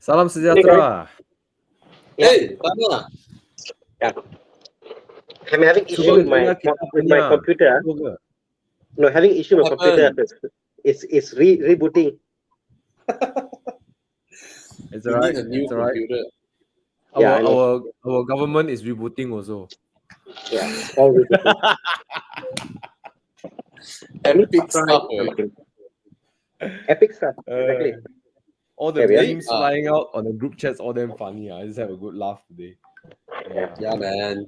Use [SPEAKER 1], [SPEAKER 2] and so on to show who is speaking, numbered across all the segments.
[SPEAKER 1] Salam
[SPEAKER 2] Hey, guys.
[SPEAKER 1] sejahtera.
[SPEAKER 3] Hey, Thana.
[SPEAKER 2] Yeah. I'm having issue
[SPEAKER 1] Cuba
[SPEAKER 2] with my
[SPEAKER 1] kita
[SPEAKER 2] with my
[SPEAKER 1] punya.
[SPEAKER 2] computer.
[SPEAKER 1] Cuba ke?
[SPEAKER 2] No, having issue with
[SPEAKER 3] What
[SPEAKER 2] my computer.
[SPEAKER 3] happened?
[SPEAKER 2] It's rebooting.
[SPEAKER 1] It's
[SPEAKER 3] You
[SPEAKER 1] alright.
[SPEAKER 3] need a new
[SPEAKER 1] It's alright.
[SPEAKER 3] computer.
[SPEAKER 2] Yeah, I know.
[SPEAKER 1] Our government is rebooting also.
[SPEAKER 2] Yeah, all rebooting. I need to
[SPEAKER 3] Epic
[SPEAKER 2] try
[SPEAKER 3] stuff, eh?
[SPEAKER 2] something. Epic stuff. Exactly.
[SPEAKER 1] All the
[SPEAKER 2] There we are.
[SPEAKER 1] memes flying out on the group chats, all them funny. I just have a good laugh today.
[SPEAKER 3] Yeah, man.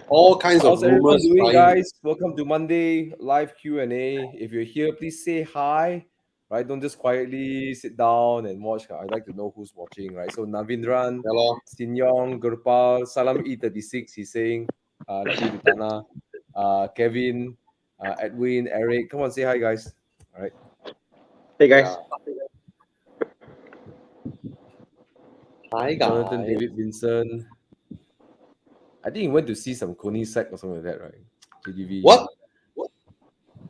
[SPEAKER 3] All kinds
[SPEAKER 1] How's
[SPEAKER 3] of
[SPEAKER 1] everyone
[SPEAKER 3] rumors
[SPEAKER 1] doing,
[SPEAKER 3] flying.
[SPEAKER 1] guys? Welcome to Monday live Q&A. If you're here, please say hi. Right, don't just quietly sit down and watch. I'd like to know who's watching, right? So Navindran,
[SPEAKER 3] Hello.
[SPEAKER 1] Sin Yong, Gurpal, Salam E36, he's saying, like you to Thana, Kevin, Edwin, Eric. Come on, say hi, guys. All right.
[SPEAKER 2] Hey guys.
[SPEAKER 3] Hi,
[SPEAKER 1] Jonathan,
[SPEAKER 3] guys.
[SPEAKER 1] David, Vincent. I think he went to see some Koenigsegg or something like that, right? JDV.
[SPEAKER 3] What?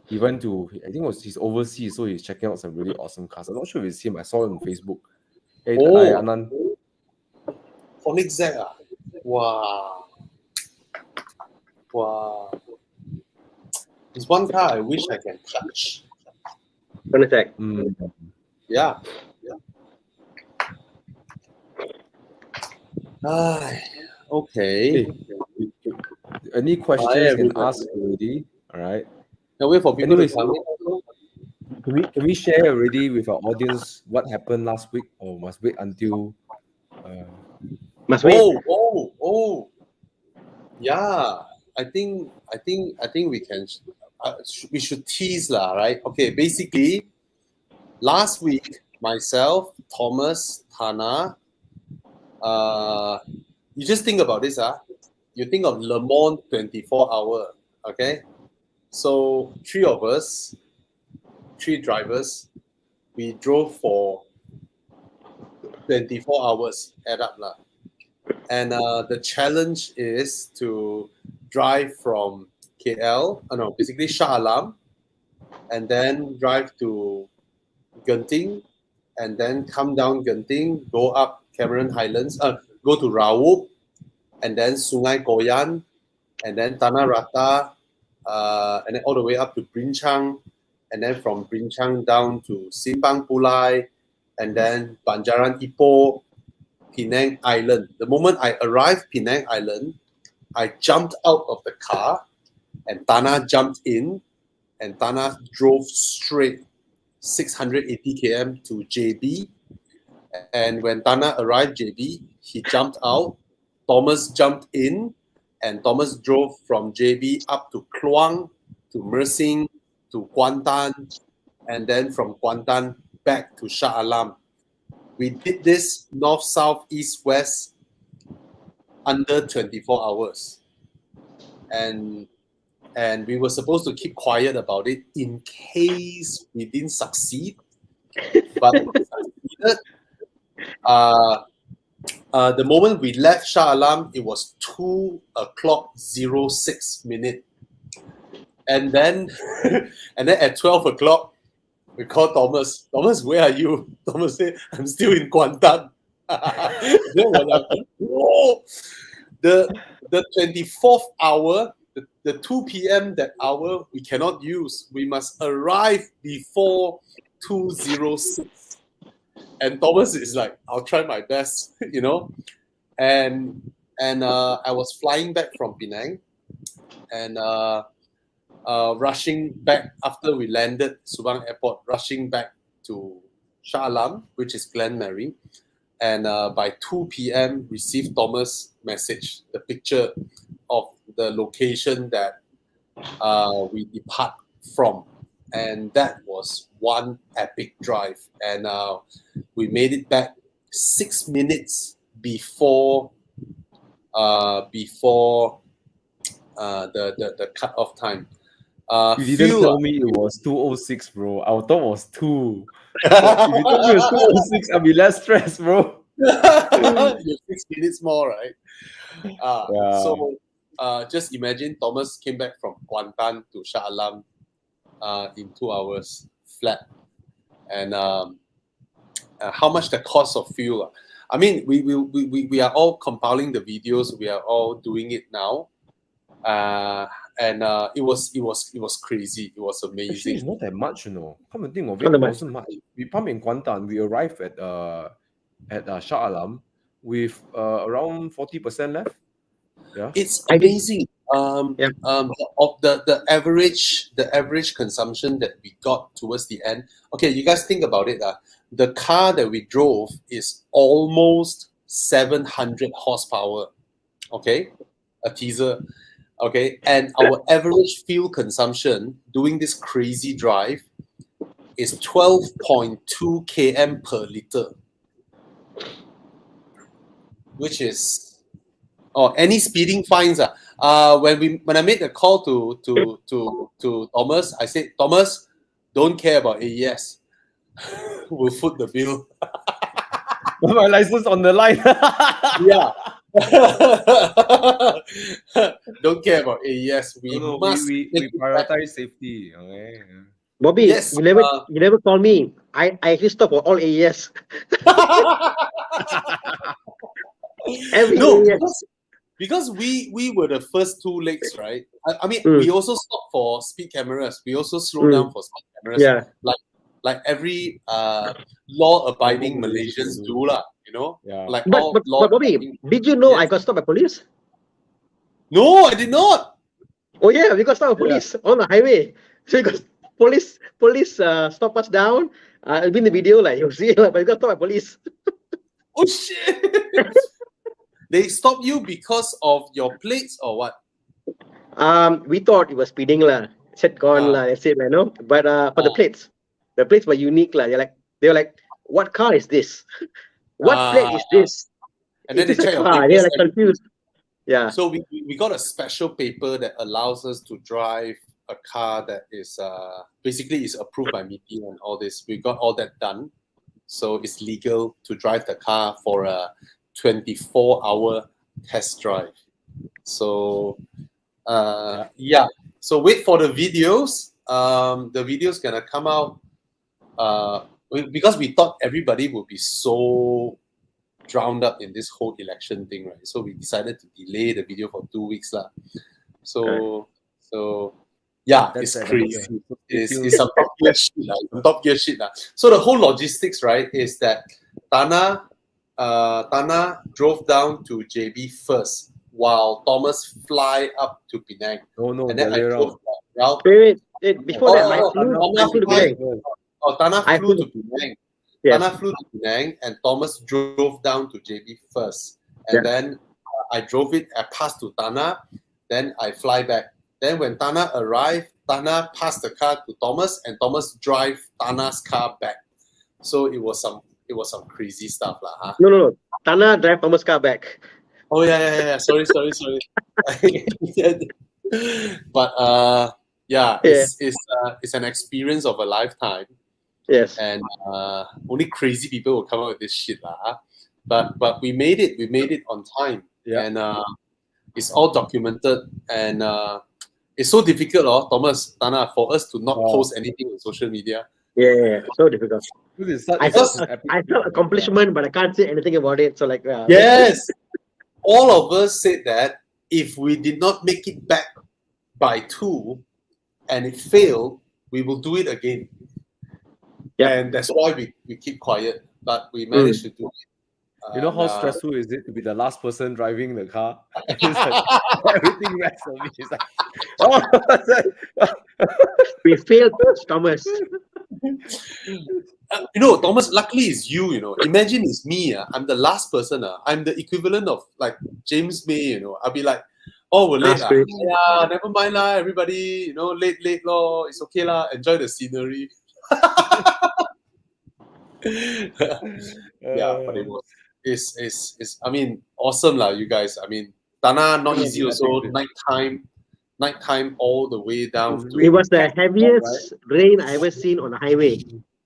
[SPEAKER 1] He went to, I think he's overseas, so he's checking out some really awesome cars. I'm not sure if it's him. I saw it on Facebook. Hey,
[SPEAKER 3] Oh.
[SPEAKER 1] Anand.
[SPEAKER 3] Koenigsegg. Wow. Wow. There's one car I wish I can touch.
[SPEAKER 2] Koenigsegg.
[SPEAKER 3] Yeah. Okay.
[SPEAKER 1] Hey, any questions
[SPEAKER 3] Hi,
[SPEAKER 1] can
[SPEAKER 3] everybody.
[SPEAKER 1] ask already. All right.
[SPEAKER 3] Now wait for people
[SPEAKER 1] Anyways,
[SPEAKER 3] to come in.
[SPEAKER 1] can we share already with our audience what happened last week, or must wait until?
[SPEAKER 2] Must wait.
[SPEAKER 3] Oh. Yeah. I think we can. We should tease lah, right? Okay. Basically, last week myself, Thomas, Thana. You just think about this, You think of Le Mans 24-hour, okay? So 3 of us, 3 drivers, we drove for 24 hours, add up lah. And the challenge is to drive from KL, basically Shah Alam, and then drive to Genting, and then come down Genting, go up Cameron Highlands, go to Rawup, and then Sungai Koyan, and then Tanah Rata, and then all the way up to Brinchang, and then from Brinchang down to Simpang Pulai, and then Banjaran Ipoh, Penang Island. The moment I arrived Penang Island, I jumped out of the car, and Tana jumped in, and Tana drove straight 680 km to JB. And when Tana arrived JB, he jumped out. Thomas jumped in, and Thomas drove from JB up to Kluang, to Mersing, to Kuantan, and then from Kuantan back to Shah Alam. We did this north, south, east, west under 24 hours. And we were supposed to keep quiet about it in case we didn't succeed. But we succeeded. The moment we left Shah Alam, it was 2:06. And then at 12 o'clock, we called Thomas. Thomas, where are you? Thomas said, I'm still in Kuantan. Then we're like, whoa! The 24th hour, the 2 p.m. that hour, we cannot use. We must arrive before 2:06. And Thomas is like, I'll try my best, And I was flying back from Penang, and rushing back after we landed Subang Airport, rushing back to Shah Alam, which is Glen Marie. And by 2 p.m., received Thomas' message, the picture of the location that we depart from. And that was one epic drive. And we made it back 6 minutes before the cut-off time.
[SPEAKER 1] You didn't tell me it was 2:06, bro. I thought it was 2. If you told me it was 2:06, I'd be less stressed, bro.
[SPEAKER 3] You're 6 minutes more, right?
[SPEAKER 1] Yeah.
[SPEAKER 3] So just imagine Thomas came back from Kuantan to Shah Alam in 2 hours flat. And how much the cost of fuel. I mean, we are all compiling the videos. We are all doing it now, and it was crazy. It was
[SPEAKER 1] Actually,
[SPEAKER 3] amazing.
[SPEAKER 1] it's not that much, you know. Come and think of
[SPEAKER 2] Not
[SPEAKER 1] it,
[SPEAKER 2] that
[SPEAKER 1] it
[SPEAKER 2] much.
[SPEAKER 1] wasn't much. We pump in Kuantan. We arrived at Shah Alam with around 40% left. Yeah.
[SPEAKER 3] It's
[SPEAKER 2] I did.
[SPEAKER 3] amazing.
[SPEAKER 2] Yeah.
[SPEAKER 3] Of the average consumption that we got towards the end. Okay, you guys think about it. The car that we drove is almost 700 horsepower. Okay, a teaser. Okay, and our average fuel consumption doing this crazy drive is 12.2 km per liter, which is any speeding fines. When I made the call to Thomas, I said, Thomas, don't care about AES. We'll foot the bill.
[SPEAKER 1] My license on the line.
[SPEAKER 3] Yeah. Don't care about AES. We
[SPEAKER 1] No,
[SPEAKER 3] must
[SPEAKER 1] we
[SPEAKER 3] make it back.
[SPEAKER 1] prioritize safety. Okay.
[SPEAKER 2] Bobby,
[SPEAKER 3] Yes,
[SPEAKER 2] you never call me. I actually stop for all AES. Every
[SPEAKER 3] No,
[SPEAKER 2] AES.
[SPEAKER 3] because we were the first two legs, right? I mean,
[SPEAKER 2] Mm.
[SPEAKER 3] we also stopped for speed cameras. We also slow down for speed cameras.
[SPEAKER 2] Yeah.
[SPEAKER 3] Like every law-abiding Malaysians do lah, you know.
[SPEAKER 1] Yeah.
[SPEAKER 3] Like
[SPEAKER 2] But
[SPEAKER 3] all
[SPEAKER 2] Bobby,
[SPEAKER 3] law-abiding.
[SPEAKER 2] did you know I
[SPEAKER 3] Yes.
[SPEAKER 2] got stopped by police?
[SPEAKER 3] No, I did not.
[SPEAKER 2] Oh yeah, we got stopped by police on the highway. So we got police stop us down. It'll be in the video, like you'll see, but we got stopped by police.
[SPEAKER 3] Oh shit! They stopped you because of your plates or what?
[SPEAKER 2] We thought it was speeding lah. Said gone lah. That's it, you know. But for the plates were unique lah. They were like, what car is this? What plate is this?
[SPEAKER 3] And then
[SPEAKER 2] Is
[SPEAKER 3] they
[SPEAKER 2] this
[SPEAKER 3] check
[SPEAKER 2] a
[SPEAKER 3] your
[SPEAKER 2] car?
[SPEAKER 3] papers.
[SPEAKER 2] They're like confused. Yeah.
[SPEAKER 3] So we got a special paper that allows us to drive a car that is basically is approved by MITI and all this. We got all that done, so it's legal to drive the car for a 24-hour test drive. So yeah. So wait for the videos. The videos gonna come out because we thought everybody would be so drowned up in this whole election thing, right? So we decided to delay the video for 2 weeks lah. So yeah,
[SPEAKER 1] That's
[SPEAKER 3] it's
[SPEAKER 1] an
[SPEAKER 3] crazy.
[SPEAKER 1] idea.
[SPEAKER 3] It's some top gear shit lah. Some top gear shit lah. So the whole logistics, right, is that Thana drove down to JB first, while Thomas fly up to Penang,
[SPEAKER 1] No,
[SPEAKER 3] and then I
[SPEAKER 1] the
[SPEAKER 3] drove round.
[SPEAKER 2] Wait. Before that, I
[SPEAKER 3] Thana
[SPEAKER 2] flew to
[SPEAKER 3] fly-
[SPEAKER 2] Penang.
[SPEAKER 3] Thana
[SPEAKER 2] I
[SPEAKER 3] flew
[SPEAKER 2] flew-
[SPEAKER 3] to Penang.
[SPEAKER 2] Yes.
[SPEAKER 3] Thana flew to Penang, and Thomas drove down to JB first, and then I drove it. I passed to Thana, then I fly back. Then when Thana arrived, Thana passed the car to Thomas, and Thomas drive Thana's car back. So it was some crazy stuff lah. Huh?
[SPEAKER 2] No. Thana drive Thomas' car back.
[SPEAKER 3] Oh yeah. Sorry. But it's an experience of a lifetime.
[SPEAKER 2] Yes.
[SPEAKER 3] And only crazy people will come up with this shit lah. But we made it. We made it on time.
[SPEAKER 1] Yeah.
[SPEAKER 3] And it's all documented. And it's so difficult, Thomas, Thana, for us to not post anything on social media.
[SPEAKER 2] Yeah. So difficult. I felt accomplishment, but I can't say anything about it. So like,
[SPEAKER 3] Yes, all of us said that if we did not make it back by 2 and it failed, we will do it again.
[SPEAKER 2] Yeah.
[SPEAKER 3] And that's why we keep quiet, but we managed to do it.
[SPEAKER 1] You know how stressful is it to be the last person driving the car? It's like, everything rests on me. It's like,
[SPEAKER 2] we failed, Thomas.
[SPEAKER 3] Thomas, luckily it's you, Imagine it's me. I'm the last person. I'm the equivalent of like James May, I'll be like, oh, we're late. Yeah, never mind lah, everybody, late law. It's okay lah. Enjoy the scenery. Yeah, but it's I mean, awesome lah, you guys. I mean, Thana not easy also. Nighttime all the way down.
[SPEAKER 2] It was the heaviest rain I ever seen on the highway.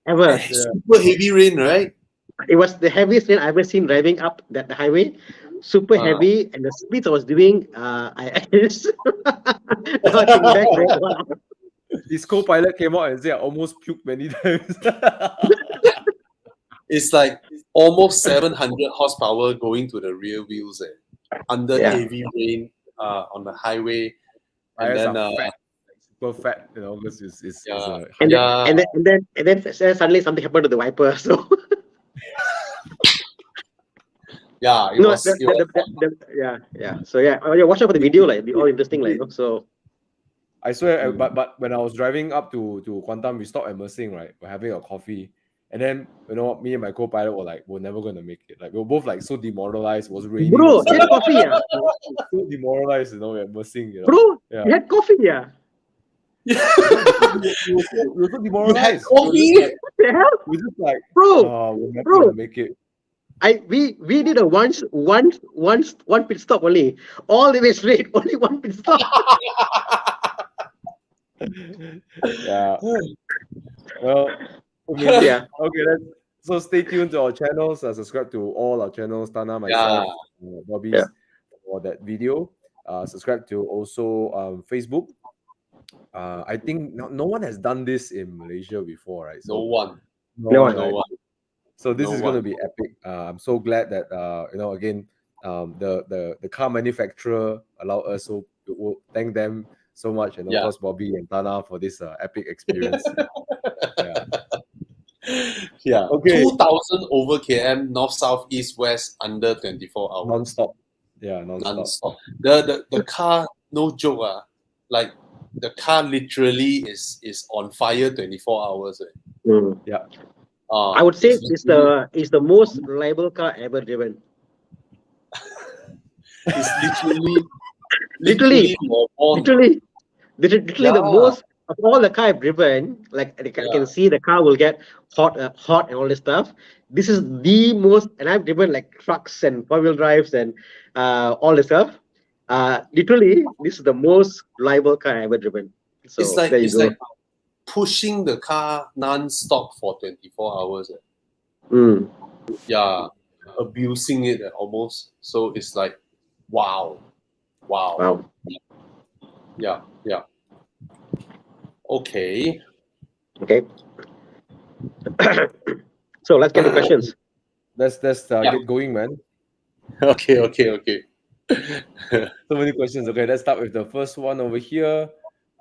[SPEAKER 2] Ever.
[SPEAKER 3] Super heavy rain, right?
[SPEAKER 2] It was the heaviest rain I ever seen driving up the highway. Super heavy, and the speeds I was doing, I just
[SPEAKER 1] his co-pilot came out and said, I almost puked many times.
[SPEAKER 3] It's like almost 700 horsepower going to the rear wheels under
[SPEAKER 2] Yeah.
[SPEAKER 3] heavy rain on the highway. And
[SPEAKER 1] Tires
[SPEAKER 3] then,
[SPEAKER 1] are fat, super fat, you know, because it's
[SPEAKER 3] yeah,
[SPEAKER 1] a
[SPEAKER 2] And then,
[SPEAKER 3] yeah,
[SPEAKER 2] and then suddenly something happened to the wiper. So
[SPEAKER 3] yeah, it
[SPEAKER 2] no,
[SPEAKER 3] was, it was
[SPEAKER 2] yeah. So yeah, watch out for the video. Like, it'll be all interesting. Like, so
[SPEAKER 1] I swear,
[SPEAKER 3] Mm.
[SPEAKER 1] but when I was driving up to Kuantan, we stopped at Mersing, right? We're having a coffee. And then, you know, me and my co-pilot were like, we're never going to make it. Like, we were both like so demoralized. It was raining.
[SPEAKER 2] bro,
[SPEAKER 1] So,
[SPEAKER 2] you had coffee, yeah.
[SPEAKER 1] so demoralized, you know, at Mersing, you know.
[SPEAKER 2] Bro,
[SPEAKER 1] Yeah.
[SPEAKER 2] you had coffee, yeah.
[SPEAKER 1] We were so
[SPEAKER 3] You had
[SPEAKER 1] demoralized.
[SPEAKER 3] coffee?
[SPEAKER 2] What the hell,
[SPEAKER 1] We were just like,
[SPEAKER 2] bro?
[SPEAKER 1] oh, we're never
[SPEAKER 2] Bro.
[SPEAKER 1] going to make it.
[SPEAKER 2] We did a one pit stop only, all the way straight, only one pit stop.
[SPEAKER 1] Yeah. Well, amazing.
[SPEAKER 2] Yeah.
[SPEAKER 1] Okay, so stay tuned to our channels. Subscribe to all our channels, Thana, myself, Bobby's,
[SPEAKER 2] Yeah.
[SPEAKER 1] for that video. Subscribe to also Facebook. I think no one has done this in Malaysia before, right?
[SPEAKER 3] No one.
[SPEAKER 2] No one.
[SPEAKER 3] No
[SPEAKER 1] right?
[SPEAKER 3] one.
[SPEAKER 1] So this
[SPEAKER 3] No
[SPEAKER 1] is going to
[SPEAKER 3] one.
[SPEAKER 1] be epic. I'm so glad that you know, again, the car manufacturer allowed us, so we'll thank them so much, and of
[SPEAKER 3] Yeah.
[SPEAKER 1] course Bobby and Thana for this epic experience. Yeah.
[SPEAKER 3] Yeah.
[SPEAKER 1] Okay.
[SPEAKER 3] 2,000 over km, north, south, east, west, under 24 hours.
[SPEAKER 1] Non-stop. Yeah, non-stop.
[SPEAKER 3] Non-stop. The car, no joke. Like the car literally is on fire 24 hours.
[SPEAKER 2] Mm.
[SPEAKER 1] Yeah.
[SPEAKER 2] I would say it's the most reliable car ever driven.
[SPEAKER 3] It's
[SPEAKER 2] Literally,
[SPEAKER 3] literally
[SPEAKER 2] literally the
[SPEAKER 3] Yeah.
[SPEAKER 2] most of all the car I've driven. Like, I can see the car will get hot and all this stuff. This is the most, and I've driven like trucks and 4-wheel drives and all this stuff. Literally, this is the most reliable car I ever driven. So
[SPEAKER 3] It's like
[SPEAKER 2] there you go.
[SPEAKER 3] like pushing the car non-stop for 24 hours.
[SPEAKER 2] Mm.
[SPEAKER 3] Yeah, abusing it almost. So it's like, wow.
[SPEAKER 2] Wow.
[SPEAKER 3] Yeah. Okay.
[SPEAKER 2] So let's get to questions.
[SPEAKER 1] Let's get going, man.
[SPEAKER 3] Okay.
[SPEAKER 1] So many questions. Okay, let's start with the first one over here.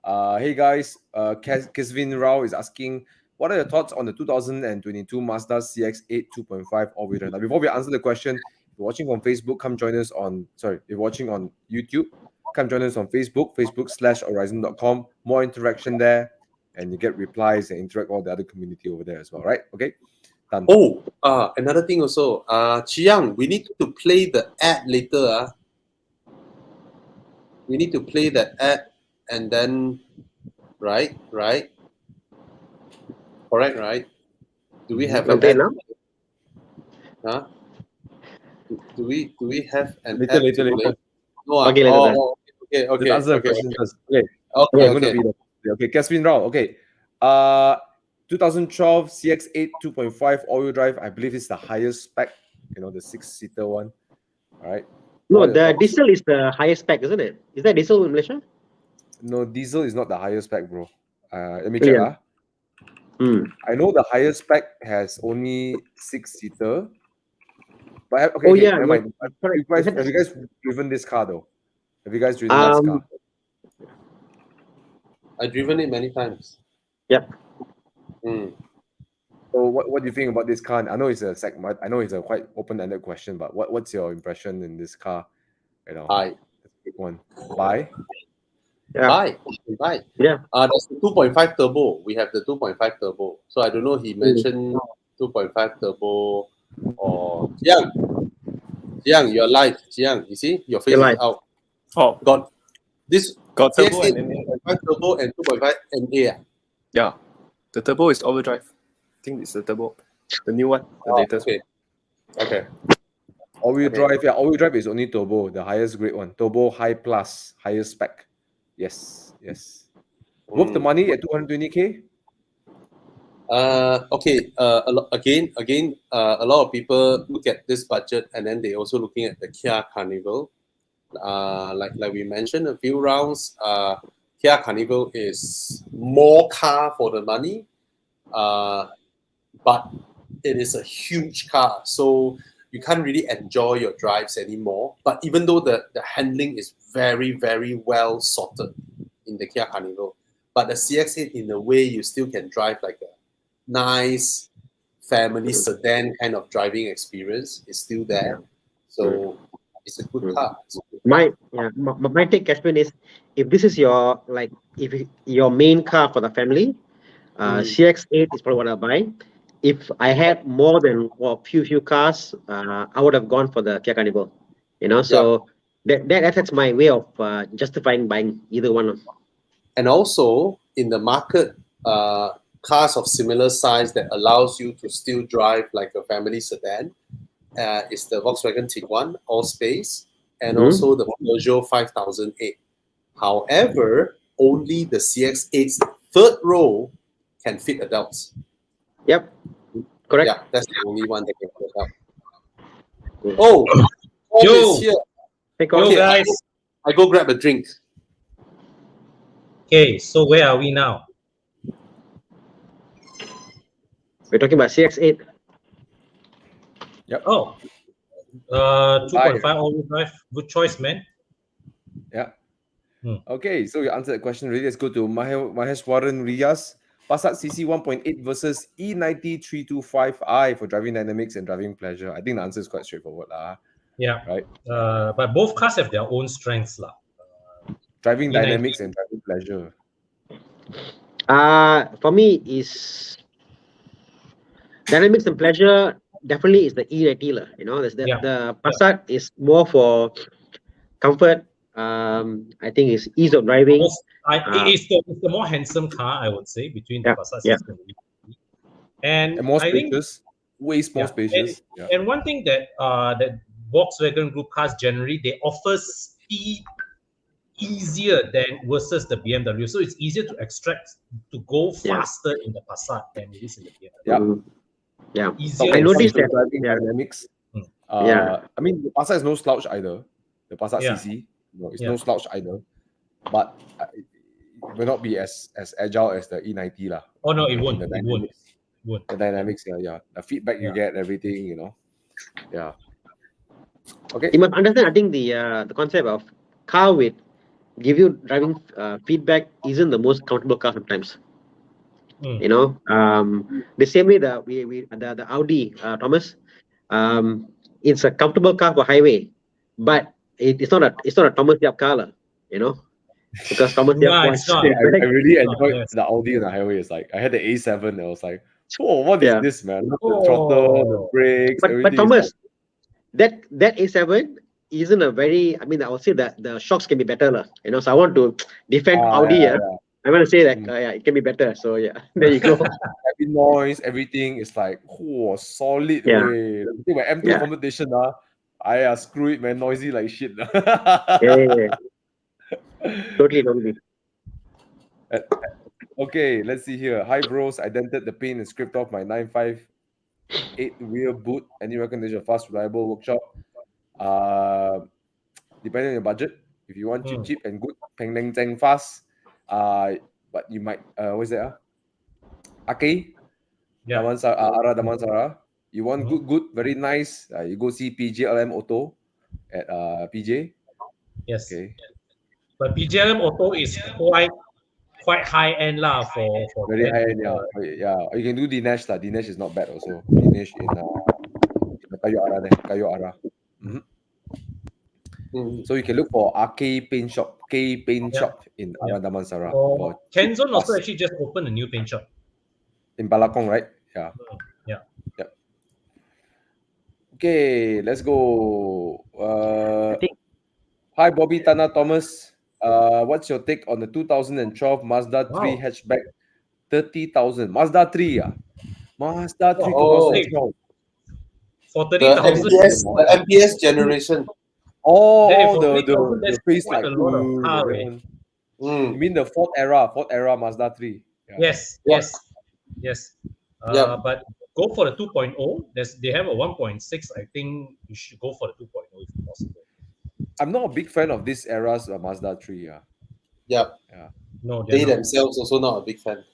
[SPEAKER 1] Hey guys, Kesvin Rao is asking, what are your thoughts on the 2022 Mazda CX-8 2.5 all-wheel drive? Now, before we answer the question, if you're watching on Facebook, come join us on, if you're watching on YouTube, come join us on Facebook.com/horizon.com. More interaction there, and you get replies and interact with all the other community over there as well, right? Okay, done.
[SPEAKER 3] Oh, another thing also, Chiang, we need to play the ad later. We need to play that ad and then, right? Correct, right? Do we have an
[SPEAKER 2] Okay,
[SPEAKER 3] ad?
[SPEAKER 2] now?
[SPEAKER 3] Huh? Do we have an
[SPEAKER 1] Later,
[SPEAKER 3] ad
[SPEAKER 1] later,
[SPEAKER 3] to
[SPEAKER 1] later.
[SPEAKER 3] play? No,
[SPEAKER 2] Okay, later.
[SPEAKER 3] Okay.
[SPEAKER 1] Let's answer the question first. Okay.
[SPEAKER 3] Okay.
[SPEAKER 1] I'm going to be okay. Kesvin Rao. Okay. 2012 CX-8 2.5 all-wheel drive. I believe it's the highest spec. You know, the 6-seater one. All right.
[SPEAKER 2] No, the diesel is the highest spec, isn't it? Is that diesel in Malaysia?
[SPEAKER 1] No, diesel is not the highest spec, bro. Let me check.
[SPEAKER 2] Yeah.
[SPEAKER 1] I know the highest spec has only 6-seater. But okay,
[SPEAKER 2] Oh, yeah,
[SPEAKER 1] never mind.
[SPEAKER 2] correct.
[SPEAKER 1] Have you guys driven this car though? Have you guys driven this car?
[SPEAKER 3] I've driven it many times.
[SPEAKER 2] Yep.
[SPEAKER 1] So what do you think about this car? I know it's I know it's a quite open-ended question, but what's your impression in this car? You know,
[SPEAKER 3] Buy.
[SPEAKER 1] Big one. Buy.
[SPEAKER 2] Yeah.
[SPEAKER 3] Buy.
[SPEAKER 2] Yeah.
[SPEAKER 3] There's the 2.5 turbo. We have the 2.5 turbo. So I don't know. He mentioned 2.5 turbo or Jiang, you're live. Jiang, you see your face is out.
[SPEAKER 4] Oh,
[SPEAKER 3] Got
[SPEAKER 4] turbo
[SPEAKER 3] CX-8
[SPEAKER 4] and NA.
[SPEAKER 3] 2.5 turbo and 2.5 NA.
[SPEAKER 4] Yeah, the turbo is all-wheel drive. I think it's the turbo, the new one, the latest.
[SPEAKER 3] Okay.
[SPEAKER 1] All-wheel drive. Yeah, all-wheel drive is only turbo, the highest grade one. Turbo high plus, highest spec. Yes. Worth the money at 220K?
[SPEAKER 3] Okay. A lot of people look at this budget and then they also looking at the Kia Carnival. Like we mentioned a few rounds, Kia Carnival is more car for the money, but it is a huge car, so you can't really enjoy your drives anymore. But even though the handling is very, very well sorted in the Kia Carnival, but the CX-8, in a way, you still can drive like a nice family sedan kind of driving experience is still there. So it's a good car.
[SPEAKER 2] My take, Cashman, is if this is your your main car for the family, CX-8 is probably what I'll buy. If I had more than few cars, I would have gone for the Kia Carnival. So that's my way of justifying buying either one.
[SPEAKER 3] And also in the market, cars of similar size that allows you to still drive like a family sedan is the Volkswagen Tiguan All Space and also the Peugeot 5008. However, only the CX-8's third row can fit adults.
[SPEAKER 2] Yep, correct.
[SPEAKER 3] Yeah, that's the only one that can fit adults. Oh, Tom is here.
[SPEAKER 2] Hey,
[SPEAKER 5] Yo, guys.
[SPEAKER 3] I go grab a drink.
[SPEAKER 5] Okay, so where are we now?
[SPEAKER 2] We're talking about CX-8.
[SPEAKER 1] Yep.
[SPEAKER 5] Oh, 2.5 all-wheel drive. Good choice, man.
[SPEAKER 1] Yeah. Okay, so you answered the question already. Let's go to Maheshwaran Riyas. Passat CC 1.8 versus E90 325i for driving dynamics and driving pleasure. I think the answer is quite straightforward.
[SPEAKER 5] Yeah.
[SPEAKER 1] Right?
[SPEAKER 5] But both cars have their own strengths.
[SPEAKER 1] Driving
[SPEAKER 5] E90.
[SPEAKER 1] dynamics and driving pleasure.
[SPEAKER 2] For me, is dynamics and pleasure definitely is the E90. The Passat is more for comfort. I think it's ease of driving.
[SPEAKER 5] It's the more handsome car, I would say, between the Passat CC and the E90. And
[SPEAKER 1] more
[SPEAKER 5] spacious,
[SPEAKER 1] way more spacious.
[SPEAKER 5] And one thing that that Volkswagen Group cars generally, they offer speed easier than versus the BMW. So it's easier to extract, to go faster in the Passat than it is in the BMW. Easier.
[SPEAKER 2] I noticed that
[SPEAKER 1] driving dynamics. I mean, the Passat is no slouch either. The Passat CC, it's no slouch either. But it will not be as agile as the E90 lah.
[SPEAKER 5] Oh no, it won't.
[SPEAKER 1] The dynamics, the feedback you get, everything, Yeah. Okay.
[SPEAKER 2] You must understand. I think the concept of car with give you driving feedback isn't the most comfortable car sometimes. The same way the Audi, Thomas, it's a comfortable car for highway, but it's not a Thomas Yap car, because Thomas Yap wants.
[SPEAKER 1] I really enjoyed the Audi on the highway. It's like I had the A7 and I was like, oh, what is this, man? The throttle, the brakes,
[SPEAKER 2] but Thomas, that A7 isn't a very. I mean, I would say that the shocks can be better, So I want to defend Audi. I want to say that it can be better. So there you go.
[SPEAKER 1] Every noise, everything is like solid. Way. My M2 competition, screw it, man. Noisy like shit.
[SPEAKER 2] Totally.
[SPEAKER 1] Okay, let's see here. Hi, bros. I dented the paint and scraped off my 958 rear boot. Any recommendation of fast, reliable workshop? Depending on your budget. If you want cheap and good, peng leng zeng fast. But you might what's that? Ake, Ara Damansara. You want good, very nice. You go see PJLM Auto at PJ.
[SPEAKER 5] Yes.
[SPEAKER 1] Okay.
[SPEAKER 5] But PJLM Auto is quite high end for
[SPEAKER 1] very high end. Yeah. You can do Dinesh lah. Dinesh is not bad also. Dinesh in Kayo Ara. So you can look for RK Paint Shop, K Paint Shop in Ara Damansara.
[SPEAKER 5] Kenzone also actually just opened a new paint shop
[SPEAKER 1] in Balakong, right? Yeah. Yep. Okay, let's go. Hi, Bobby, Thana, Thomas. What's your take on the 2012 Mazda 3 hatchback? 30,000. Mazda 3, Mazda 3 2012.
[SPEAKER 5] For 30,000.
[SPEAKER 3] The MPS generation.
[SPEAKER 1] The face like
[SPEAKER 5] you
[SPEAKER 1] mean the fourth era Mazda 3?
[SPEAKER 5] Yes. But go for the 2.0. They have a 1.6. I think you should go for the 2.0 if possible.
[SPEAKER 1] I'm not a big fan of this era's Mazda 3.
[SPEAKER 3] Yeah.
[SPEAKER 5] No,
[SPEAKER 3] they themselves also not a big fan.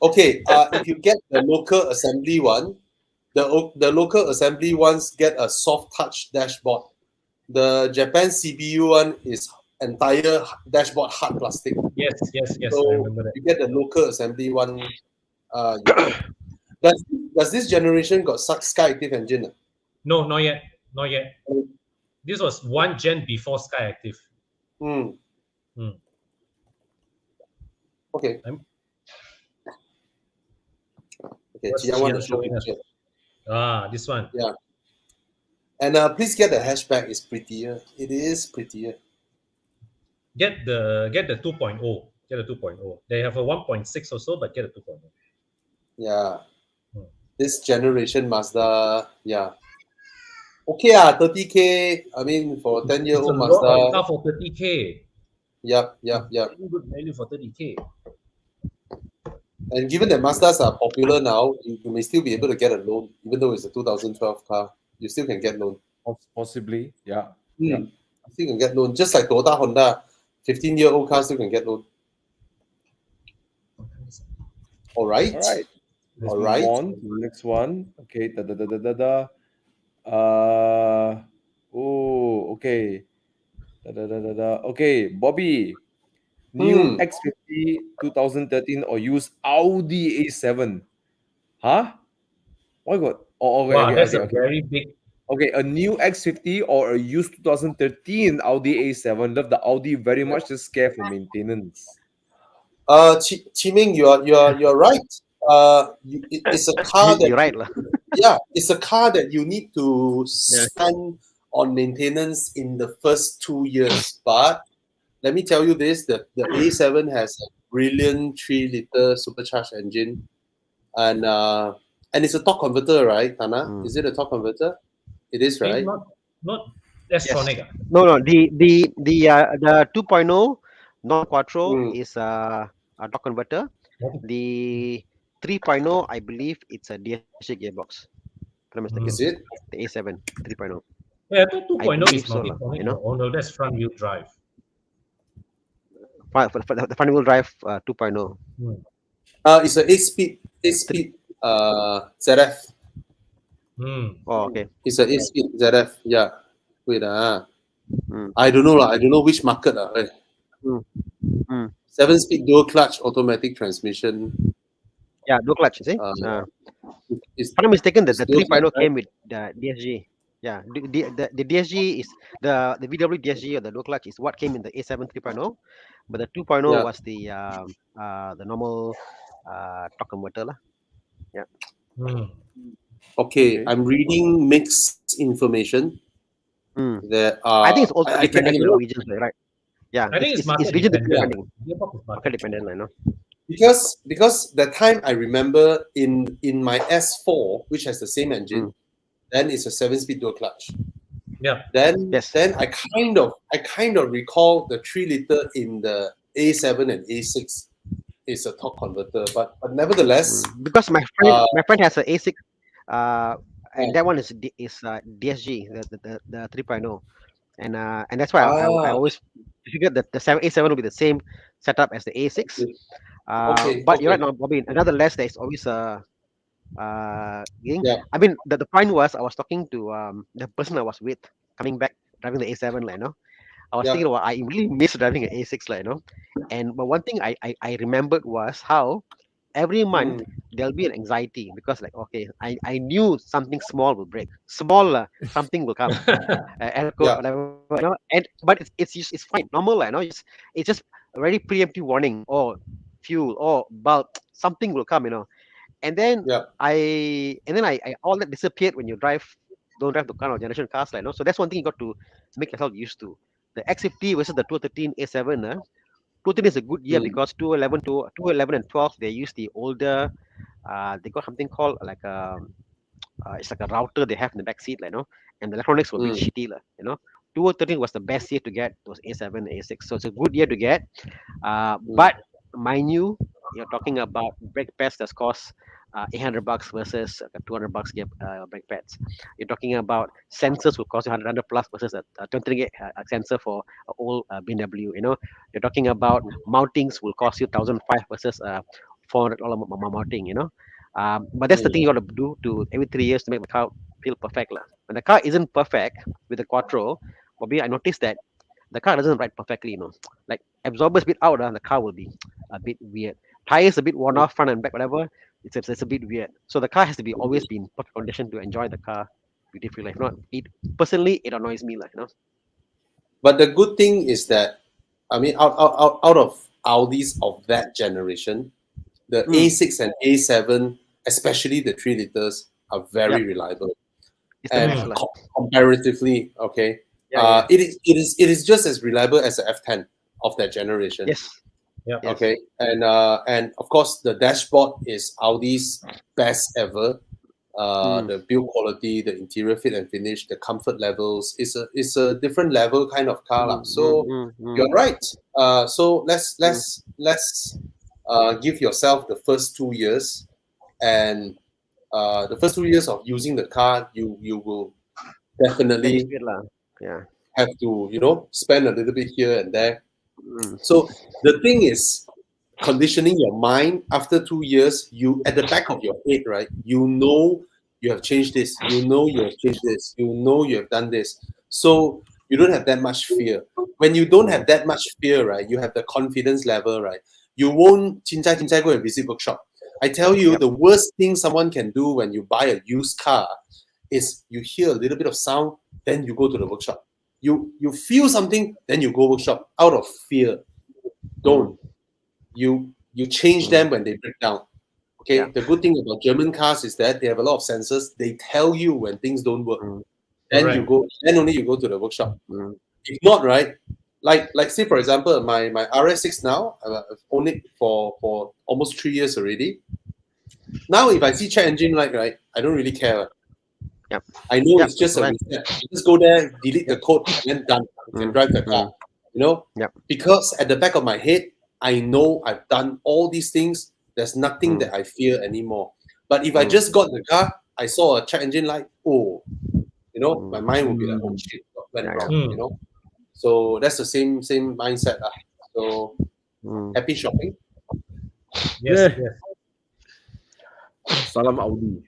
[SPEAKER 3] Okay, if you get the local assembly one, the local assembly ones get a soft touch dashboard. The Japan CPU one is entire dashboard hard plastic.
[SPEAKER 5] Yes, yes, yes. I
[SPEAKER 3] So
[SPEAKER 5] remember that.
[SPEAKER 3] you get the local assembly one. Yeah. Does this generation got Sky Active engine?
[SPEAKER 5] No, not yet. Not yet. This was one gen before Sky Active.
[SPEAKER 3] Hmm.
[SPEAKER 5] Hmm.
[SPEAKER 3] Okay.
[SPEAKER 5] I'm-
[SPEAKER 3] Okay.
[SPEAKER 5] What's
[SPEAKER 3] Jian want to
[SPEAKER 5] Jian
[SPEAKER 3] show
[SPEAKER 5] showing us?
[SPEAKER 3] picture.
[SPEAKER 5] This one.
[SPEAKER 3] Yeah. And please get the hatchback. It's prettier. It is prettier.
[SPEAKER 5] Get the 2.0. Get the 2.0. They have a 1.6 or so, but get a 2.0.
[SPEAKER 3] Yeah.
[SPEAKER 5] Hmm.
[SPEAKER 3] This generation Mazda. Yeah. Okay, 30K. I mean, for
[SPEAKER 5] It's a
[SPEAKER 3] 10-year-old
[SPEAKER 5] lot of
[SPEAKER 3] Mazda.
[SPEAKER 5] car for 30K.
[SPEAKER 3] Yep.
[SPEAKER 5] Very good value for 30K.
[SPEAKER 3] And given that Mazdas are popular now, you may still be able to get a loan, even though it's a 2012 car. You still can get loan.
[SPEAKER 1] Possibly, yeah.
[SPEAKER 3] Yeah.
[SPEAKER 1] Yeah.
[SPEAKER 3] You still can get loan. Just like Toyota Honda, 15-year-old cars still can get loan. All right.
[SPEAKER 1] All right. Let's
[SPEAKER 3] All
[SPEAKER 1] move
[SPEAKER 3] right.
[SPEAKER 1] on to the next one. Okay. Okay. Okay, Bobby. New X50 2013 or use Audi A7. Huh? What got? Oh,
[SPEAKER 5] Wow, that's a
[SPEAKER 1] okay.
[SPEAKER 5] very big.
[SPEAKER 1] Okay, a new X50 or a used 2013 Audi A7. Love the Audi very much. Just scared for maintenance.
[SPEAKER 3] Chi Ming, you're right. It's a car that
[SPEAKER 2] You're right, lah.
[SPEAKER 3] it's a car that you need to spend on maintenance in the first 2 years. But let me tell you this: the A7 has a brilliant 3-liter supercharged engine, and it's a torque converter, right, Thana? Is it a torque converter? It is, right?
[SPEAKER 5] Not Estronic.
[SPEAKER 2] No, the 2.0 non-quattro is a torque converter. The 3.0, I believe it's a DSG gearbox. If I'm not mistaken.
[SPEAKER 3] Is it?
[SPEAKER 2] The A7 3.0.
[SPEAKER 5] Yeah, 2.0
[SPEAKER 2] believe
[SPEAKER 5] is
[SPEAKER 2] so lah,
[SPEAKER 5] multi-tronic.
[SPEAKER 2] you know.
[SPEAKER 5] Oh no, that's front wheel drive.
[SPEAKER 2] For the front wheel drive 2.0.
[SPEAKER 3] It's a 8-speed ZF.
[SPEAKER 2] Oh, okay.
[SPEAKER 3] It's a 8-speed ZF. Yeah. Wait,
[SPEAKER 2] Mm.
[SPEAKER 3] I don't know lah. I don't know which market.
[SPEAKER 2] Mm. Mm.
[SPEAKER 3] 7-speed dual clutch automatic transmission.
[SPEAKER 2] Yeah, dual clutch, you see?
[SPEAKER 3] It's,
[SPEAKER 2] If I'm not mistaken, the
[SPEAKER 3] it's dual
[SPEAKER 2] 3.0
[SPEAKER 3] clutch,
[SPEAKER 2] came with the DSG. Yeah, the DSG is the VW DSG or the dual clutch is what came in the A7 3.0, but the 2.0
[SPEAKER 3] Yeah.
[SPEAKER 2] was the normal torque converter lah.
[SPEAKER 3] Okay, I'm reading mixed information. That
[SPEAKER 2] I think it's also
[SPEAKER 3] I
[SPEAKER 2] dependent on the
[SPEAKER 3] cannot-
[SPEAKER 2] regions, right? Yeah,
[SPEAKER 5] I think it's market
[SPEAKER 2] region
[SPEAKER 5] dependent.
[SPEAKER 2] dependent.
[SPEAKER 5] Gearbox is
[SPEAKER 2] Market
[SPEAKER 5] market
[SPEAKER 2] dependent, I know.
[SPEAKER 3] because the time I remember in my S4, which has the same engine, then it's a 7-speed dual clutch.
[SPEAKER 5] Yeah.
[SPEAKER 3] Then
[SPEAKER 2] Yes.
[SPEAKER 3] I kind of recall the 3-liter in the A7 and A6 is a torque converter, but nevertheless,
[SPEAKER 2] Because my friend has an A6, and that one is DSG, the 3.0, and that's why I always figured that the A7 will be the same setup as the A6. But you're right, now, Bobby. Nonetheless, there is always a thing.
[SPEAKER 3] Yeah.
[SPEAKER 2] I mean, the point was I was talking to the person I was with coming back driving the A7, like, you know. I was thinking, well, I really miss driving an A6, like, you know. But one thing I remembered was how every month there'll be an anxiety because, like, okay, I knew something small will break, something will come, and whatever, you know. But it's fine, normal, like, you know. It's just a very preemptive warning, or fuel, or bulb, something will come, you know. And then I all that disappeared when you don't drive the kind of generation cars, like, you know. So that's one thing you got to make yourself used to. The X50 versus the 2013 A7. 2013 is a good year because 2011 and 12 they use the older. They got something called like it's like a router they have in the back seat, like, you know, and the electronics were a bit shitty, like, you know. 2013 was the best year to get those A7, A6, so it's a good year to get. But mind you, you're talking about brake pads that cost $800 versus $200 brake pads. You're talking about sensors will cost you 100 plus versus a 20 sensor for old BMW. You know, you're talking about mountings will cost you 1,005 versus $400 mounting, you know. But that's the thing you got to do to every 3 years to make the car feel perfect. Lah. When the car isn't perfect with the quattro, probably I noticed that the car doesn't ride perfectly, you know. Like absorbers bit out, the car will be a bit weird. Tires a bit worn off, front and back, whatever. It's a bit weird. So the car has to be always be in perfect condition to enjoy the car beautifully. If not, it annoys me, like, you know.
[SPEAKER 3] But the good thing is that, I mean, out of Audis of that generation, the A6 and A7, especially the 3 liters, are very reliable.
[SPEAKER 2] It's the
[SPEAKER 3] And
[SPEAKER 2] best, lah.
[SPEAKER 3] comparatively, okay,
[SPEAKER 2] Yeah.
[SPEAKER 3] it is just as reliable as the F10 of that generation.
[SPEAKER 2] Yes.
[SPEAKER 5] Yeah.
[SPEAKER 2] Yes.
[SPEAKER 3] Okay, and of course the dashboard is Audi's best ever. The build quality, the interior fit and finish, the comfort levels is a different level kind of car. Lah. So you're right. So let's give yourself the first 2 years, and the first 2 years of using the car, you will definitely
[SPEAKER 2] Yeah.
[SPEAKER 3] have to, you know, spend a little bit here and there.
[SPEAKER 2] Mm.
[SPEAKER 3] So the thing is, conditioning your mind after 2 years, you at the back of your head, right? You know you have changed this, you know you have changed this, you know you have done this. So you don't have that much fear. When you don't have that much fear, right, you have the confidence level, right? You won't chincai go and visit workshop. I tell you, the worst thing someone can do when you buy a used car is you hear a little bit of sound, then you go to the workshop. You feel something, then you go workshop out of fear. Don't. You change them when they break down. Okay. The good thing about German cars is that they have a lot of sensors. They tell you when things don't work. Then
[SPEAKER 5] Correct.
[SPEAKER 3] you go. Then only you go to the workshop. If not, right? Like say for example, my RS6 now, I've owned it for almost 3 years already. Now if I see check engine light, right, I don't really care.
[SPEAKER 2] Yep.
[SPEAKER 3] I know
[SPEAKER 2] Yep,
[SPEAKER 3] it's just a
[SPEAKER 2] correct.
[SPEAKER 3] reset. You just go there, delete the code, and then done. You can drive the car. You know?
[SPEAKER 2] Yep.
[SPEAKER 3] Because at the back of my head, I know I've done all these things. There's nothing that I fear anymore. But if I just got the car, I saw a check engine light, you know, my mind would be like, oh shit, what went wrong, you know? So that's the same mindset. So happy shopping.
[SPEAKER 5] Yes.
[SPEAKER 1] Salam Audi.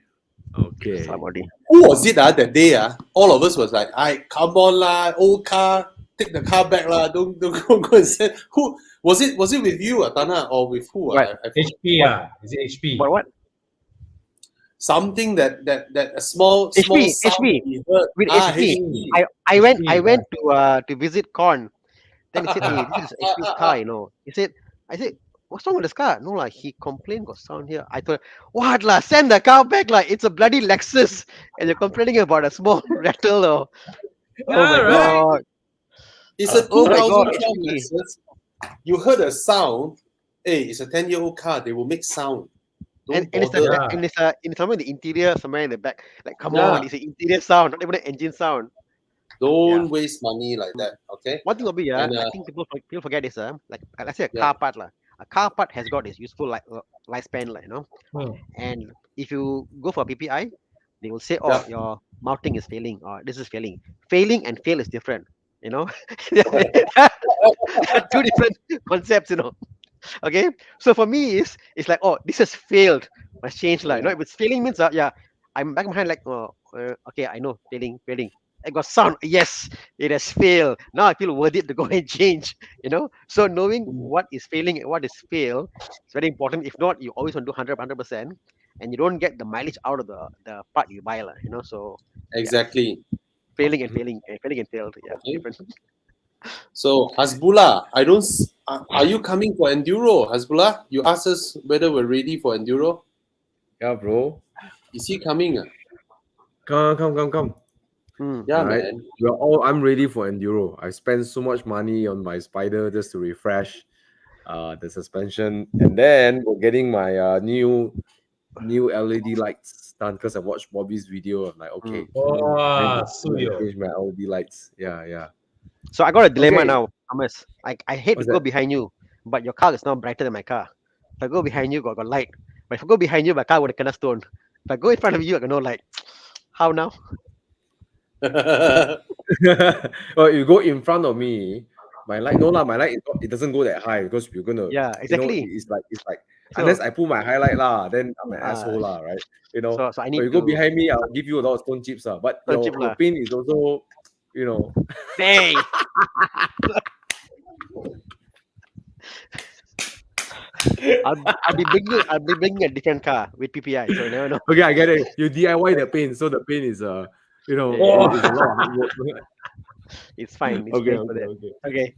[SPEAKER 1] Okay.
[SPEAKER 2] Somebody.
[SPEAKER 3] Who was it that day? All of us was like, come on lah, old car, take the car back lah, don't go and send. Who was it? Was it with you, Thana, or with who?
[SPEAKER 2] Right.
[SPEAKER 5] HP, is it HP?
[SPEAKER 2] But what?
[SPEAKER 3] Something that a small
[SPEAKER 2] HP,
[SPEAKER 3] sound
[SPEAKER 2] HP.
[SPEAKER 3] we heard.
[SPEAKER 2] With HP.
[SPEAKER 3] HP.
[SPEAKER 2] I went
[SPEAKER 5] HP,
[SPEAKER 2] to visit Con. Then he said, hey, this is HP's car, you know. I said, what's wrong with this car? No, like he complained got sound here. I thought, what lah? Send the car back, like it's a bloody Lexus, and you're complaining about a small rattle. Or... Oh my god!
[SPEAKER 3] It's a
[SPEAKER 2] Oh my God,
[SPEAKER 3] 2012
[SPEAKER 2] HP.
[SPEAKER 3] Lexus. You heard a sound. Hey, it's a 10-year-old car. They will make sound. Don't
[SPEAKER 2] And it's
[SPEAKER 3] bother.
[SPEAKER 2] in somewhere in the interior, somewhere in the back. Like, come
[SPEAKER 3] Yeah.
[SPEAKER 2] on, it's an interior sound, not even an engine sound.
[SPEAKER 3] Don't waste money like that. Okay.
[SPEAKER 2] One thing will be,
[SPEAKER 3] And,
[SPEAKER 2] I think people forget is, like let's say a
[SPEAKER 3] Yeah.
[SPEAKER 2] car part, lah. A car part has got its useful lifespan, like, you know.
[SPEAKER 5] Hmm.
[SPEAKER 2] And if you go for PPI, they will say,
[SPEAKER 3] Yeah.
[SPEAKER 2] your mounting is failing, or this is failing. Failing and fail is different, you know. Two different concepts, you know. Okay, so for me, it's like, this has failed, must change, like, you know. If it's failing means, I'm back behind, like, okay, I know, failing. I got sound. Yes, it has failed. Now I feel worth it to go and change. You know, so knowing what is failing and what is fail is very important. If not, you always want to do 100%, and you don't get the mileage out of the part you buy, lah. You know, so
[SPEAKER 3] exactly.
[SPEAKER 2] failing and failed. Yeah,
[SPEAKER 3] Okay.
[SPEAKER 2] different.
[SPEAKER 3] So Hasbullah, are you coming for enduro, Hasbullah? You asked us whether we're ready for enduro.
[SPEAKER 1] Yeah, bro.
[SPEAKER 3] Is he coming?
[SPEAKER 1] Come.
[SPEAKER 3] Yeah,
[SPEAKER 1] Right.
[SPEAKER 3] man.
[SPEAKER 1] I'm ready for enduro. I spent so much money on my Spider just to refresh the suspension, and then we're getting my new LED lights done because I watched Bobby's video. I'm like, okay,
[SPEAKER 5] Oh,
[SPEAKER 1] I
[SPEAKER 5] Suyo.
[SPEAKER 1] change my LED lights. Yeah.
[SPEAKER 2] So I got a dilemma
[SPEAKER 1] Okay.
[SPEAKER 2] now, Thomas. I hate
[SPEAKER 1] What's
[SPEAKER 2] to go
[SPEAKER 1] that?
[SPEAKER 2] behind you, but your car is now brighter than my car. If I go behind you, got light. But if I go behind you, my car would have kena stone. If I go in front of you, I got no light. How now?
[SPEAKER 1] Well, you go in front of me, my light. No lah, my light. It doesn't go that high because we're gonna.
[SPEAKER 2] Yeah, exactly.
[SPEAKER 1] It's like Unless I pull my highlight lah, then I'm an asshole lah, right? You know.
[SPEAKER 2] So I need
[SPEAKER 1] But you go
[SPEAKER 2] to
[SPEAKER 1] behind me, I'll give you a lot of stone chips lah. But
[SPEAKER 2] Stone
[SPEAKER 1] your,
[SPEAKER 2] chip
[SPEAKER 1] your
[SPEAKER 2] lah.
[SPEAKER 1] pin is also, you know.
[SPEAKER 2] Hey. I'll be bringing a different car with PPI, so you never know.
[SPEAKER 1] Okay, I get it. You DIY the pin, so the pin is you know,
[SPEAKER 2] Yeah.
[SPEAKER 1] is a lot of work.
[SPEAKER 2] It's fine. It's
[SPEAKER 1] Okay,
[SPEAKER 2] fine for
[SPEAKER 1] okay,
[SPEAKER 2] that.
[SPEAKER 1] okay.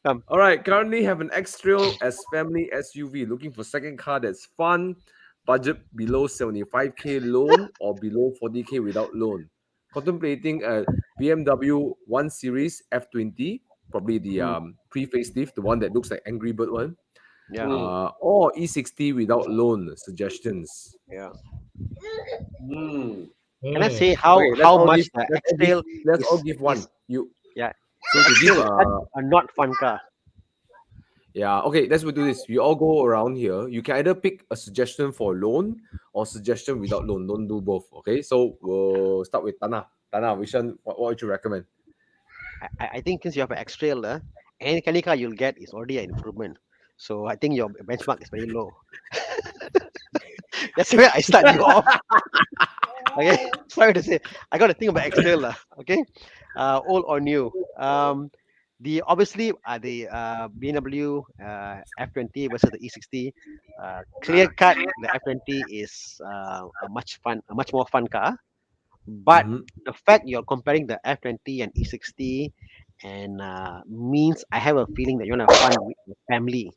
[SPEAKER 2] Okay.
[SPEAKER 1] All right, currently have an X-Trail as family SUV. Looking for second car that's fun, budget below 75k loan or below 40k without loan. Contemplating a BMW 1 Series F20, probably the pre-facelift, the one that looks like Angry Bird one.
[SPEAKER 2] Yeah.
[SPEAKER 1] Or E60 without loan. Suggestions.
[SPEAKER 2] Yeah.
[SPEAKER 3] Hmm.
[SPEAKER 2] Can I say how
[SPEAKER 1] Okay, let's
[SPEAKER 2] how
[SPEAKER 1] all
[SPEAKER 2] much
[SPEAKER 1] give-
[SPEAKER 2] the
[SPEAKER 1] let's all
[SPEAKER 2] X-Trail
[SPEAKER 1] give- Let's all give one.
[SPEAKER 2] is-
[SPEAKER 1] You
[SPEAKER 2] yeah.
[SPEAKER 1] so to give
[SPEAKER 2] X-Trail is a not fun car.
[SPEAKER 1] yeah, okay, let's do this. We all go around here. You can either pick a suggestion for loan or suggestion without loan. Don't do both. Okay, so we'll start with Thana. Thana, which one? What would you recommend?
[SPEAKER 2] I think since you have an X-Trail, any car you'll get is already an improvement. So I think your benchmark is very low. That's where I start you off. Okay, sorry to say, I got to think about X-Trail, okay, old or new. The obviously the BMW F20 versus the E60. Clear cut, the F20 is a much more fun car. But
[SPEAKER 1] Mhm.
[SPEAKER 2] the fact you're comparing the F20 and E60 and means I have a feeling that you want to have fun with your family.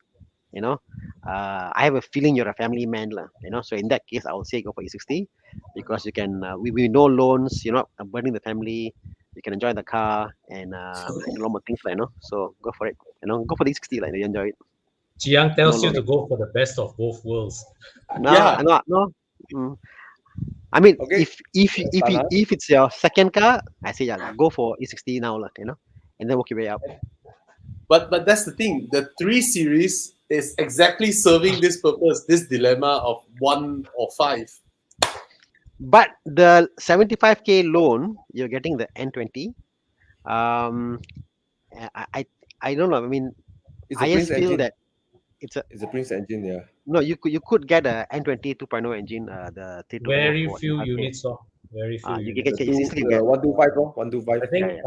[SPEAKER 2] You know, I have a feeling you're a family man, lah. You know, so in that case, I would say go for E60 because you can we no loans. You're not burdening the family. You can enjoy the car and a lot more things, like, you know. So go for it. You know, go for the E60, like, you enjoy it.
[SPEAKER 5] Chiang tells
[SPEAKER 2] No,
[SPEAKER 5] you
[SPEAKER 2] no.
[SPEAKER 5] to go for the best of both worlds.
[SPEAKER 2] No,
[SPEAKER 3] Yeah.
[SPEAKER 2] no. I mean,
[SPEAKER 1] Okay.
[SPEAKER 2] if it's your second car, I say yeah, go for E60 now, lah. You know, and then work your way up.
[SPEAKER 3] But that's the thing. The 3 Series is exactly serving this purpose, this dilemma of 1 or 5.
[SPEAKER 2] But the 75k loan, you're getting the N20. I don't know. I mean,
[SPEAKER 1] It's a
[SPEAKER 2] I
[SPEAKER 1] Prince
[SPEAKER 2] just feel
[SPEAKER 1] engine.
[SPEAKER 2] that it's a
[SPEAKER 1] It's a Prince engine, yeah.
[SPEAKER 2] no. You could get a N20 2.0 engine, the 3
[SPEAKER 5] Very few units, very few
[SPEAKER 2] you
[SPEAKER 5] units.
[SPEAKER 2] can easily get.
[SPEAKER 1] 125, 125.
[SPEAKER 5] I think
[SPEAKER 2] Yeah.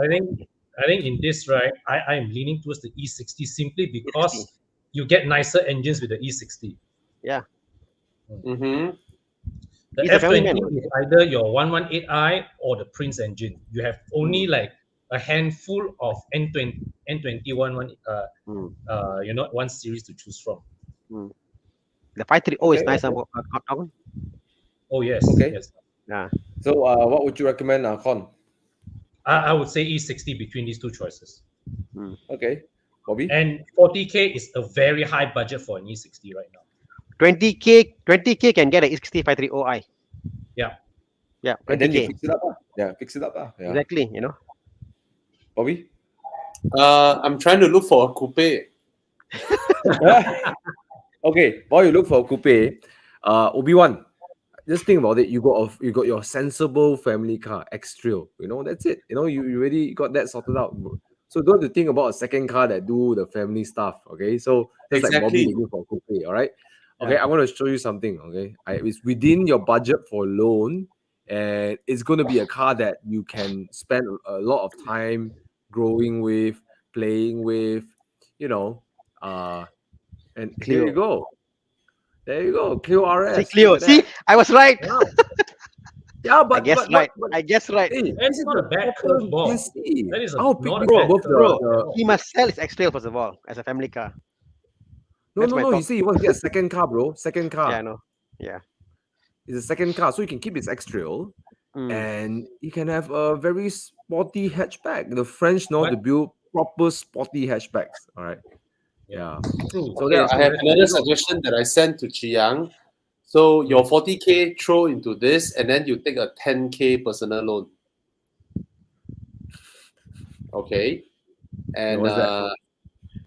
[SPEAKER 5] I think in this, right, I am leaning towards the E60 simply because you get nicer engines with the E60.
[SPEAKER 2] Yeah.
[SPEAKER 3] Mm-hmm.
[SPEAKER 5] The
[SPEAKER 2] He's a family
[SPEAKER 5] F20
[SPEAKER 2] man.
[SPEAKER 5] is either your 118i or the Prince engine. You have only like a handful of N20 you know, 1 series to choose from.
[SPEAKER 2] The 530 is
[SPEAKER 1] Okay,
[SPEAKER 2] nice.
[SPEAKER 1] okay.
[SPEAKER 5] Oh yes,
[SPEAKER 1] Okay.
[SPEAKER 5] yes.
[SPEAKER 2] Yeah.
[SPEAKER 1] So what would you recommend, Con?
[SPEAKER 5] I would say E60 between these two choices.
[SPEAKER 1] Okay. Bobby?
[SPEAKER 5] And 40k is a very high budget for an E60 right now.
[SPEAKER 2] 20k can get a E60 530i.
[SPEAKER 5] Yeah.
[SPEAKER 2] Yeah.
[SPEAKER 1] And then you
[SPEAKER 2] 20k.
[SPEAKER 1] fix it up. Yeah, fix it up. Yeah.
[SPEAKER 2] Exactly. You know.
[SPEAKER 1] Bobby?
[SPEAKER 3] I'm trying to look for a coupe.
[SPEAKER 1] Okay, while you look for a coupe, Obi-Wan, just think about it. You got your sensible family car, X-Trail. You know, that's it. You know, you already got that sorted out. So don't have to think about a second car that do the family stuff. Okay, so that's like Bobby
[SPEAKER 3] Exactly.
[SPEAKER 1] looking for a coupe. All right. Okay, I'm going to show you something. Okay, it's within your budget for loan, and it's going to be a car that you can spend a lot of time growing with, playing with. You know, and here you go. There you go, Clio RS.
[SPEAKER 2] See, Clio. See, I was right.
[SPEAKER 1] Yeah, but
[SPEAKER 2] I guess right.
[SPEAKER 1] Hey,
[SPEAKER 5] That's not a bad curveball. That is
[SPEAKER 1] I'll
[SPEAKER 5] not
[SPEAKER 1] pick
[SPEAKER 5] a
[SPEAKER 1] you
[SPEAKER 5] bad
[SPEAKER 1] above
[SPEAKER 5] curveball.
[SPEAKER 2] He must sell his X-Trail first of all as a family car.
[SPEAKER 1] No.
[SPEAKER 2] That's my
[SPEAKER 1] You
[SPEAKER 2] thought.
[SPEAKER 1] see, he wants to get a second car, bro. Second car.
[SPEAKER 2] Yeah, I know. Yeah.
[SPEAKER 1] It's a second car, so you can keep his X-Trail, and you can have a very sporty hatchback. The French know how to build proper sporty hatchbacks. All right. Yeah.
[SPEAKER 5] True.
[SPEAKER 1] So
[SPEAKER 3] Okay,
[SPEAKER 1] that's
[SPEAKER 3] I have another suggestion that I sent to Chiang. So your 40k throw into this, and then you take a 10k personal loan. Okay, and
[SPEAKER 1] what's that?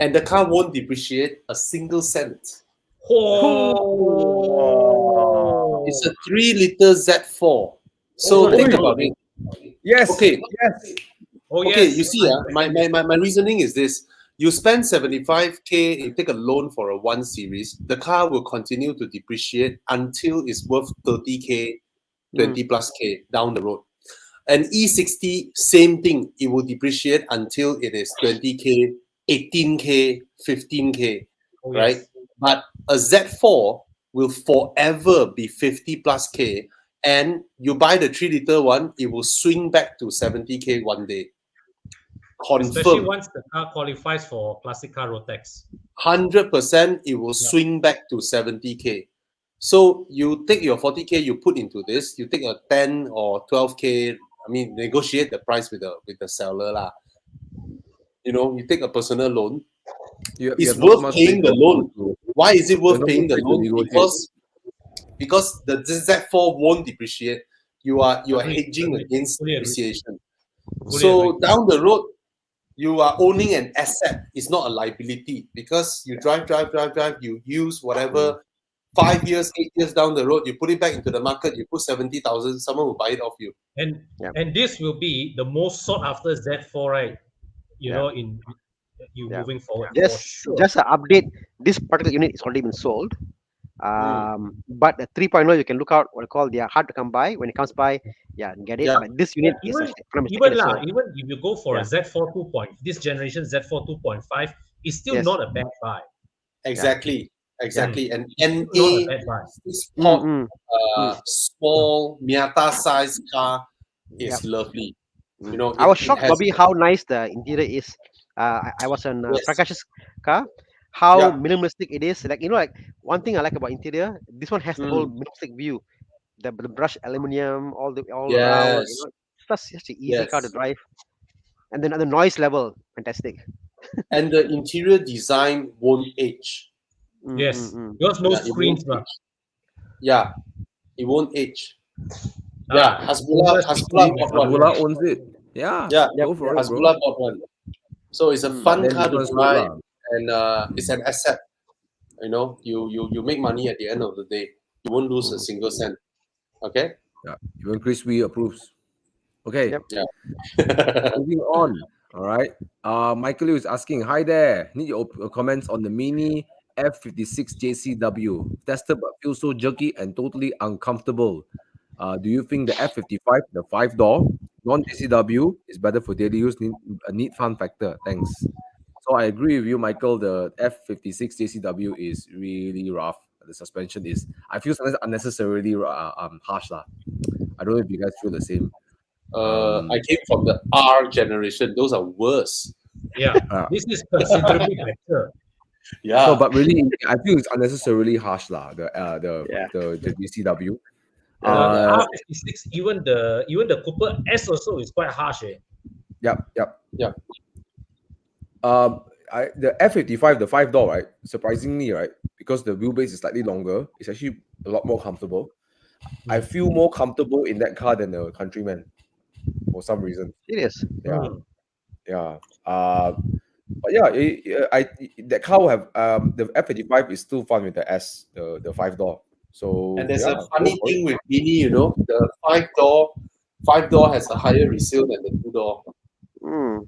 [SPEAKER 3] and the car won't depreciate a single cent.
[SPEAKER 5] Oh.
[SPEAKER 3] It's a 3-liter Z4. So think about it.
[SPEAKER 1] Yes.
[SPEAKER 3] Okay.
[SPEAKER 1] Yes.
[SPEAKER 5] Oh,
[SPEAKER 3] Okay,
[SPEAKER 5] yes.
[SPEAKER 3] you see, my reasoning is this. You spend 75K, you take a loan for a 1 Series, the car will continue to depreciate until it's worth 30K, 20 plus K down the road. An E60, same thing. It will depreciate until it is 20K, 18K, 15K,
[SPEAKER 5] Oh,
[SPEAKER 3] right?
[SPEAKER 5] yes.
[SPEAKER 3] But a Z4 will forever be 50 plus K. And you buy the 3-liter one, it will swing back to 70K one day.
[SPEAKER 5] Especially
[SPEAKER 3] Confirm.
[SPEAKER 5] once the car qualifies for classic car road tax.
[SPEAKER 3] 100% it will
[SPEAKER 5] Yeah.
[SPEAKER 3] swing back to 70K. So you take your 40K, you put into this, you take a 10 or 12K, I mean, negotiate the price with the seller lah. You know, you take a personal loan.
[SPEAKER 1] You
[SPEAKER 3] It's
[SPEAKER 1] have not
[SPEAKER 3] worth
[SPEAKER 1] much
[SPEAKER 3] paying
[SPEAKER 1] space
[SPEAKER 3] the loan.
[SPEAKER 1] to-
[SPEAKER 3] Why is it
[SPEAKER 1] you have
[SPEAKER 3] worth
[SPEAKER 1] not
[SPEAKER 3] paying
[SPEAKER 1] much
[SPEAKER 3] the
[SPEAKER 1] space to
[SPEAKER 3] loan?
[SPEAKER 1] negotiate.
[SPEAKER 3] Because the Z4 won't depreciate. You are
[SPEAKER 5] Agree,
[SPEAKER 3] hedging
[SPEAKER 5] agree,
[SPEAKER 3] against
[SPEAKER 5] fully agree.
[SPEAKER 3] depreciation.
[SPEAKER 5] Fully
[SPEAKER 3] So
[SPEAKER 5] agree.
[SPEAKER 3] down the road, you are owning an asset. It's not a liability because you drive, you use whatever. 5 years, 8 years down the road, you put it back into the market, you put 70,000, someone will buy it off you.
[SPEAKER 5] And
[SPEAKER 2] Yeah.
[SPEAKER 5] and this will be the most sought after Z4, right? You
[SPEAKER 2] Yeah.
[SPEAKER 5] know, in you
[SPEAKER 2] Yeah.
[SPEAKER 5] moving forward for
[SPEAKER 2] Just
[SPEAKER 5] sure.
[SPEAKER 2] just an update. This particular unit is already been sold. But the 3.0 you can look out what I call they are hard to come by. When it comes by, yeah, get it.
[SPEAKER 3] Yeah.
[SPEAKER 2] But this unit is
[SPEAKER 5] even
[SPEAKER 2] actually, if I'm not
[SPEAKER 5] even
[SPEAKER 2] mistaken,
[SPEAKER 5] lah,
[SPEAKER 2] sold.
[SPEAKER 5] even if you go for
[SPEAKER 2] Yeah.
[SPEAKER 5] a Z4 2. This generation Z4 2.5 is still
[SPEAKER 2] Yes.
[SPEAKER 5] not a bad buy.
[SPEAKER 3] Exactly. And
[SPEAKER 5] Not a
[SPEAKER 3] NA
[SPEAKER 5] bad buy.
[SPEAKER 3] sport,
[SPEAKER 2] Mm.
[SPEAKER 3] small Miata size car is
[SPEAKER 2] Yep.
[SPEAKER 3] lovely. You
[SPEAKER 2] Mm.
[SPEAKER 3] know,
[SPEAKER 2] I was
[SPEAKER 3] it
[SPEAKER 2] shocked,
[SPEAKER 3] has
[SPEAKER 2] Bobby, how nice the interior is. I was on
[SPEAKER 3] yes,
[SPEAKER 2] Prakash's car. How
[SPEAKER 3] yeah,
[SPEAKER 2] minimalistic it is. Like like one thing I like about interior. This one has the whole
[SPEAKER 3] mm,
[SPEAKER 2] minimalistic view. The brushed aluminum all around.
[SPEAKER 3] yes,
[SPEAKER 2] It's such an easy car to
[SPEAKER 3] yes.
[SPEAKER 2] drive. And then the noise level, fantastic.
[SPEAKER 3] And the interior design won't age.
[SPEAKER 5] Yes,
[SPEAKER 2] Mm.
[SPEAKER 5] because no
[SPEAKER 3] Yeah, it won't
[SPEAKER 5] screens, ma.
[SPEAKER 3] age. Yeah, it won't age. Yeah, Hasbullah bought one.
[SPEAKER 1] Abdullah owns it. Yeah,
[SPEAKER 3] Yeah,
[SPEAKER 2] Yep.
[SPEAKER 1] go for
[SPEAKER 2] Yep.
[SPEAKER 1] it, bro.
[SPEAKER 3] Hasbullah bought one. So it's a
[SPEAKER 2] Mm.
[SPEAKER 1] But
[SPEAKER 3] fun
[SPEAKER 1] then
[SPEAKER 3] car
[SPEAKER 1] this
[SPEAKER 3] to
[SPEAKER 1] one's good
[SPEAKER 3] drive,
[SPEAKER 1] lah.
[SPEAKER 3] and it's an asset. You know, you make money at the end of the day. You won't lose a single cent. Okay.
[SPEAKER 1] Yeah, even Chris Wee approves. Okay,
[SPEAKER 2] Yep.
[SPEAKER 3] Yeah.
[SPEAKER 1] moving on. All right. Michael Liu is asking, hi there. Need your comments on the Mini F56 JCW. Tested but feels so jerky and totally uncomfortable. Do you think the F55, the 5-door, non-JCW, is better for daily use? A neat fun factor. Thanks. So I agree with you, Michael. The F56 JCW is really rough. The suspension is, I feel sometimes unnecessarily harsh. Lah. I don't know if you guys feel the same.
[SPEAKER 3] I came from the R generation. Those are worse.
[SPEAKER 5] Yeah, this is considerably better.
[SPEAKER 3] Yeah.
[SPEAKER 1] No, but really, I feel it's unnecessarily harsh, lah.
[SPEAKER 2] Yeah.
[SPEAKER 1] The GCW.
[SPEAKER 5] The R56, even the Cooper S also is quite harsh.
[SPEAKER 1] Yep.
[SPEAKER 3] Yeah.
[SPEAKER 1] The F55, the 5-door, right? Surprisingly, right, because the wheelbase is slightly longer, it's actually a lot more comfortable. I feel more comfortable in that car than the Countryman for some reason.
[SPEAKER 2] It is.
[SPEAKER 1] Yeah. But yeah, that car will have the F55 is still fun with the S, the 5-door. So
[SPEAKER 3] And there's
[SPEAKER 1] yeah,
[SPEAKER 3] a funny
[SPEAKER 1] go for it.
[SPEAKER 3] thing with Mini, you know, the five door has a higher resale than the 2-door.
[SPEAKER 1] Yeah,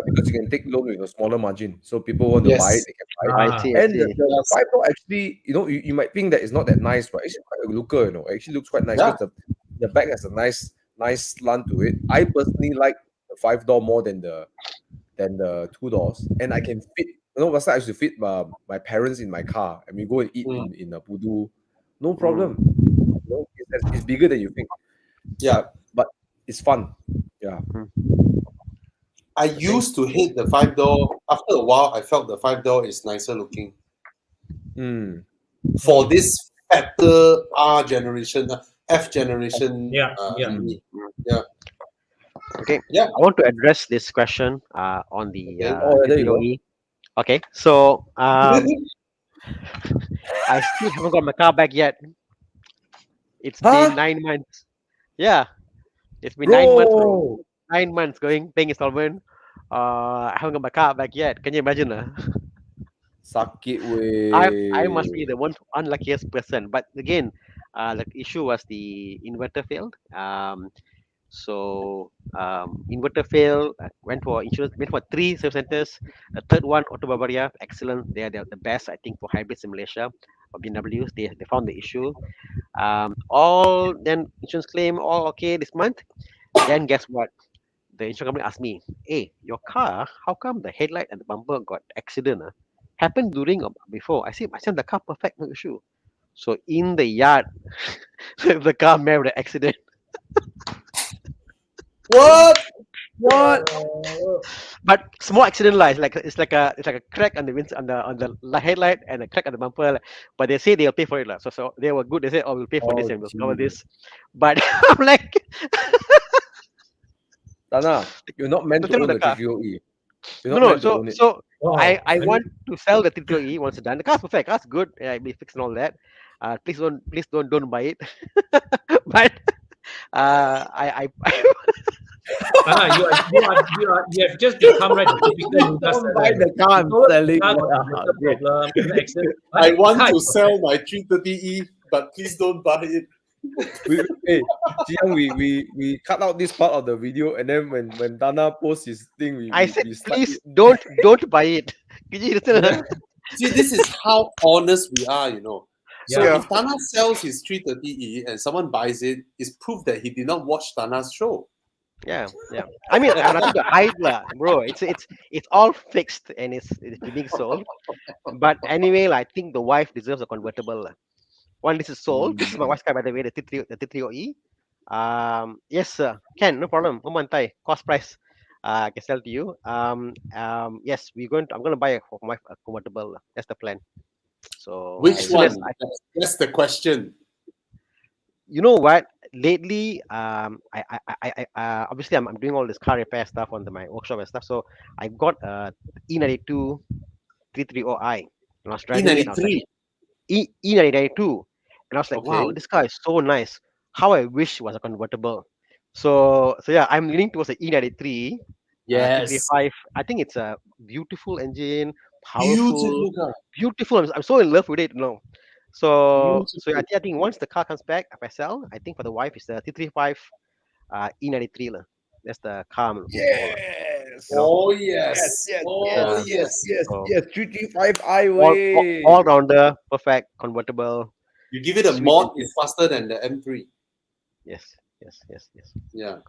[SPEAKER 1] because you can take loan with a smaller margin. So people want to buy it,
[SPEAKER 3] Yes.
[SPEAKER 1] they can buy it.
[SPEAKER 2] I see.
[SPEAKER 1] And the
[SPEAKER 3] Yes.
[SPEAKER 1] 5-door actually, you might think that it's not that nice, but it's quite a looker, It actually looks quite nice
[SPEAKER 3] Yeah.
[SPEAKER 1] because the back has a nice slant to it. I personally like the 5-door more than the 2 doors. And I can fit, last time I used to fit my parents in my car and we go and eat in a Pudu. No problem. It's bigger than you think.
[SPEAKER 3] Yeah.
[SPEAKER 1] But it's fun. Yeah.
[SPEAKER 3] I used to hate the 5-door. After a while, I felt the 5-door is nicer looking. For this fatter R generation, F generation.
[SPEAKER 5] Yeah.
[SPEAKER 3] Mini. Yeah.
[SPEAKER 2] Okay.
[SPEAKER 3] Yeah.
[SPEAKER 2] I want to address this question on the
[SPEAKER 1] Okay. There you go.
[SPEAKER 2] DOE. Okay. So I still haven't got my car back yet. It's been 9 months. Yeah. It's been 9 months, bro. 9 months paying installment. I haven't got my car back yet. Can you imagine?
[SPEAKER 1] Suck it, way.
[SPEAKER 2] I must be the one unluckiest person. But again, the issue was the inverter failed.
[SPEAKER 6] So inverter failed. Went for insurance. Went for 3 service centers. The third one, Auto Bavaria, excellent. They're the best, I think, for hybrids in Malaysia. For BMWs, they found the issue. All then insurance claim all okay this month. Then guess what? The insurance company asked me, "Hey, your car, how come the headlight and the bumper got accident? Happened during or before?" I said, the car perfect, no issue." So in the yard, the car met with an accident.
[SPEAKER 3] What?
[SPEAKER 1] What?
[SPEAKER 6] But small accident lah. It's like a crack on the headlight and a crack on the bumper. Like, but they say they'll pay for it lah. So they were good. They said, "Oh, we'll pay for this
[SPEAKER 1] Oh,
[SPEAKER 6] and we'll cover
[SPEAKER 1] geez.
[SPEAKER 6] this." But I'm like,
[SPEAKER 1] Tana, you're not meant
[SPEAKER 6] to
[SPEAKER 1] to
[SPEAKER 6] tell
[SPEAKER 1] own
[SPEAKER 6] the
[SPEAKER 1] the
[SPEAKER 6] car.
[SPEAKER 1] 330E. You're
[SPEAKER 6] No,
[SPEAKER 1] not
[SPEAKER 6] no.
[SPEAKER 1] meant to
[SPEAKER 6] So
[SPEAKER 1] own it.
[SPEAKER 6] so
[SPEAKER 5] Wow.
[SPEAKER 6] I
[SPEAKER 5] mean,
[SPEAKER 6] want to sell the 330E once it's done. The car's perfect. Car's good. Yeah, it'll be fixed and all that. Please don't buy it. But I
[SPEAKER 5] you have just become right the typical new car
[SPEAKER 1] Don't
[SPEAKER 5] seller.
[SPEAKER 1] buy the car I'm
[SPEAKER 5] You know,
[SPEAKER 1] selling.
[SPEAKER 5] car got
[SPEAKER 1] Yeah,
[SPEAKER 5] a little
[SPEAKER 1] okay.
[SPEAKER 5] problem, an accident. but
[SPEAKER 3] I
[SPEAKER 5] the
[SPEAKER 3] want
[SPEAKER 5] car
[SPEAKER 3] to
[SPEAKER 5] is
[SPEAKER 3] sell my 330E, but please don't buy it.
[SPEAKER 1] Hey, Jiang, we cut out this part of the video, and then when Tana posts his thing,
[SPEAKER 6] I said,
[SPEAKER 1] we slide
[SPEAKER 6] please
[SPEAKER 1] it.
[SPEAKER 6] don't buy it. Could you listen?
[SPEAKER 1] Yeah.
[SPEAKER 3] See, this is how honest we are, you know. So
[SPEAKER 5] Yeah.
[SPEAKER 3] if Tana sells his 330E and someone buys it, it's proof that he did not watch Tana's show.
[SPEAKER 6] Yeah. I mean, I have nothing to hide, lah, bro. It's all fixed and it's being sold. But anyway, I think the wife deserves a convertible, lah. When this is sold, this is my wife's car, by the way, the T3OE. Yes, sir. Can, no problem. Thai, cost price. I can sell to you. Yes, I'm going to buy for my wife a convertible, lah. That's the plan. So
[SPEAKER 3] Which
[SPEAKER 6] as soon as
[SPEAKER 3] one? That's the question.
[SPEAKER 6] you know what, lately obviously I'm doing all this car repair stuff on my workshop and stuff, so I got a E92 330i and I was driving it and I was like,
[SPEAKER 3] E93.
[SPEAKER 6] E92, and I was like, wow,
[SPEAKER 3] Okay.
[SPEAKER 6] this car is so nice, how I wish it was a convertible. So yeah, I'm leaning towards the E93
[SPEAKER 3] Yes.
[SPEAKER 6] 335. I think it's a beautiful engine, powerful,
[SPEAKER 3] Beautiful car.
[SPEAKER 6] beautiful. I'm so in love with it, So
[SPEAKER 3] Beautiful.
[SPEAKER 6] I think once the car comes back, if I sell, I think for the wife is the 335 E93 lah. That's the car I'm looking for lah.
[SPEAKER 1] Yes.
[SPEAKER 3] Oh yes.
[SPEAKER 1] Yes.
[SPEAKER 3] Oh yes.
[SPEAKER 6] So
[SPEAKER 1] 335i
[SPEAKER 6] all
[SPEAKER 1] way.
[SPEAKER 6] all rounder, perfect, convertible.
[SPEAKER 3] You give it a
[SPEAKER 6] Sweet
[SPEAKER 3] mod,
[SPEAKER 6] engine.
[SPEAKER 3] it's faster than the M3.
[SPEAKER 6] Yes.
[SPEAKER 3] Yeah.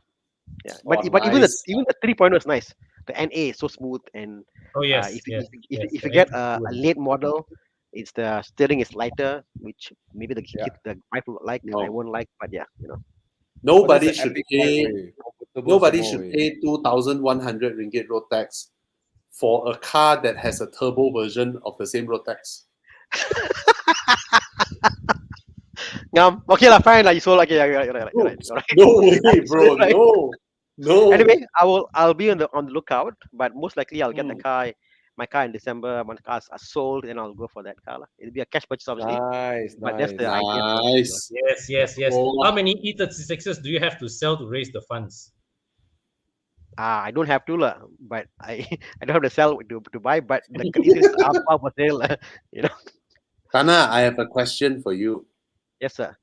[SPEAKER 6] Yeah.
[SPEAKER 3] Oh,
[SPEAKER 6] But even
[SPEAKER 3] nice.
[SPEAKER 6] the 3.0 is nice. The NA is so smooth, and
[SPEAKER 5] Oh yes,
[SPEAKER 6] if
[SPEAKER 5] yes, yes.
[SPEAKER 6] if
[SPEAKER 5] the
[SPEAKER 6] you get
[SPEAKER 5] N2
[SPEAKER 6] a late model, it's the steering is lighter, which maybe the
[SPEAKER 1] Yeah.
[SPEAKER 6] the wife will like, and
[SPEAKER 3] No.
[SPEAKER 6] I won't like. But yeah,
[SPEAKER 3] Nobody
[SPEAKER 1] That's an
[SPEAKER 3] should
[SPEAKER 1] epic
[SPEAKER 3] pay.
[SPEAKER 1] way. Comfortable
[SPEAKER 3] Nobody
[SPEAKER 1] some
[SPEAKER 3] should
[SPEAKER 1] more way.
[SPEAKER 3] pay 2,100 ringgit road tax for a car that has a turbo version of the same road tax.
[SPEAKER 6] Okay lah, fine lah. You sold, okay, you're right. You're right.
[SPEAKER 3] No way, bro.
[SPEAKER 6] Right.
[SPEAKER 3] No.
[SPEAKER 6] Anyway, I'll be on the lookout, but most likely I'll get my car in December. When cars are sold, then I'll go for that car lah. It'll be a cash purchase, obviously,
[SPEAKER 1] Nice,
[SPEAKER 6] but that's the
[SPEAKER 1] nice.
[SPEAKER 6] idea.
[SPEAKER 3] Nice.
[SPEAKER 5] Yes.
[SPEAKER 3] Oh.
[SPEAKER 5] How many E36s do you have to sell to raise the funds?
[SPEAKER 6] I don't have to lah, but I I don't have to sell to buy, but the conditions are up for sale lah.
[SPEAKER 3] Thana, I have a question for you.
[SPEAKER 6] Yes, sir.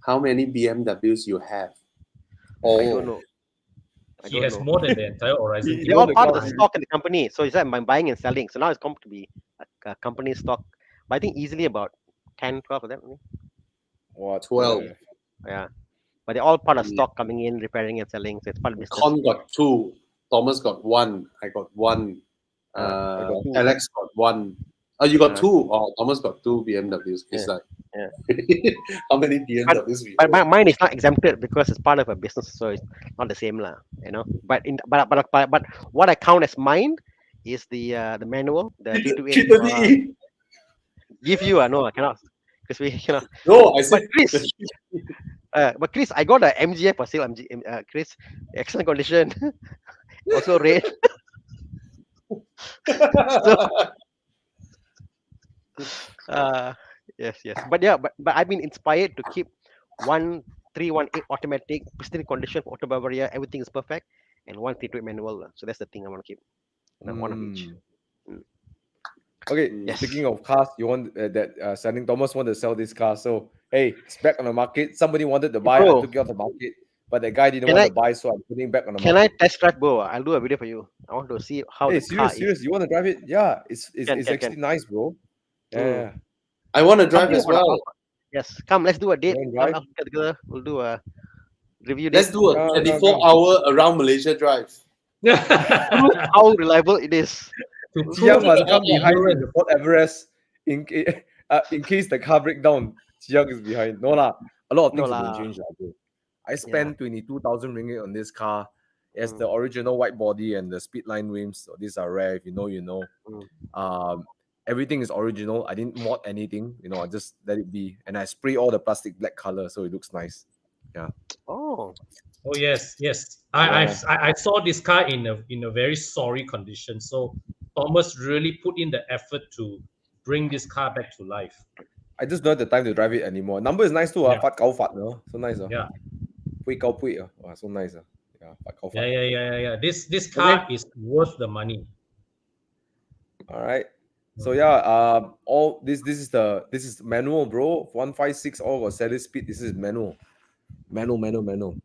[SPEAKER 3] How many BMWs you have?
[SPEAKER 6] I don't know.
[SPEAKER 5] He has more than the entire Horizon.
[SPEAKER 6] They're all part of the stock in the company, so it's like I'm buying and selling. So now it's come to be a company stock, but I think easily about 10, 12 of them.
[SPEAKER 1] What?
[SPEAKER 3] 12.
[SPEAKER 6] Yeah, but they're all part of stock coming in, repairing and selling. So it's part of business.
[SPEAKER 3] Con got 2. Thomas got 1. I got 1.
[SPEAKER 1] I got 2.
[SPEAKER 3] Alex got 1. Oh, you got 2. Oh, Thomas got 2 BMWs. It's like, how many BMWs we
[SPEAKER 6] But mine is not exempted because it's part of a business, so it's not the same lah. But what I count as mine is the manual, the 328.
[SPEAKER 3] 330E.
[SPEAKER 6] Give you no, I cannot, because we
[SPEAKER 3] No, I said.
[SPEAKER 6] But Chris, I got a MGF for sale. Chris, excellent condition, also red. Yes. But I've been inspired to keep 1318 automatic, pristine condition for Auto Bavaria. Everything is perfect, and 132 manual. So that's the thing I want to keep. One of each.
[SPEAKER 1] Okay,
[SPEAKER 6] Yes.
[SPEAKER 1] speaking of cars, you want selling Thomas want to sell this car. So hey, it's back on the market. Somebody wanted to buy, I
[SPEAKER 6] Bro.
[SPEAKER 1] took it off the market. but the guy didn't
[SPEAKER 6] Can
[SPEAKER 1] want
[SPEAKER 6] I-
[SPEAKER 1] to buy, so I'm putting it back on the
[SPEAKER 6] Can I
[SPEAKER 1] market.
[SPEAKER 6] test drive, bro? I'll do a video for you. I want to see how
[SPEAKER 1] Hey,
[SPEAKER 6] the car
[SPEAKER 1] serious,
[SPEAKER 6] is.
[SPEAKER 1] you want to drive it? Yeah, it's
[SPEAKER 6] Can,
[SPEAKER 1] actually nice, bro. Yeah.
[SPEAKER 3] I want to drive
[SPEAKER 6] Something
[SPEAKER 3] as
[SPEAKER 6] about the
[SPEAKER 3] well.
[SPEAKER 6] offer. Yes, come. Let's do a date.
[SPEAKER 1] You wanna
[SPEAKER 6] Come
[SPEAKER 1] drive?
[SPEAKER 6] out together. We'll do a review
[SPEAKER 3] Let's
[SPEAKER 6] date.
[SPEAKER 3] do a
[SPEAKER 1] Come,
[SPEAKER 3] 24-hour around Malaysia drive.
[SPEAKER 6] Prove how reliable it is.
[SPEAKER 5] To
[SPEAKER 1] Jiang
[SPEAKER 5] prove
[SPEAKER 1] must
[SPEAKER 5] to
[SPEAKER 1] come behind in
[SPEAKER 5] endurance.
[SPEAKER 1] the Fort Everest in case the car break down. Jiang is behind. No lah, a lot of
[SPEAKER 6] No
[SPEAKER 1] things have been
[SPEAKER 6] lah.
[SPEAKER 1] changed, lah, bro. I spent 22,000 ringgit on this car. It has
[SPEAKER 6] Mm.
[SPEAKER 1] the original white body and the speed line rims. So these are rare. If you know, you know.
[SPEAKER 6] Mm.
[SPEAKER 1] Everything is original. I didn't mod anything. You know, I just let it be, and I spray all the plastic black color so it looks nice.
[SPEAKER 6] Oh.
[SPEAKER 5] Oh yes, yes.
[SPEAKER 1] Yeah.
[SPEAKER 5] I saw this car in a very sorry condition. So Thomas really put in the effort to bring this car back to life.
[SPEAKER 1] I just don't have the time to drive it anymore. Number is nice too.
[SPEAKER 5] Yeah.
[SPEAKER 1] Fat cow fat, no? So nice.
[SPEAKER 5] Yeah.
[SPEAKER 1] Pui cow pui. Wow, so nice. Yeah, fat cow fat.
[SPEAKER 5] Yeah. This car is worth the money.
[SPEAKER 1] All right. So yeah, all this is manual, bro. 156 all got steady speed. This is manual. Manual.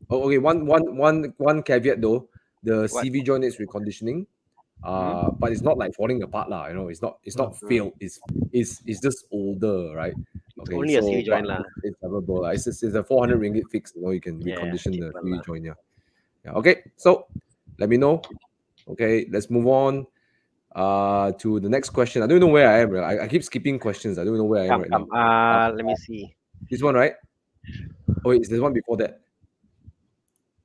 [SPEAKER 1] Oh, okay. One caveat though. The
[SPEAKER 6] What?
[SPEAKER 1] CV joint needs reconditioning. But it's not like falling apart, lah. You know, it's not failed. It's just older, right? Okay,
[SPEAKER 6] only a CV
[SPEAKER 1] but
[SPEAKER 6] joint lah.
[SPEAKER 1] It's coverable, lah. It's a 400 ringgit fix. You know, you can
[SPEAKER 6] Yeah,
[SPEAKER 1] recondition the
[SPEAKER 6] cheaper
[SPEAKER 1] CV
[SPEAKER 6] lah.
[SPEAKER 1] joint. Yeah. Okay. So let me know. Okay, let's move on. To the next question. I don't know where I am. Right? I keep skipping questions. I don't know where I am right
[SPEAKER 6] Come.
[SPEAKER 1] now.
[SPEAKER 6] Let me see.
[SPEAKER 1] This one, right? Oh, wait, there's one before that.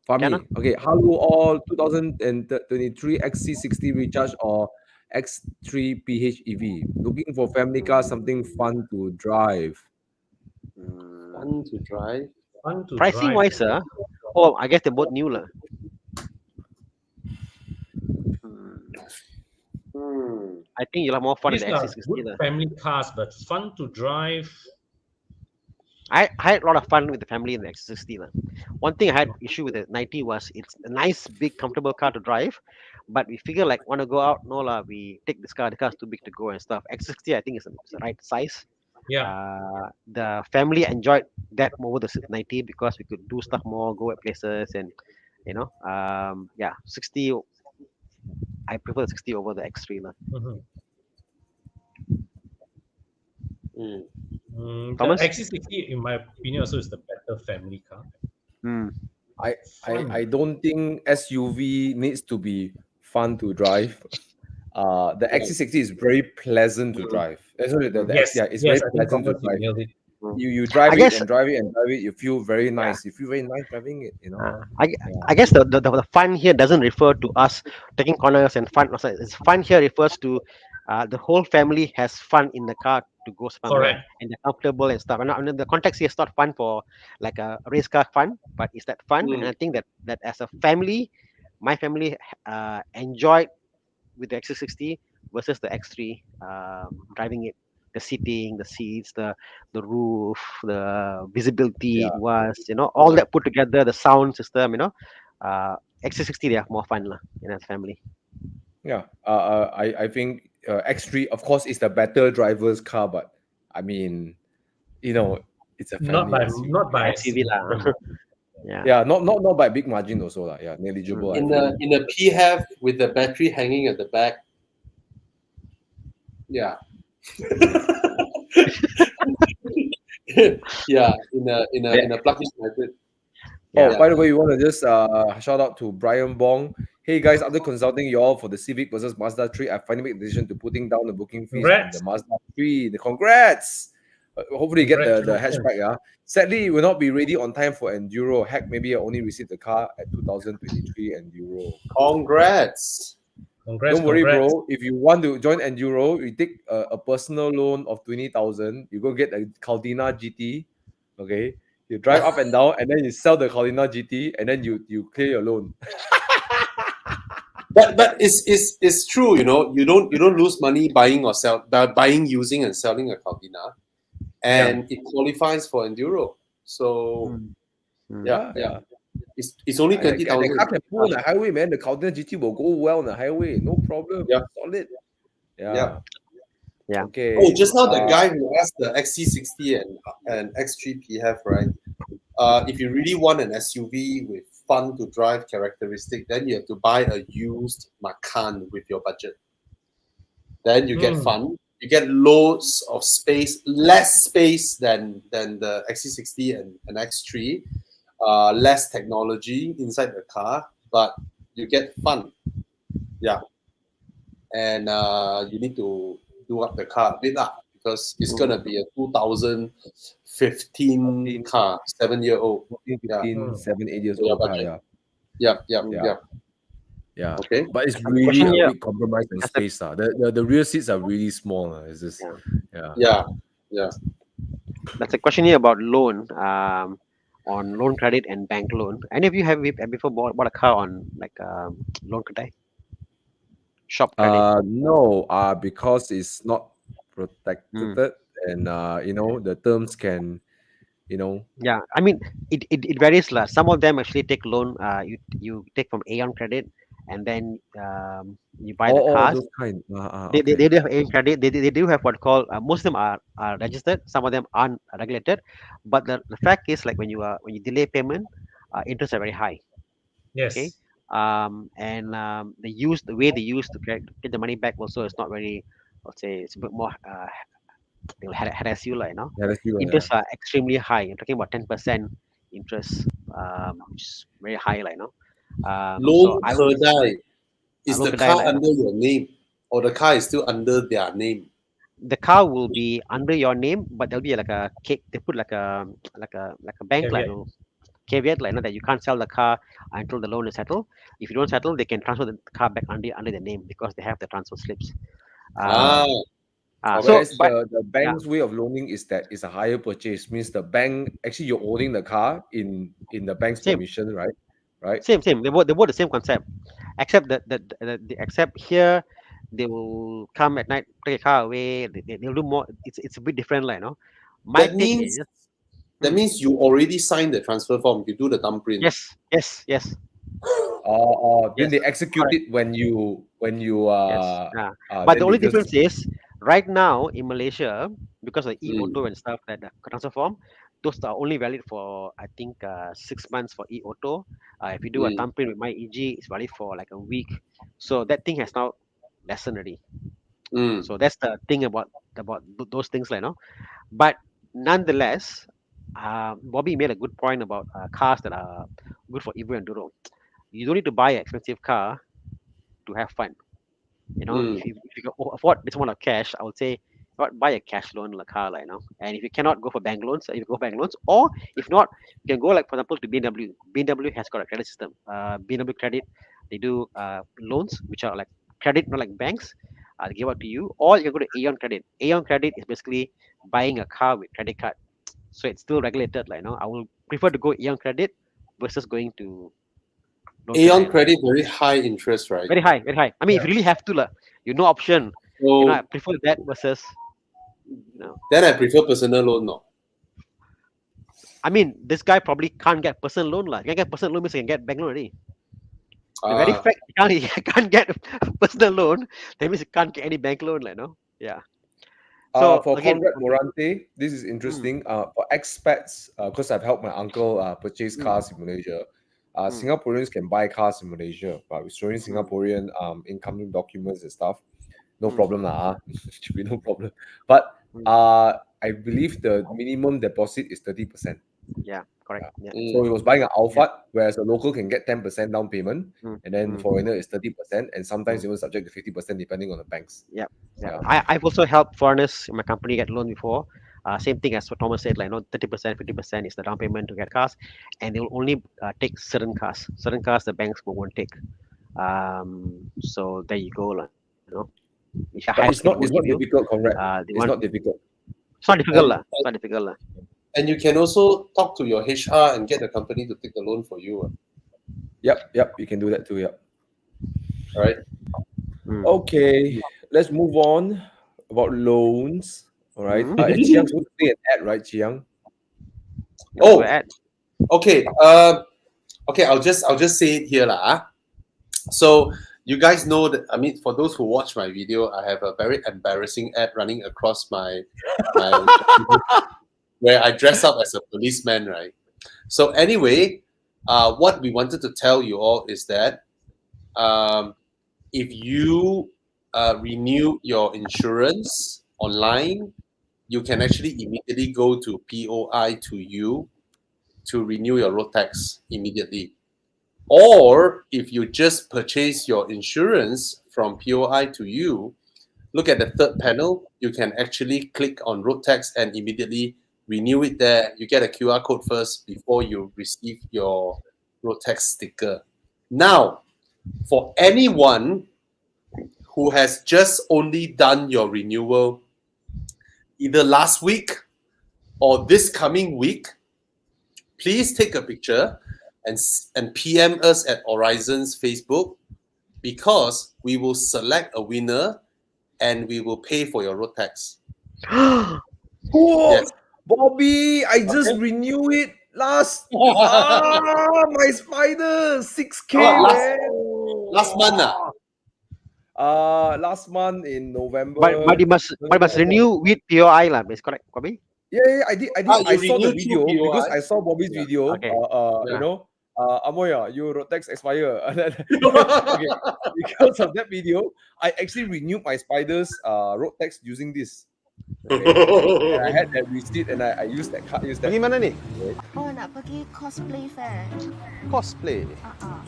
[SPEAKER 1] Fahmi.
[SPEAKER 6] Can
[SPEAKER 1] Okay, how do all 2023 XC60 recharge or X3 PHEV? Looking for family car, something fun to drive.
[SPEAKER 3] Fun to drive.
[SPEAKER 5] Fun to
[SPEAKER 6] Pricing
[SPEAKER 5] drive.
[SPEAKER 6] wise, oh, I guess they're both new lah. I think you'll have more fun with
[SPEAKER 5] These
[SPEAKER 6] the
[SPEAKER 5] are
[SPEAKER 6] XC60
[SPEAKER 5] good
[SPEAKER 6] lah.
[SPEAKER 5] family cars, but fun to drive.
[SPEAKER 6] I had a lot of fun with the family in the X60 lah. One thing I had issue with the 90 was it's a nice, big, comfortable car to drive, but we figure like want to go out, no lah, we take this car. The car's too big to go and stuff. X60 I think is the right size.
[SPEAKER 5] Yeah.
[SPEAKER 6] The family enjoyed that more over the 90 because we could do stuff more, go at places, and 60. I prefer the 60 over the X3 lah.
[SPEAKER 5] The
[SPEAKER 6] Thomas?
[SPEAKER 5] XC60, in my opinion, also is the better family car.
[SPEAKER 1] I don't think SUV needs to be fun to drive. The XC60 is very pleasant to drive. That's what
[SPEAKER 5] Yes,
[SPEAKER 1] it's
[SPEAKER 5] yes,
[SPEAKER 1] very
[SPEAKER 5] I think
[SPEAKER 1] pleasant to
[SPEAKER 5] Thomas, you
[SPEAKER 1] drive.
[SPEAKER 5] nailed it.
[SPEAKER 1] You drive
[SPEAKER 6] I
[SPEAKER 1] it
[SPEAKER 6] guess-
[SPEAKER 1] and drive it and drive it. You feel very nice. You feel very nice driving it. You know.
[SPEAKER 6] I guess the fun here doesn't refer to us taking corners and fun. It's fun here refers to the whole family has fun in the car to go somewhere
[SPEAKER 5] Correct.
[SPEAKER 6] and they're comfortable and stuff. And the context here is not fun for like a race car fun, but it's that fun. And I think that as a family, my family enjoyed with the X60 versus the X3 driving it. The seating, the seats, the roof, the visibility it was, all that put together, the sound system, X60 they have more fun lah in as family.
[SPEAKER 1] Yeah. I think X3, of course, is the better driver's car, but I mean, it's a family SUV.
[SPEAKER 5] Not by
[SPEAKER 6] SUV lah.
[SPEAKER 1] Yeah, not by big margin also lah. Yeah, negligible.
[SPEAKER 3] In the PHEV with the battery hanging at the back. Yeah. Yeah, in a plug-in hybrid.
[SPEAKER 1] Oh, by the way, we want to just shout out to Brian Bong. Hey guys, after consulting you all for the Civic versus Mazda 3, I finally made the decision to putting down the booking fees on the Mazda 3. Congrats! Hopefully you get the hatchback. Yeah. Sadly, it will not be ready on time for Enduro. Heck, maybe I only received the car at 2023 Enduro.
[SPEAKER 3] Congrats!
[SPEAKER 1] Don't worry, bro. If you want to join Enduro, you take a personal loan of 20,000. You go get a Caldina GT. Okay, you drive up and down, and then you sell the Caldina GT, and then you clear your loan.
[SPEAKER 3] But it's true, you don't lose money buying, using, and selling a Caldina, and it qualifies for Enduro. So yeah. It's only 20,000.
[SPEAKER 1] The car can pull on the highway, man. The Caldina GT will go well on the highway, no problem.
[SPEAKER 3] Yeah.
[SPEAKER 1] Solid.
[SPEAKER 6] Yeah.
[SPEAKER 1] Okay.
[SPEAKER 3] Oh, just now the guy who asked the XC60 and X3 PHEV, right? If you really want an SUV with fun to drive characteristic, then you have to buy a used Macan with your budget. Then you get fun. You get loads of space, less space than the XC60 and X3, less technology inside the car, but you get fun. Yeah. And you need to do up the car a bit because it's gonna be a 2015 car, 7-year-old.
[SPEAKER 1] 15, 7, 8 years
[SPEAKER 3] Yeah,
[SPEAKER 1] old car,
[SPEAKER 3] budget.
[SPEAKER 1] yeah.
[SPEAKER 3] Yeah.
[SPEAKER 1] Yeah.
[SPEAKER 3] Okay.
[SPEAKER 1] But it's
[SPEAKER 6] question
[SPEAKER 1] really a
[SPEAKER 6] here.
[SPEAKER 1] big compromise on space. The rear seats are really small. It's just,
[SPEAKER 3] Yeah.
[SPEAKER 6] That's a question here about loan, on loan credit and bank loan. Any of you have before bought a car on like loan credit, shop credit?
[SPEAKER 1] No, because it's not protected and the terms can,
[SPEAKER 6] Yeah, I mean it varies lah. Some of them actually take loan. You take from Aeon credit, and then you buy the cars.
[SPEAKER 1] those kind.
[SPEAKER 6] They
[SPEAKER 1] Okay.
[SPEAKER 6] do have Aeon credit. They do have what called, most of them are registered. Some of them aren't regulated. But the fact is, like when you delay payment, interests are very high.
[SPEAKER 5] Yes.
[SPEAKER 6] Okay. The way they use to get the money back also is not very. I'll say it's a bit more. They'll harass you, like,
[SPEAKER 1] Yeah, let's see what,
[SPEAKER 6] interests are extremely high. You're talking about 10% interest, which is very high, like,
[SPEAKER 3] Loan
[SPEAKER 6] I would
[SPEAKER 3] Kedai. Is
[SPEAKER 6] loan
[SPEAKER 3] the
[SPEAKER 6] kedai
[SPEAKER 3] car
[SPEAKER 6] lah,
[SPEAKER 3] under your name, or the car is still under their name?
[SPEAKER 6] the car will be under your name, but there'll be like a cake. They put like a bank, like,
[SPEAKER 5] Caveat.
[SPEAKER 6] caveat, like, that you can't sell the car until the loan is settled. If you don't settle, they can transfer the car back under the name because they have the transfer slips. So,
[SPEAKER 1] whereas
[SPEAKER 6] but
[SPEAKER 1] the bank's way of loaning is that it's a higher purchase, means the bank actually you're owning the car in the bank's
[SPEAKER 6] Same.
[SPEAKER 1] permission, right? Right.
[SPEAKER 6] same. They both the same concept, except that except here they will come at night, take a car away. They'll do more. It's a bit different, like, My
[SPEAKER 3] That
[SPEAKER 6] take
[SPEAKER 3] means
[SPEAKER 6] is
[SPEAKER 3] that means you already signed the transfer form. You do the thumbprint.
[SPEAKER 6] yes.
[SPEAKER 1] Then
[SPEAKER 6] Yes,
[SPEAKER 1] they execute it when you
[SPEAKER 6] Yes. But the only difference is right now in Malaysia, because of e-auto and stuff, that the transfer form, those are only valid for, I think, 6 months for e-auto. If you do a thumbprint with my EG, it's valid for like a week. So that thing has now lessened already. So that's the thing about those things, like, But nonetheless, Bobby made a good point about cars that are good for Evo and Enduro. You don't need to buy an expensive car to have fun. If you can afford this amount of cash, I would say buy a cash loan car, like, And if you cannot, go for bank loans. You go bank loans, or if not, you can go, like, for example, to BMW. BMW has got a credit system. BMW Credit, they do loans which are like credit, not like banks. They give out to you, or you can go to Aeon Credit. Aeon Credit is basically buying a car with credit card, so it's still regulated, like, I will prefer to go Aeon Credit versus going to
[SPEAKER 3] Aeon Credit, very high interest, right?
[SPEAKER 6] Very high. I mean, if you really have to, no option.
[SPEAKER 3] So
[SPEAKER 6] I prefer that versus.
[SPEAKER 3] then I prefer personal loan, no.
[SPEAKER 6] I mean, this guy probably can't get personal loan, lah. Can't get personal loan means he can get bank loan already. The very fact he can't get personal loan, that means he can't get any bank loan, like, Yeah. So
[SPEAKER 1] for
[SPEAKER 6] again,
[SPEAKER 1] Conrad Morante, this is interesting. For expats, because I've helped my uncle purchase cars in Malaysia. Singaporeans can buy cars in Malaysia, but with showing Singaporean income documents and stuff, no problem lah. Should be no problem. But I believe the minimum deposit is 30%.
[SPEAKER 6] Yeah, correct. Yeah.
[SPEAKER 1] So he was buying an Alphard, whereas a local can get 10% down payment, and then foreigner is 30%, and sometimes even subject to 50% depending on the banks.
[SPEAKER 6] Yeah. I've also helped foreigners in my company get loan before. Same thing as what Thomas said, like, 30%, 50% is the down payment to get cars, and they will only take certain cars. Certain cars the banks won't take. So there you go,
[SPEAKER 1] But it's not difficult, Conrad. It's not difficult.
[SPEAKER 6] It's not difficult,
[SPEAKER 3] And you can also talk to your HR and get the company to take the loan for you.
[SPEAKER 1] Yep, you can do that too. Yep.
[SPEAKER 3] All right.
[SPEAKER 1] Okay, let's move on about loans. All right. Chiang's going to say an ad, right, Chiang?
[SPEAKER 3] Oh, okay. Okay. I'll just say it here, lah. So you guys know that. I mean, for those who watch my video, I have a very embarrassing ad running across my where I dress up as a policeman, right? So anyway, what we wanted to tell you all is that if you renew your insurance online, you can actually immediately go to POI to you to renew your road tax immediately. Or if you just purchase your insurance from POI to you, look at the third panel. You can actually click on road tax and immediately renew it there. You get a QR code first before you receive your road tax sticker. Now, for anyone who has just only done your renewal either last week or this coming week, please take a picture and PM us at Horizon's Facebook, because we will select a winner and we will pay for your road tax.
[SPEAKER 1] Oh,
[SPEAKER 3] Yes.
[SPEAKER 1] Bobby, I just renew it last. My spider, 6K, man.
[SPEAKER 3] Last month.
[SPEAKER 1] Last month in November.
[SPEAKER 6] But you must renew with POI lah. Is correct, Bobby?
[SPEAKER 1] Yeah, I did.
[SPEAKER 3] You
[SPEAKER 1] I saw the
[SPEAKER 3] renewed through
[SPEAKER 1] video because
[SPEAKER 3] POI?
[SPEAKER 1] I saw Bobby's
[SPEAKER 3] Yeah.
[SPEAKER 1] video.
[SPEAKER 6] Okay.
[SPEAKER 1] You know, Amoya, your road tax expire. Okay, because of that video, I actually renewed my spiders road tax using this. Okay. And I had that receipt and I used that card. Used that.
[SPEAKER 7] Pergi mana ni?
[SPEAKER 8] Oh, nak pergi cosplay fair.
[SPEAKER 7] Cosplay.
[SPEAKER 8] Ah.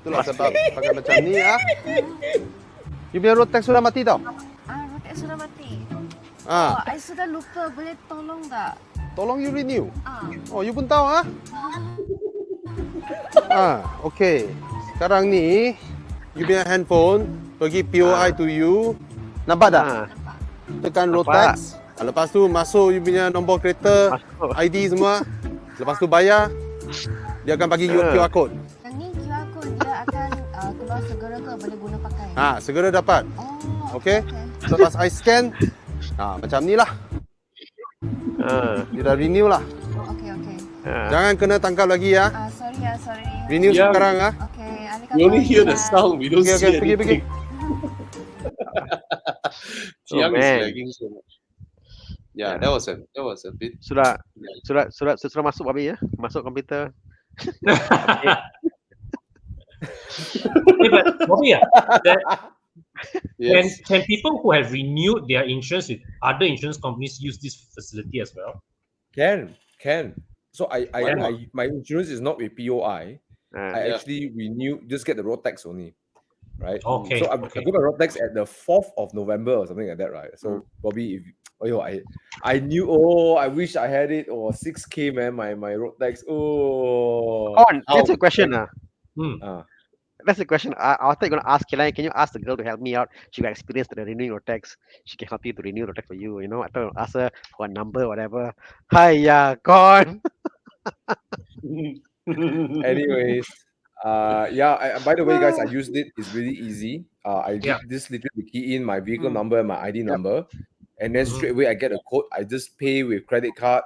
[SPEAKER 7] Itulah sebab pakai macam ni ah. You punya road tax sudah mati tau.
[SPEAKER 8] Rotek sudah mati.
[SPEAKER 7] Ah,
[SPEAKER 8] I sudah lupa. Boleh tolong tak?
[SPEAKER 7] tolong you renew.
[SPEAKER 8] Ah.
[SPEAKER 7] Oh, you pun tahu ah? Okay. Sekarang ni, you punya handphone pergi POI to you. Nampak tak? Tekan road
[SPEAKER 6] Nampak.
[SPEAKER 7] tax. Lepas tu masuk you punya nombor kereta,
[SPEAKER 6] Masuk.
[SPEAKER 7] ID semua. Lepas tu bayar, dia akan bagi you QR code.
[SPEAKER 8] Yang ni QR code dia akan keluar segera ke? Boleh guna pakai?
[SPEAKER 7] Segera dapat.
[SPEAKER 8] Oh.
[SPEAKER 7] Okay? Lepas I scan, macam ni lah. You dah renew lah.
[SPEAKER 8] Oh, okay.
[SPEAKER 7] Jangan kena tangkap lagi ya.
[SPEAKER 8] Sorry.
[SPEAKER 7] Renew
[SPEAKER 3] Yeah.
[SPEAKER 7] sekarang ah.
[SPEAKER 8] Okay,
[SPEAKER 3] We only hear the sound. We don't
[SPEAKER 7] Okay,
[SPEAKER 3] see
[SPEAKER 7] pergi.
[SPEAKER 3] anything. Chiang is
[SPEAKER 6] man.
[SPEAKER 3] lagging so much. Yeah, that was a bit.
[SPEAKER 6] Sudah masuk Bobby ya? Masuk komputer.
[SPEAKER 5] But Bobby,
[SPEAKER 3] Yes.
[SPEAKER 5] can people who have renewed their insurance with other insurance companies use this facility as well?
[SPEAKER 1] Can. So I
[SPEAKER 5] Why
[SPEAKER 1] my insurance is not with POI. I
[SPEAKER 3] Yeah.
[SPEAKER 1] actually renew, just get the road tax only, right?
[SPEAKER 5] Okay,
[SPEAKER 1] So I
[SPEAKER 5] okay.
[SPEAKER 1] got my road tax at the 4th of November or something like that, right? So Bobby, I knew. Oh, I wish I had it. Or 6K, man. My road tax. Oh.
[SPEAKER 6] That's a question.
[SPEAKER 1] Ah.
[SPEAKER 6] That's the question. I thought you're gonna ask. Can you ask the girl to help me out? She got experience in renewing your tax. She can help you to renew the tax for you. You know, I thought I'll ask her for a number, whatever. Hiya, gone.
[SPEAKER 1] Anyways, by the way, guys, I used it. It's really easy. I did this literally key in my vehicle number and my ID number, and then straight away I get a code. I just pay with credit card.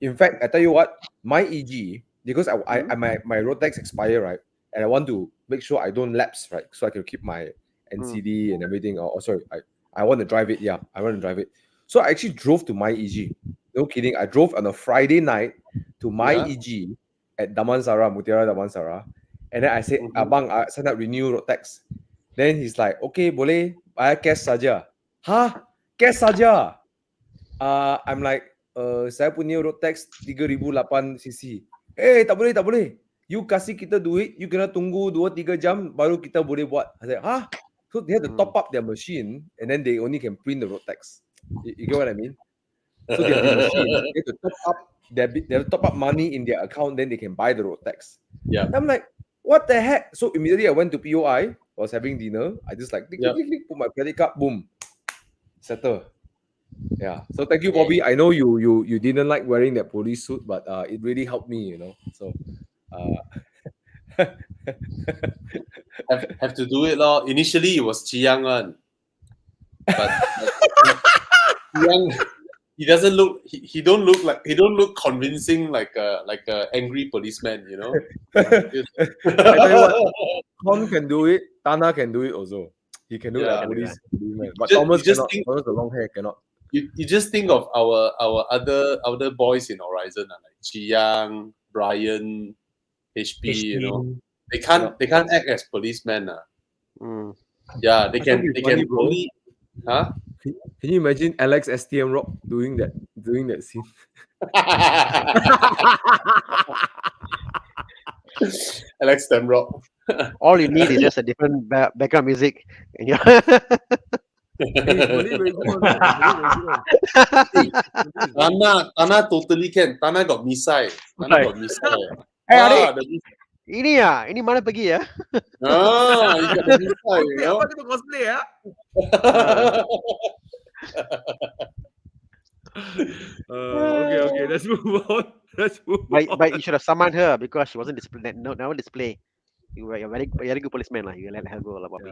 [SPEAKER 1] In fact, I tell you what, my EG, because my road tax expire, right, and I want to make sure I don't lapse, right, so I can keep my NCD and everything. Sorry, I want to drive it. Yeah, I want to drive it. So I actually drove to my EG. No kidding. I drove on a Friday night to my EG at Damansara, Mutiara Damansara. And then I said, Abang, I sign up renew road tax. Then he's like, okay, boleh, bayar cash saja. Huh? Cash saja? I'm like, saya punya road tax 3,008cc. Tak boleh. You kasih kita duit, you kena tunggu 2-3 jam, baru kita boleh buat. I said, huh? So they have to top up their machine, and then they only can print the road tax. You get what I mean? So they have the machine, they have to top up they have to top up money in their account, then they can buy the road tax.
[SPEAKER 3] Yeah.
[SPEAKER 1] I'm like, what the heck? So immediately I went to POI, was having dinner. I just like click, put my credit card, boom, settle. Yeah. So thank you, Bobby. I know you didn't like wearing that police suit, but it really helped me, you know. So
[SPEAKER 3] have to do it lor. Initially it was Chiang one, but Chiang, he doesn't look. He don't look convincing like a angry policeman, you know.
[SPEAKER 1] I tell you what, Con can do it. Thana can do it also. He can do it like policeman. But Thomas cannot. Thomas the long hair cannot.
[SPEAKER 3] You just think of our other boys in Horizon, like Chiang, Brian, HP, you
[SPEAKER 5] HP.
[SPEAKER 3] know. They can't act as policemen.
[SPEAKER 6] Mm.
[SPEAKER 3] Yeah, they
[SPEAKER 1] That'd
[SPEAKER 3] can
[SPEAKER 1] be funny, bro.
[SPEAKER 3] only huh?
[SPEAKER 1] Can you imagine Alex STM Rock doing that scene?
[SPEAKER 3] Alex Stemrock.
[SPEAKER 6] All you need is just a different background music. And you
[SPEAKER 1] Hey, Malay version one, Malay version one.
[SPEAKER 3] Thana totally can. Thana got misai. Thana got misai.
[SPEAKER 6] Hey, adik,
[SPEAKER 3] The
[SPEAKER 6] ini mana pergi ya?
[SPEAKER 3] you got the misai, you know.
[SPEAKER 1] Apa kita cosplay ya? Okay. Let's move on.
[SPEAKER 6] But you should have summoned her because she wasn't display. Never display. You're very good policeman lah. You let her go lah, Bobby.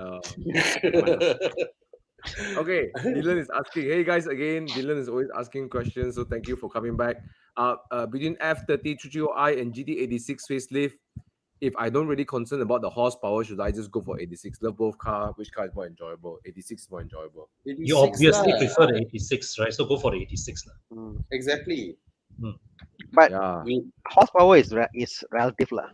[SPEAKER 1] Okay, Dylan is asking. Hey guys, again, Dylan is always asking questions, so thank you for coming back. Between F30 330i and GT86 facelift, if I don't really concern about the horsepower, should I just go for 86? Love both car. Which car is more enjoyable? 86 is more enjoyable.
[SPEAKER 5] You obviously prefer the 86, right? So go for the 86 lah.
[SPEAKER 3] Exactly.
[SPEAKER 6] But
[SPEAKER 1] Yeah.
[SPEAKER 6] horsepower is relative lah.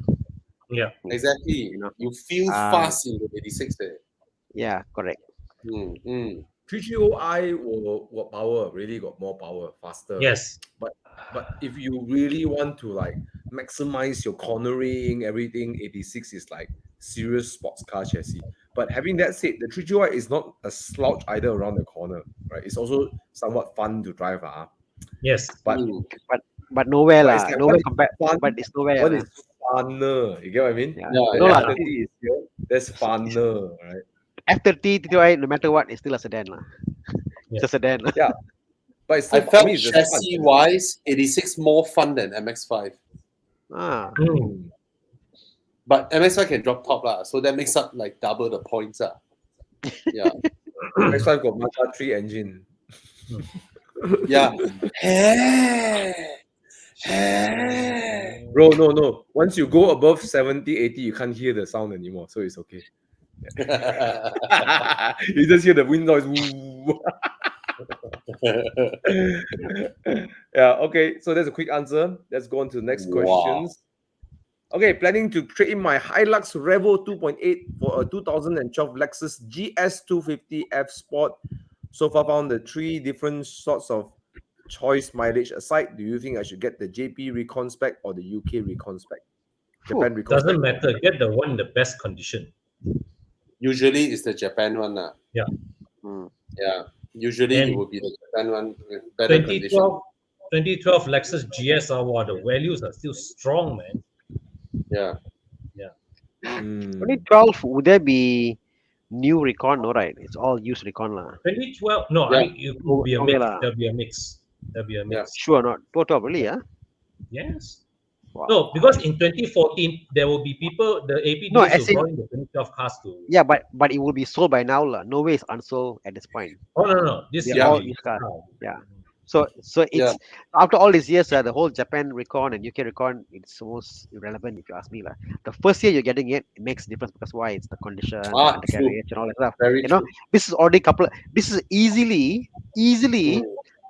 [SPEAKER 5] Yeah.
[SPEAKER 3] Exactly.
[SPEAKER 6] You know.
[SPEAKER 3] You feel fast in the 86 there.
[SPEAKER 6] Yeah, correct.
[SPEAKER 1] 330i will power really got more power, faster.
[SPEAKER 5] Yes.
[SPEAKER 1] But if you really want to like maximize your cornering, everything, 86 is like serious sports car chassis. But having that said, the 330i is not a slouch either around the corner, right? It's also somewhat fun to drive.
[SPEAKER 5] Yes.
[SPEAKER 1] But
[SPEAKER 6] But nowhere
[SPEAKER 1] But
[SPEAKER 6] lah.
[SPEAKER 1] it's like,
[SPEAKER 6] Nowhere
[SPEAKER 1] what is
[SPEAKER 6] compared.
[SPEAKER 1] fun?
[SPEAKER 6] But it's nowhere.
[SPEAKER 1] what
[SPEAKER 6] lah.
[SPEAKER 1] is funner? You get what I mean?
[SPEAKER 6] Yeah.
[SPEAKER 3] Yeah,
[SPEAKER 1] The
[SPEAKER 6] No lah.
[SPEAKER 1] F30 is here. That's funner, right?
[SPEAKER 6] F30 TTI, no matter what, is still a sedan lah. It's a sedan. lah.
[SPEAKER 1] Yeah. But it's
[SPEAKER 3] I
[SPEAKER 1] still,
[SPEAKER 3] felt
[SPEAKER 1] mean, it's just
[SPEAKER 3] chassis
[SPEAKER 1] fun.
[SPEAKER 3] wise, 86 more fun than MX5.
[SPEAKER 6] Ah.
[SPEAKER 1] Mm.
[SPEAKER 3] But MX5 can drop top lah, so that makes up like double the points. Yeah.
[SPEAKER 1] Next time got Mazda 3 engine.
[SPEAKER 3] Yeah.
[SPEAKER 1] Bro, no. Once you go above 70, 80, you can't hear the sound anymore, so it's okay. You just hear the wind noise. Yeah, okay. So that's a quick answer. Let's go on to the next
[SPEAKER 3] Wow.
[SPEAKER 1] questions. Okay, planning to trade in my Hilux Revo 2.8 for a 2012 Lexus GS250F Sport. So far found the three different sorts of choice mileage aside. Do you think I should get the JP Recon spec or the UK Recon spec? Japan Recon
[SPEAKER 5] Doesn't
[SPEAKER 1] spec?
[SPEAKER 5] matter. Get the one in the best condition.
[SPEAKER 3] Usually it's the Japan one.
[SPEAKER 5] Yeah.
[SPEAKER 3] Yeah. Usually
[SPEAKER 5] And
[SPEAKER 3] it will be the Japan one with better condition.
[SPEAKER 5] 2012 Lexus GS, the values are still strong, man.
[SPEAKER 3] Yeah.
[SPEAKER 1] Mm.
[SPEAKER 6] 2012, would there be new Recon? No, right? It's all used Recon lah.
[SPEAKER 5] 2012, no,
[SPEAKER 3] Yeah.
[SPEAKER 5] I mean, it could be a
[SPEAKER 6] Okay
[SPEAKER 5] mix.
[SPEAKER 6] lah.
[SPEAKER 5] There'll be a mix. There'll be a mix.
[SPEAKER 6] Sure not. 2012, really? Yeah.
[SPEAKER 5] Yes.
[SPEAKER 6] Wow.
[SPEAKER 5] No, because in 2014, there will be people, the AP
[SPEAKER 6] No,
[SPEAKER 5] dealers
[SPEAKER 6] as
[SPEAKER 5] will
[SPEAKER 6] in-
[SPEAKER 5] bring the 2012 cars to.
[SPEAKER 6] Yeah, but it will be sold by now lah. No way it's unsold at this point.
[SPEAKER 5] Oh, no. This
[SPEAKER 6] They're
[SPEAKER 5] is
[SPEAKER 6] all
[SPEAKER 5] the
[SPEAKER 6] used car.
[SPEAKER 5] car.
[SPEAKER 6] Yeah. So it's after all these years, the whole Japan Recon and UK Recon, it's almost irrelevant if you ask me lah. The first year you're getting it, it makes a difference because why? It's the condition, the
[SPEAKER 3] True.
[SPEAKER 6] undercarriage, and all that stuff.
[SPEAKER 3] Very
[SPEAKER 6] You know,
[SPEAKER 3] true.
[SPEAKER 6] this is already this is easily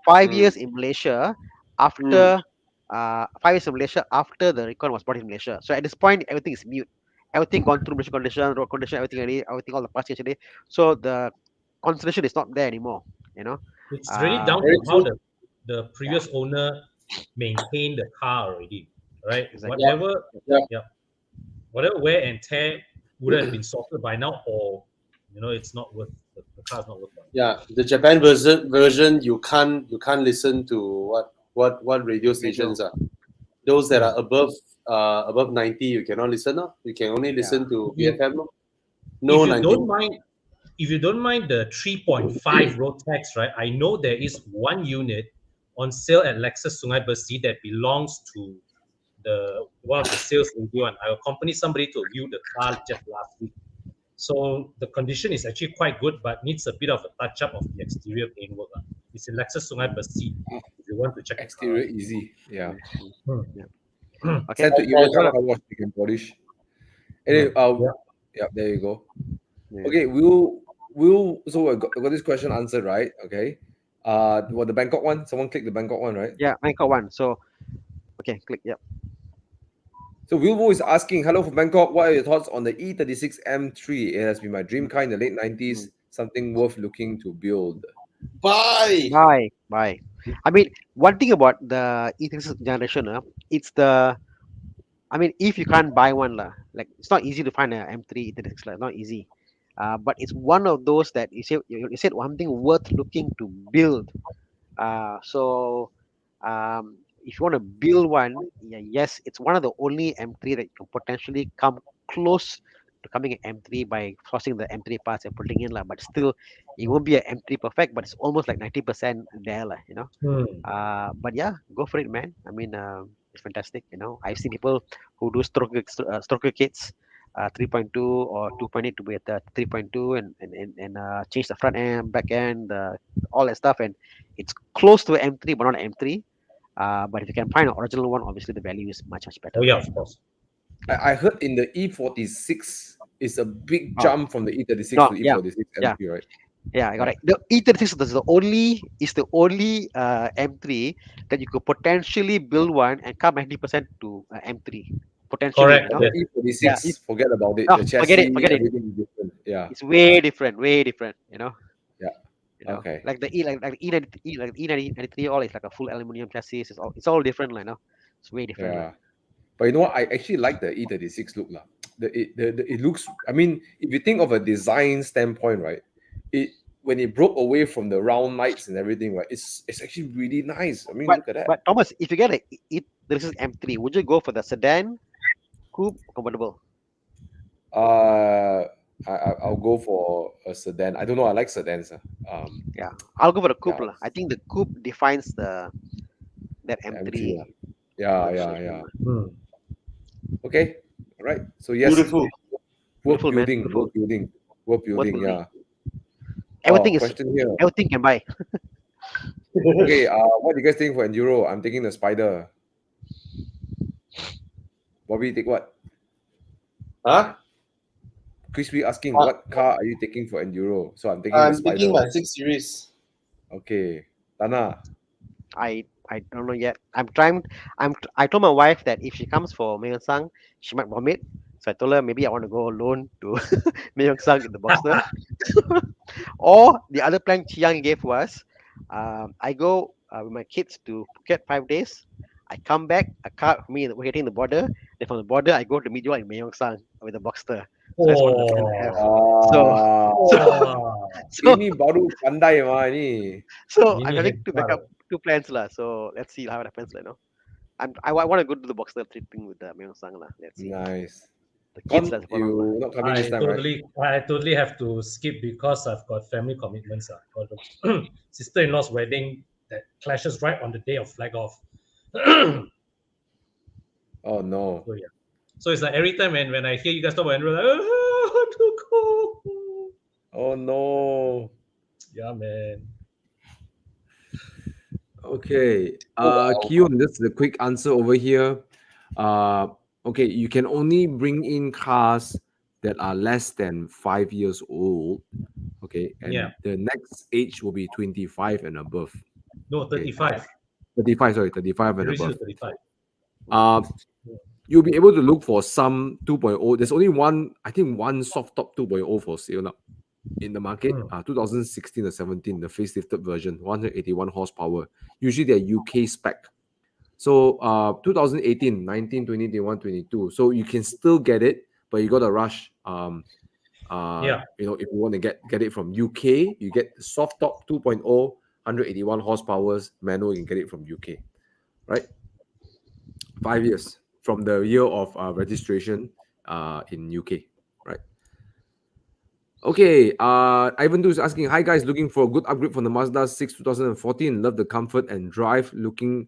[SPEAKER 6] 5 years in Malaysia after 5 years in Malaysia after the Recon was brought in Malaysia. So at this point, everything is mute. Everything gone through Malaysian condition, road condition, everything all the parts actually. So the consideration is not there anymore. You know.
[SPEAKER 5] It's really down
[SPEAKER 3] Very
[SPEAKER 5] to how
[SPEAKER 3] true.
[SPEAKER 5] the previous owner maintained the car already, right?
[SPEAKER 6] Exactly.
[SPEAKER 5] Whatever wear and tear would have been sorted by now, or it's not worth the car's not worth it.
[SPEAKER 3] Yeah. The Japan version you can't listen to what radio stations are. Those that are above 90 you cannot listen. You can only listen to BFM. No
[SPEAKER 5] if you
[SPEAKER 3] 90.
[SPEAKER 5] don't mind, if you don't mind the 3.5 road tax, right? I know there is one unit on sale at Lexus Sungai Besi that belongs to one of the sales radio, and I accompanied somebody to view the car just last week. So the condition is actually quite good, but needs a bit of a touch up of the exterior paintwork. It's in Lexus Sungai Besi. If you want to check
[SPEAKER 1] Exterior easy. Yeah.
[SPEAKER 6] Okay.
[SPEAKER 1] Send to email car wash, you can polish. Anyway, yeah, there you go.
[SPEAKER 6] Yeah.
[SPEAKER 1] Okay, so I got this question answered, right? Okay. The Bangkok one? Someone click the Bangkok one, right?
[SPEAKER 6] Yeah, Bangkok one. So, okay, click. Yep.
[SPEAKER 1] So Wilbo is asking, hello from Bangkok. What are your thoughts on the E36 M3? It has been my dream car in the late 90s. Something worth looking to build.
[SPEAKER 3] Bye.
[SPEAKER 6] Bye. I mean, one thing about the E36 generation, it's the, I mean, if you can't buy one, lah, like it's not easy to find a M3 E36, like, not easy. But it's one of those that you said one thing worth looking to build. So if you want to build one, yeah, yes, it's one of the only M3 that you can potentially come close to coming an M3 by crossing the M3 parts and putting in, lah. But still, it won't be an M3 perfect, but it's almost like 90% there, lah. But yeah, go for it, man. I mean, it's fantastic. I've seen people who do stroker kits, 3.2 or 2.8 to be at the 3.2, and change the front end, back end, all that stuff, and it's close to M3, but not M3. But if you can find an original one, obviously the value is much better.
[SPEAKER 5] Oh yeah, of course.
[SPEAKER 1] I heard in the E46 is a big
[SPEAKER 6] Oh.
[SPEAKER 1] jump from the E36
[SPEAKER 6] No,
[SPEAKER 1] to the
[SPEAKER 6] yeah,
[SPEAKER 1] E46
[SPEAKER 6] yeah.
[SPEAKER 1] MP, right?
[SPEAKER 6] Yeah, I got it. The E36 is the only M3 that you could potentially build one and come 90% to M3 potentially.
[SPEAKER 5] Correct.
[SPEAKER 1] The
[SPEAKER 5] Yes.
[SPEAKER 1] E46,
[SPEAKER 6] Yeah.
[SPEAKER 1] forget about it.
[SPEAKER 6] No,
[SPEAKER 1] The
[SPEAKER 6] forget
[SPEAKER 1] chassis,
[SPEAKER 6] it.
[SPEAKER 1] everything is different. Yeah.
[SPEAKER 6] It's way different, way different.
[SPEAKER 1] Yeah. Okay.
[SPEAKER 6] Like the E93, all is like a full aluminum chassis. It's all different, it's way different.
[SPEAKER 1] Yeah. But you know what? I actually like the E36 look. Lah. It looks, I mean, if you think of a design standpoint, right? When it broke away from the round lights and everything, right? It's actually really nice. I mean, look at that.
[SPEAKER 6] But Thomas, if you get this is M3, would you go for the sedan, coupe, convertible?
[SPEAKER 1] I'll go for a sedan. I don't know. I like sedans.
[SPEAKER 6] Yeah, I'll go for the coupe.
[SPEAKER 1] Yeah.
[SPEAKER 6] I think the coupe defines that M3.
[SPEAKER 1] M3. Yeah.
[SPEAKER 5] Hmm.
[SPEAKER 1] Okay. All right. So yes,
[SPEAKER 3] Beautiful.
[SPEAKER 1] worth
[SPEAKER 6] Beautiful, man.
[SPEAKER 1] building.
[SPEAKER 6] Beautiful.
[SPEAKER 1] Worth building. Worth building.
[SPEAKER 6] building.
[SPEAKER 1] Yeah.
[SPEAKER 6] Everything is
[SPEAKER 1] Question here.
[SPEAKER 6] everything can buy.
[SPEAKER 1] Okay. What do you guys think for enduro? I'm taking the Spider. Bobby, take what?
[SPEAKER 3] Huh?
[SPEAKER 1] Crispy asking, what car are you taking for enduro? So I'm taking the
[SPEAKER 3] I'm
[SPEAKER 1] Spider.
[SPEAKER 3] taking my 6 Series.
[SPEAKER 1] Okay. Tana.
[SPEAKER 6] I don't know yet. I told my wife that if she comes for Myeongsang, she might vomit. So I told her maybe I want to go alone to Myeongsang in the Boxster. Or the other plan Chiang gave was, I go with my kids to Phuket 5 days. I come back, a car for me waiting the border. Then from the border, I go to meet you all in Myeongsang with the Boxster. So that's one of the plans I have. So
[SPEAKER 1] Ini baru pandai mah ni.
[SPEAKER 6] So
[SPEAKER 5] Mini
[SPEAKER 6] I'm having to back
[SPEAKER 5] head
[SPEAKER 6] up 2 plans lah. So let's see how it happens, I want to go to the Boxster tripping with the Myeongsang lah. Let's see.
[SPEAKER 1] Nice.
[SPEAKER 6] The kids
[SPEAKER 1] Con,
[SPEAKER 6] that's one of them.
[SPEAKER 1] you not coming this time, right?
[SPEAKER 5] I totally have to skip because I've got family commitments. Got the sister-in-law's wedding that clashes right on the day of flag off.
[SPEAKER 1] Oh no.
[SPEAKER 5] So yeah. So it's like every time when I hear you guys talk about Andrew, like, I want to go.
[SPEAKER 1] Oh no.
[SPEAKER 5] Yeah, man.
[SPEAKER 1] Okay. Kion, this is a quick answer over here. Okay, you can only bring in cars that are less than 5 years old. Okay, and
[SPEAKER 5] Yeah.
[SPEAKER 1] the next age will be 25 and above.
[SPEAKER 5] No, 35.
[SPEAKER 1] 35, sorry, 35 and
[SPEAKER 5] Reduce to
[SPEAKER 1] above.
[SPEAKER 5] 35.
[SPEAKER 1] You'll be able to look for some 2.0. There's only one soft top 2.0 for sale now in the market. 2016 or 17, the facelifted version, 181 horsepower. Usually they're UK spec. So 2018, 19, 20, 21, 22. So you can still get it, but you got to rush.
[SPEAKER 5] Yeah.
[SPEAKER 1] If you want to get it from UK, you get soft top 2.0, 181 horsepower manual. You can get it from UK, right? 5 years from the year of registration in UK, right? Okay, Ivan Du is asking, hi guys, looking for a good upgrade from the Mazda 6 2014. Love the comfort and drive. Looking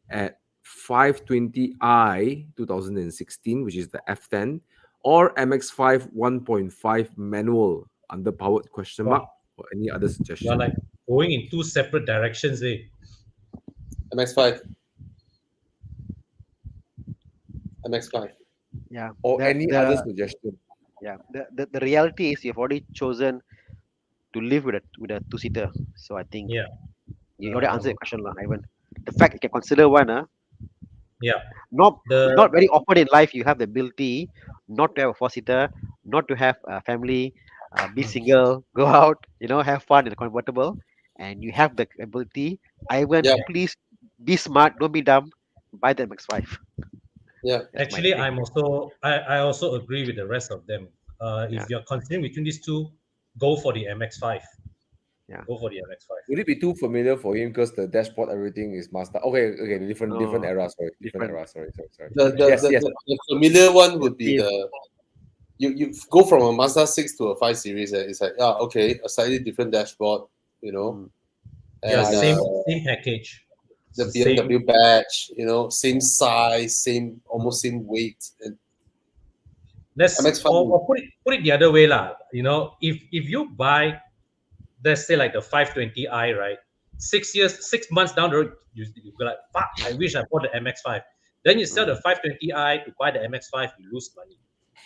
[SPEAKER 1] at 520i 2016, which is the F10, or MX5 1.5 manual underpowered question mark, or any other suggestion?
[SPEAKER 5] You're like going in 2 separate directions, eh?
[SPEAKER 3] MX5. MX5.
[SPEAKER 6] Yeah.
[SPEAKER 1] Or any other suggestion?
[SPEAKER 6] Yeah. The reality is you've already chosen to live with a 2-seater. So I think
[SPEAKER 5] Yeah.
[SPEAKER 6] you already answered the question, Ivan. The fact you can consider one,
[SPEAKER 5] Yeah.
[SPEAKER 6] Not
[SPEAKER 5] The
[SPEAKER 6] not very often in life you have the ability not to have a four-seater, not to have a family, be single, go out, have fun in a convertible, and you have the ability. Ivan,
[SPEAKER 3] Yeah,
[SPEAKER 6] please be smart, don't be dumb. Buy the MX-5.
[SPEAKER 3] yeah.
[SPEAKER 6] That's my
[SPEAKER 5] Actually,
[SPEAKER 6] take.
[SPEAKER 5] I also agree with the rest of them.
[SPEAKER 6] Yeah,
[SPEAKER 5] If you're considering between these two, go for the MX5.
[SPEAKER 6] yeah.
[SPEAKER 5] Go for the MX5.
[SPEAKER 1] Would it be too familiar for him because the dashboard, everything is Mazda? Okay, okay, different
[SPEAKER 6] No,
[SPEAKER 1] era. Sorry, different
[SPEAKER 6] different.
[SPEAKER 1] era. Sorry.
[SPEAKER 3] The, the,
[SPEAKER 1] Yes,
[SPEAKER 3] the,
[SPEAKER 1] yes.
[SPEAKER 3] the, the familiar one would be
[SPEAKER 6] Feel.
[SPEAKER 3] the you go from a Mazda 6 to a 5 Series. It's like, yeah, okay, a slightly different dashboard,
[SPEAKER 6] Mm.
[SPEAKER 5] Yeah,
[SPEAKER 3] and
[SPEAKER 5] same package. It's
[SPEAKER 3] the
[SPEAKER 5] the same.
[SPEAKER 3] BMW badge, same size, almost same weight. And
[SPEAKER 5] Let's
[SPEAKER 3] MX-5,
[SPEAKER 5] or put it the other way lah. If you buy, let's say like the 520i, right? 6 months down the road, you go like, fuck, I wish I bought the MX5. Then you sell the 520i to buy the MX5, you lose money.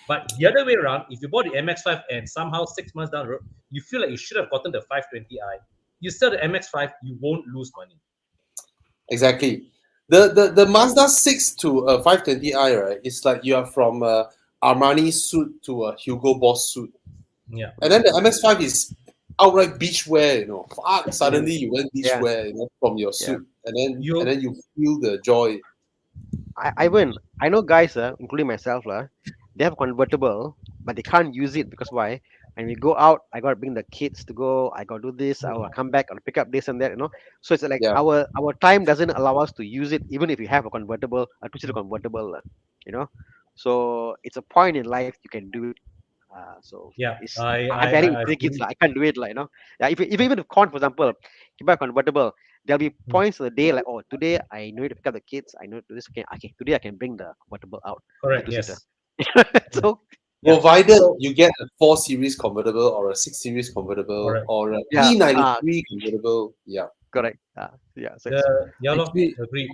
[SPEAKER 5] But the other way around, if you bought the MX5 and somehow 6 months down the road, you feel like you should have gotten the 520i, you sell the MX5, you won't lose money.
[SPEAKER 3] exactly. The Mazda 6 to a 520i, right? It's like you are from a Armani suit to a Hugo Boss suit.
[SPEAKER 5] Yeah.
[SPEAKER 3] And then the MX-5 is outright beachwear, Fuck, suddenly you went beachwear, from your suit. And then
[SPEAKER 5] You-
[SPEAKER 3] you feel the joy.
[SPEAKER 6] Ivan, I know guys, including myself, they have convertible, but they can't use it because why? And we go out, I gotta bring the kids to go, I gotta do this, I will come back, I'll pick up this and that. So it's like
[SPEAKER 3] Yeah.
[SPEAKER 6] our time doesn't allow us to use it, even if we have a convertible, a two-seater convertible, So it's a point in life you can do it. So
[SPEAKER 5] Yeah,
[SPEAKER 6] it's,
[SPEAKER 5] I
[SPEAKER 6] I'm married with
[SPEAKER 5] I
[SPEAKER 6] three kids,
[SPEAKER 5] fully-
[SPEAKER 6] I can't do it, Yeah, if even if for example, you buy a convertible, there'll be points of the day like, oh, today I need to pick up the kids, I know to do this. Okay, today I can bring the convertible out.
[SPEAKER 5] correct.
[SPEAKER 6] The two-seater.
[SPEAKER 5] Yes.
[SPEAKER 6] So
[SPEAKER 5] Yeah.
[SPEAKER 3] Provided
[SPEAKER 5] So-
[SPEAKER 3] you get a 4 Series convertible or a 6 Series convertible
[SPEAKER 5] Correct.
[SPEAKER 3] or a
[SPEAKER 6] Yeah,
[SPEAKER 3] E93 convertible. Yeah.
[SPEAKER 6] correct. Yeah. So it's,
[SPEAKER 5] Yeah, lor,
[SPEAKER 1] Actually-
[SPEAKER 5] agree.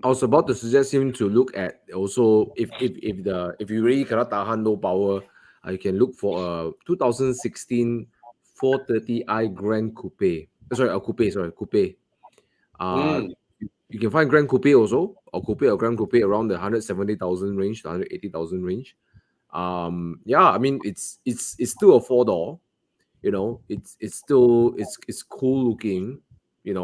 [SPEAKER 1] I was about to suggest him to look at also if you really cannot tahan low power, you can look for a 2016 430i Grand Coupe. Coupe. You can find Grand Coupe also, or Coupe or Grand Coupe around the 170,000 range, to 180,000 range. Yeah, I mean it's still a 4-door. It's still it's cool looking.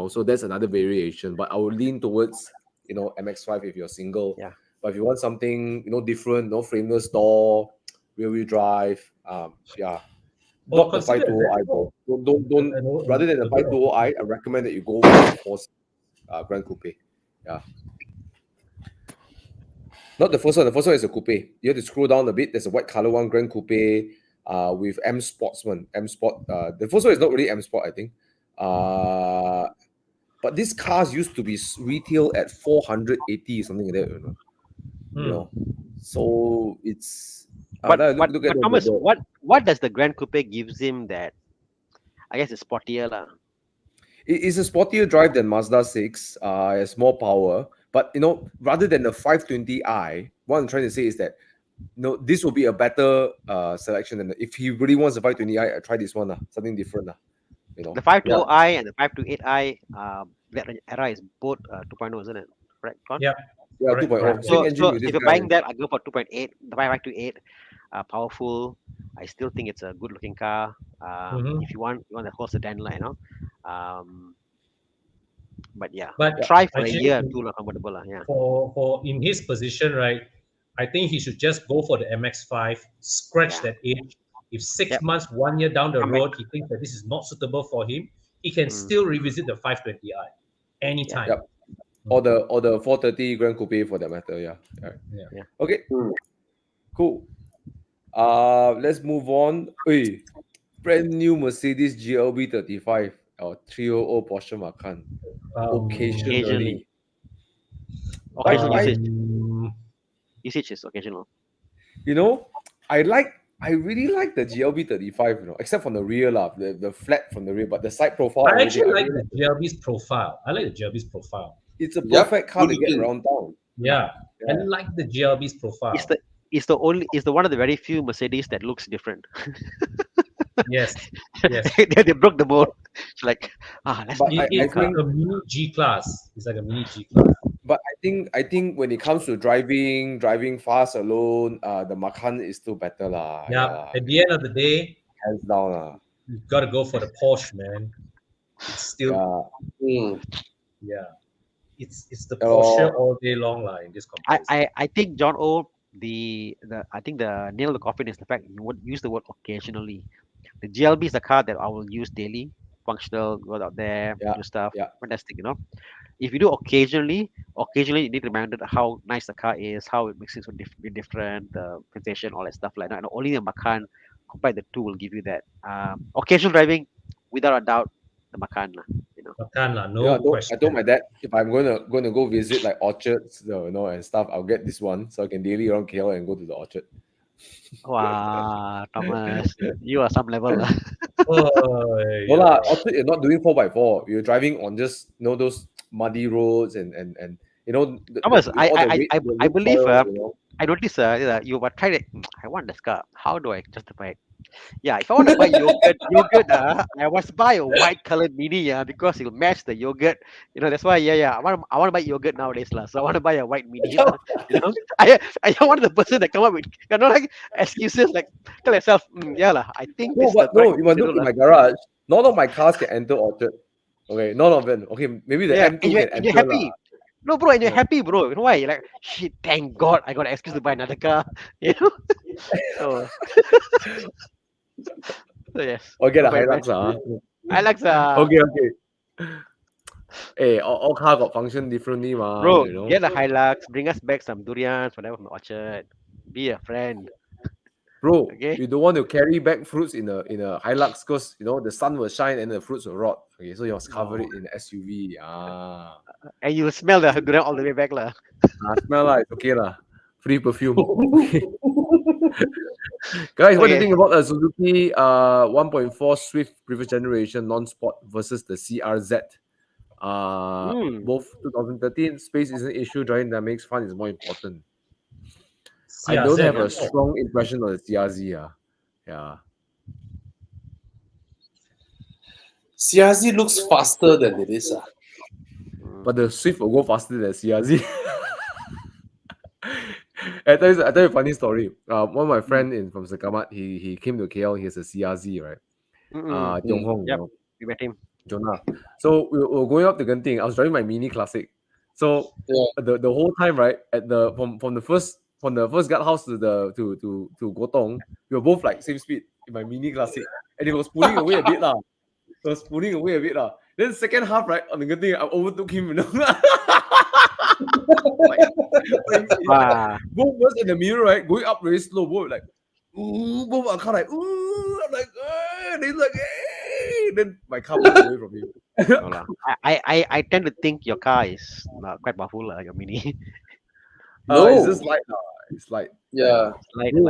[SPEAKER 1] So that's another variation. But I would lean towards MX-5 if you're single.
[SPEAKER 6] Yeah.
[SPEAKER 1] But if you want something different, no frameless door, rear-wheel drive, yeah.
[SPEAKER 5] Well,
[SPEAKER 1] Not the
[SPEAKER 5] consider
[SPEAKER 1] 520i though. Don't
[SPEAKER 5] No,
[SPEAKER 1] rather than the
[SPEAKER 5] a bit of-
[SPEAKER 1] 520i, I recommend that you go with the 4 Grand Coupe. Yeah. Not the first one. The first one is a coupe. You have to scroll down a bit. There's a white color one, Grand Coupe, with M Sportsman. M Sport. The first one is not really M Sport, I think. But these cars used to be retail at 480, something like that. So it's.
[SPEAKER 6] but
[SPEAKER 1] look at the-
[SPEAKER 6] Thomas,
[SPEAKER 1] the-
[SPEAKER 6] what does the Grand Coupe gives him that? I guess it's sportier lah.
[SPEAKER 1] It's a sportier drive than Mazda 6. It has more power. But rather than the 520i, what I'm trying to say is that this will be a better selection than if he really wants a 520i. Try this one, something different.
[SPEAKER 6] The 520i and the 528i, that era is both 2.0, isn't it? Correct, Con?
[SPEAKER 5] Yeah.
[SPEAKER 1] Yeah,
[SPEAKER 5] Correct.
[SPEAKER 1] 2.0.
[SPEAKER 6] So,
[SPEAKER 1] Same engine
[SPEAKER 6] so
[SPEAKER 1] with
[SPEAKER 6] if
[SPEAKER 1] this
[SPEAKER 6] you're
[SPEAKER 1] guy.
[SPEAKER 6] buying that, I go for 2.8. The 528, powerful. I still think it's a good looking car. If you want the whole sedan line, But yeah,
[SPEAKER 5] But
[SPEAKER 6] try for a
[SPEAKER 5] actually,
[SPEAKER 6] year or two, comfortable, yeah.
[SPEAKER 5] For in his position, right? I think he should just go for the MX-5, scratch
[SPEAKER 6] Yeah.
[SPEAKER 5] that age. If 6
[SPEAKER 6] Yep.
[SPEAKER 5] months, 1 year down the
[SPEAKER 6] Come
[SPEAKER 5] road, he thinks that this is not suitable for him, he can still revisit the 520i anytime.
[SPEAKER 1] Yep. Or the 430 Grand Coupe for that matter. Yeah. All right.
[SPEAKER 5] Yeah.
[SPEAKER 1] Okay. Cool. Let's move on. Brand new Mercedes GLB 35 or 300 Porsche Macan. Occasionally.
[SPEAKER 6] Occasional
[SPEAKER 1] I-
[SPEAKER 6] usage.
[SPEAKER 5] Um,
[SPEAKER 6] Usage is occasional.
[SPEAKER 1] I really like the GLB 35, except from the rear, the flat from the rear, but the side profile.
[SPEAKER 5] I
[SPEAKER 1] everything,
[SPEAKER 5] actually like
[SPEAKER 1] really
[SPEAKER 5] the GLB's profile. I like the GLB's profile.
[SPEAKER 1] It's a
[SPEAKER 3] Yep,
[SPEAKER 1] perfect car to
[SPEAKER 3] good
[SPEAKER 1] get
[SPEAKER 3] looking.
[SPEAKER 1] around town.
[SPEAKER 5] Yeah, I
[SPEAKER 1] Yeah.
[SPEAKER 5] like the GLB's profile.
[SPEAKER 6] It's the one of the very few Mercedes that looks different.
[SPEAKER 5] Yes, yes.
[SPEAKER 6] they broke the mold. It's like, let's
[SPEAKER 1] But
[SPEAKER 6] make
[SPEAKER 1] I
[SPEAKER 6] a new
[SPEAKER 5] It's
[SPEAKER 6] car.
[SPEAKER 5] like a mini G class. It's like a mini G class.
[SPEAKER 1] But I think when it comes to driving fast alone, the Macan is still better lah.
[SPEAKER 5] Yeah. At the end of the day,
[SPEAKER 1] hands down lah.
[SPEAKER 5] you've got to go for the Porsche, man. It's still
[SPEAKER 1] Yeah.
[SPEAKER 5] yeah. It's the
[SPEAKER 1] Yeah,
[SPEAKER 5] Porsche all day long lah in this comparison.
[SPEAKER 6] I think John O, I think the nail of the coffin is the fact you would use the word occasionally. The GLB is the car that I will use daily, functional, go out there, do stuff, fantastic, you know. If you do occasionally you need to remember how nice the car is, how it makes it so different, the sensation, all that stuff like that. And only the Macan compared the two will give you that. Occasional driving, without a doubt, the Macan, you know.
[SPEAKER 5] Macan lah, no question.
[SPEAKER 1] I told my dad if I'm gonna go visit like orchards, you know, and stuff, I'll get this one so I can daily around KL and go to the orchard.
[SPEAKER 6] Wow, Thomas, you are some level lah.
[SPEAKER 1] No lah, orchard you're not doing 4x4. You're driving on just those muddy roads and you know.
[SPEAKER 6] Thomas, I believe
[SPEAKER 1] you know?
[SPEAKER 6] I noticed you were trying to. I want this car. How do I justify it? Yeah, if I want to buy yogurt, I must buy a white colored mini, because it'll match the yogurt. You know, that's why. I want to buy yogurt nowadays, lah. So I want to buy a white mini. You know, I am one of the person that come up with like excuses like tell yourself, lah. I think
[SPEAKER 1] no, but no. You must look in my garage. None of my cars can enter orchard. Okay, none of them. Okay, maybe the M2 can enter.
[SPEAKER 6] You're happy. No, bro, and you're happy, bro. You know why? You're like, shit, thank God I got an excuse to buy another car. You know? So yes.
[SPEAKER 1] Okay, the Hilux,
[SPEAKER 6] Hilux,
[SPEAKER 1] Okay. Hey, all car got function differently, ma.
[SPEAKER 6] Bro,
[SPEAKER 1] you know?
[SPEAKER 6] get the Hilux, bring us back some durians, whatever from the orchard. Be a friend.
[SPEAKER 1] Bro,
[SPEAKER 6] Okay.
[SPEAKER 1] you don't want to carry back fruits in a Hilux because the sun will shine and the fruits will rot. Okay, so you must cover it in the SUV.
[SPEAKER 6] And you smell the durian all the way back, lah.
[SPEAKER 1] Smell like it's okay lah. Free perfume. Guys, what do you think about the Suzuki 1.4 Swift previous generation non-sport versus the CRZ? Both 2013, space is an issue, driving dynamics, fun is more important. I don't have a strong impression of the CRZ. Yeah.
[SPEAKER 3] CRZ looks faster than it is.
[SPEAKER 1] But the Swift will go faster than CRZ. I tell you a funny story. One of my friend from Sekamat, he came to KL. He has a CRZ, right? Tiong Hong.
[SPEAKER 6] Yep, we met him.
[SPEAKER 1] Jonah. So we were going up to Genting. I was driving my Mini Classic. So the whole time, right, at the from the first guardhouse to Gotong, we were both like same speed in my Mini Classic, and it was pulling away a bit lah. Then second half, right, on the Genting, I overtook him. Both of us in the mirror, right, going up very slow. Both like, both our car like, I'm like, and he's like, hey. Then my car moved away from him.
[SPEAKER 6] I tend to think your car is quite powerful, your Mini.
[SPEAKER 1] No, it's just like it's like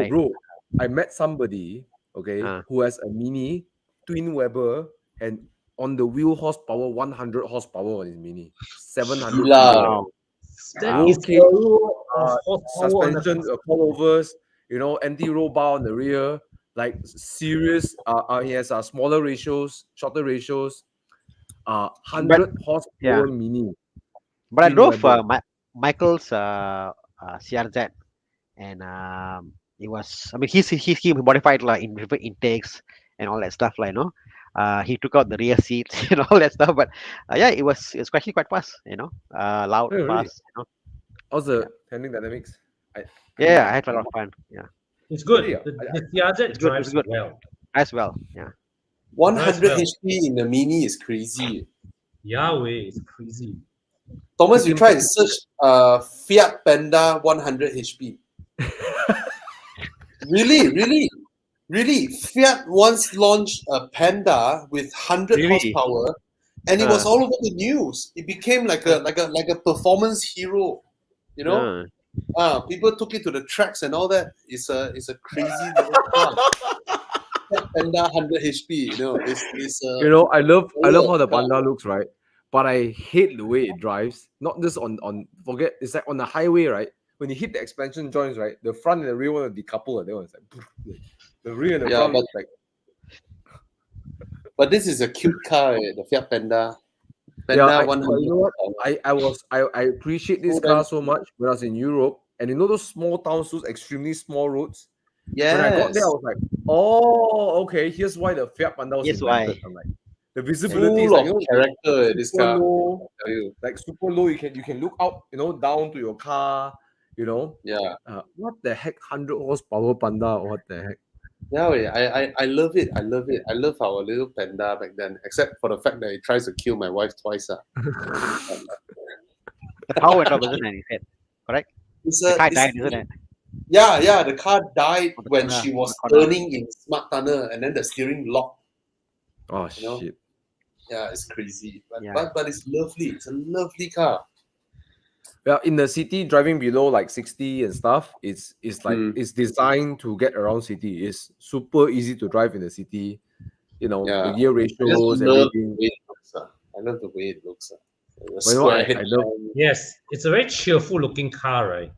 [SPEAKER 6] bro.
[SPEAKER 1] I met somebody who has a Mini twin Weber and on the wheel horsepower 100 horsepower on his Mini, 700.
[SPEAKER 5] Wow.
[SPEAKER 1] Okay, suspension coilovers, anti-roll bar on the rear, like serious. He has smaller ratios, shorter ratios. 100 horsepower Mini.
[SPEAKER 6] But I drove Michael's CRZ, and it was. I mean, he modified like in different intakes and all that stuff, like he took out the rear seats and all that stuff. But it was actually quite fast, loud, fast.
[SPEAKER 1] How's the handling dynamics?
[SPEAKER 6] I had a lot of fun. Yeah,
[SPEAKER 5] it's good. The CRZ drives good well.
[SPEAKER 6] As well, yeah.
[SPEAKER 3] 100 HP in the Mini is crazy.
[SPEAKER 5] Yahweh, it's crazy.
[SPEAKER 3] Thomas, you try to search Fiat Panda 100 HP. Really. Fiat once launched a Panda with 100 horsepower, and it was all over the news. It became like a performance hero. People took it to the tracks and all that. It's a crazy little car. Panda 100 HP.
[SPEAKER 1] I love how the Panda looks, right? But I hate the way it drives. Not just it's like on the highway, right? When you hit the expansion joints, right? The front and the rear one will decouple. That one's like the rear and the front.
[SPEAKER 3] But this is a cute car, the Fiat Panda.
[SPEAKER 1] Yeah,
[SPEAKER 3] Panda
[SPEAKER 1] but you know what?
[SPEAKER 3] 100.
[SPEAKER 1] I appreciate this
[SPEAKER 3] So
[SPEAKER 1] car
[SPEAKER 3] then-
[SPEAKER 1] so much when I was in Europe, and you know those small towns, those extremely small roads.
[SPEAKER 3] Yes.
[SPEAKER 1] When I got there, I was like, oh, okay, here's why the Fiat Panda was
[SPEAKER 6] Here's
[SPEAKER 1] invented.
[SPEAKER 6] why.
[SPEAKER 1] I'm like, the visibility is
[SPEAKER 3] full
[SPEAKER 1] like,
[SPEAKER 3] of
[SPEAKER 1] you know,
[SPEAKER 3] character, this
[SPEAKER 1] super
[SPEAKER 3] car.
[SPEAKER 1] low,
[SPEAKER 3] I tell you.
[SPEAKER 1] like super low. You can look out, you know, down to your car. You know,
[SPEAKER 3] Yeah.
[SPEAKER 1] what the heck, 100 horsepower Panda? What the heck?
[SPEAKER 3] Yeah, I love it. I love it. I love our little Panda back then, except for the fact that it tries to kill my wife twice.
[SPEAKER 6] The power went off, isn't it? He said, correct?
[SPEAKER 3] It's
[SPEAKER 6] The car
[SPEAKER 3] it's-
[SPEAKER 6] died, isn't it?
[SPEAKER 3] Yeah, the car died
[SPEAKER 6] On the
[SPEAKER 3] when
[SPEAKER 6] corner,
[SPEAKER 3] she was
[SPEAKER 6] on the corner.
[SPEAKER 3] turning in smart tunnel, and then the steering locked.
[SPEAKER 1] Oh
[SPEAKER 3] You know?
[SPEAKER 1] shit!
[SPEAKER 3] Yeah, it's crazy, but
[SPEAKER 6] Yeah.
[SPEAKER 3] but it's lovely. It's a lovely car.
[SPEAKER 1] Well, in the city, driving below like 60 and stuff, it's like
[SPEAKER 3] Mm.
[SPEAKER 1] it's designed to get around city. It's super easy to drive in the city. You know,
[SPEAKER 3] Yeah.
[SPEAKER 1] the gear
[SPEAKER 3] I just
[SPEAKER 1] ratios,
[SPEAKER 3] love
[SPEAKER 1] everything.
[SPEAKER 3] the way it looks. I love the way it looks. The
[SPEAKER 1] But you know what,
[SPEAKER 3] square
[SPEAKER 1] I love.
[SPEAKER 3] headlamp.
[SPEAKER 5] Yes, it's a very cheerful looking car, right?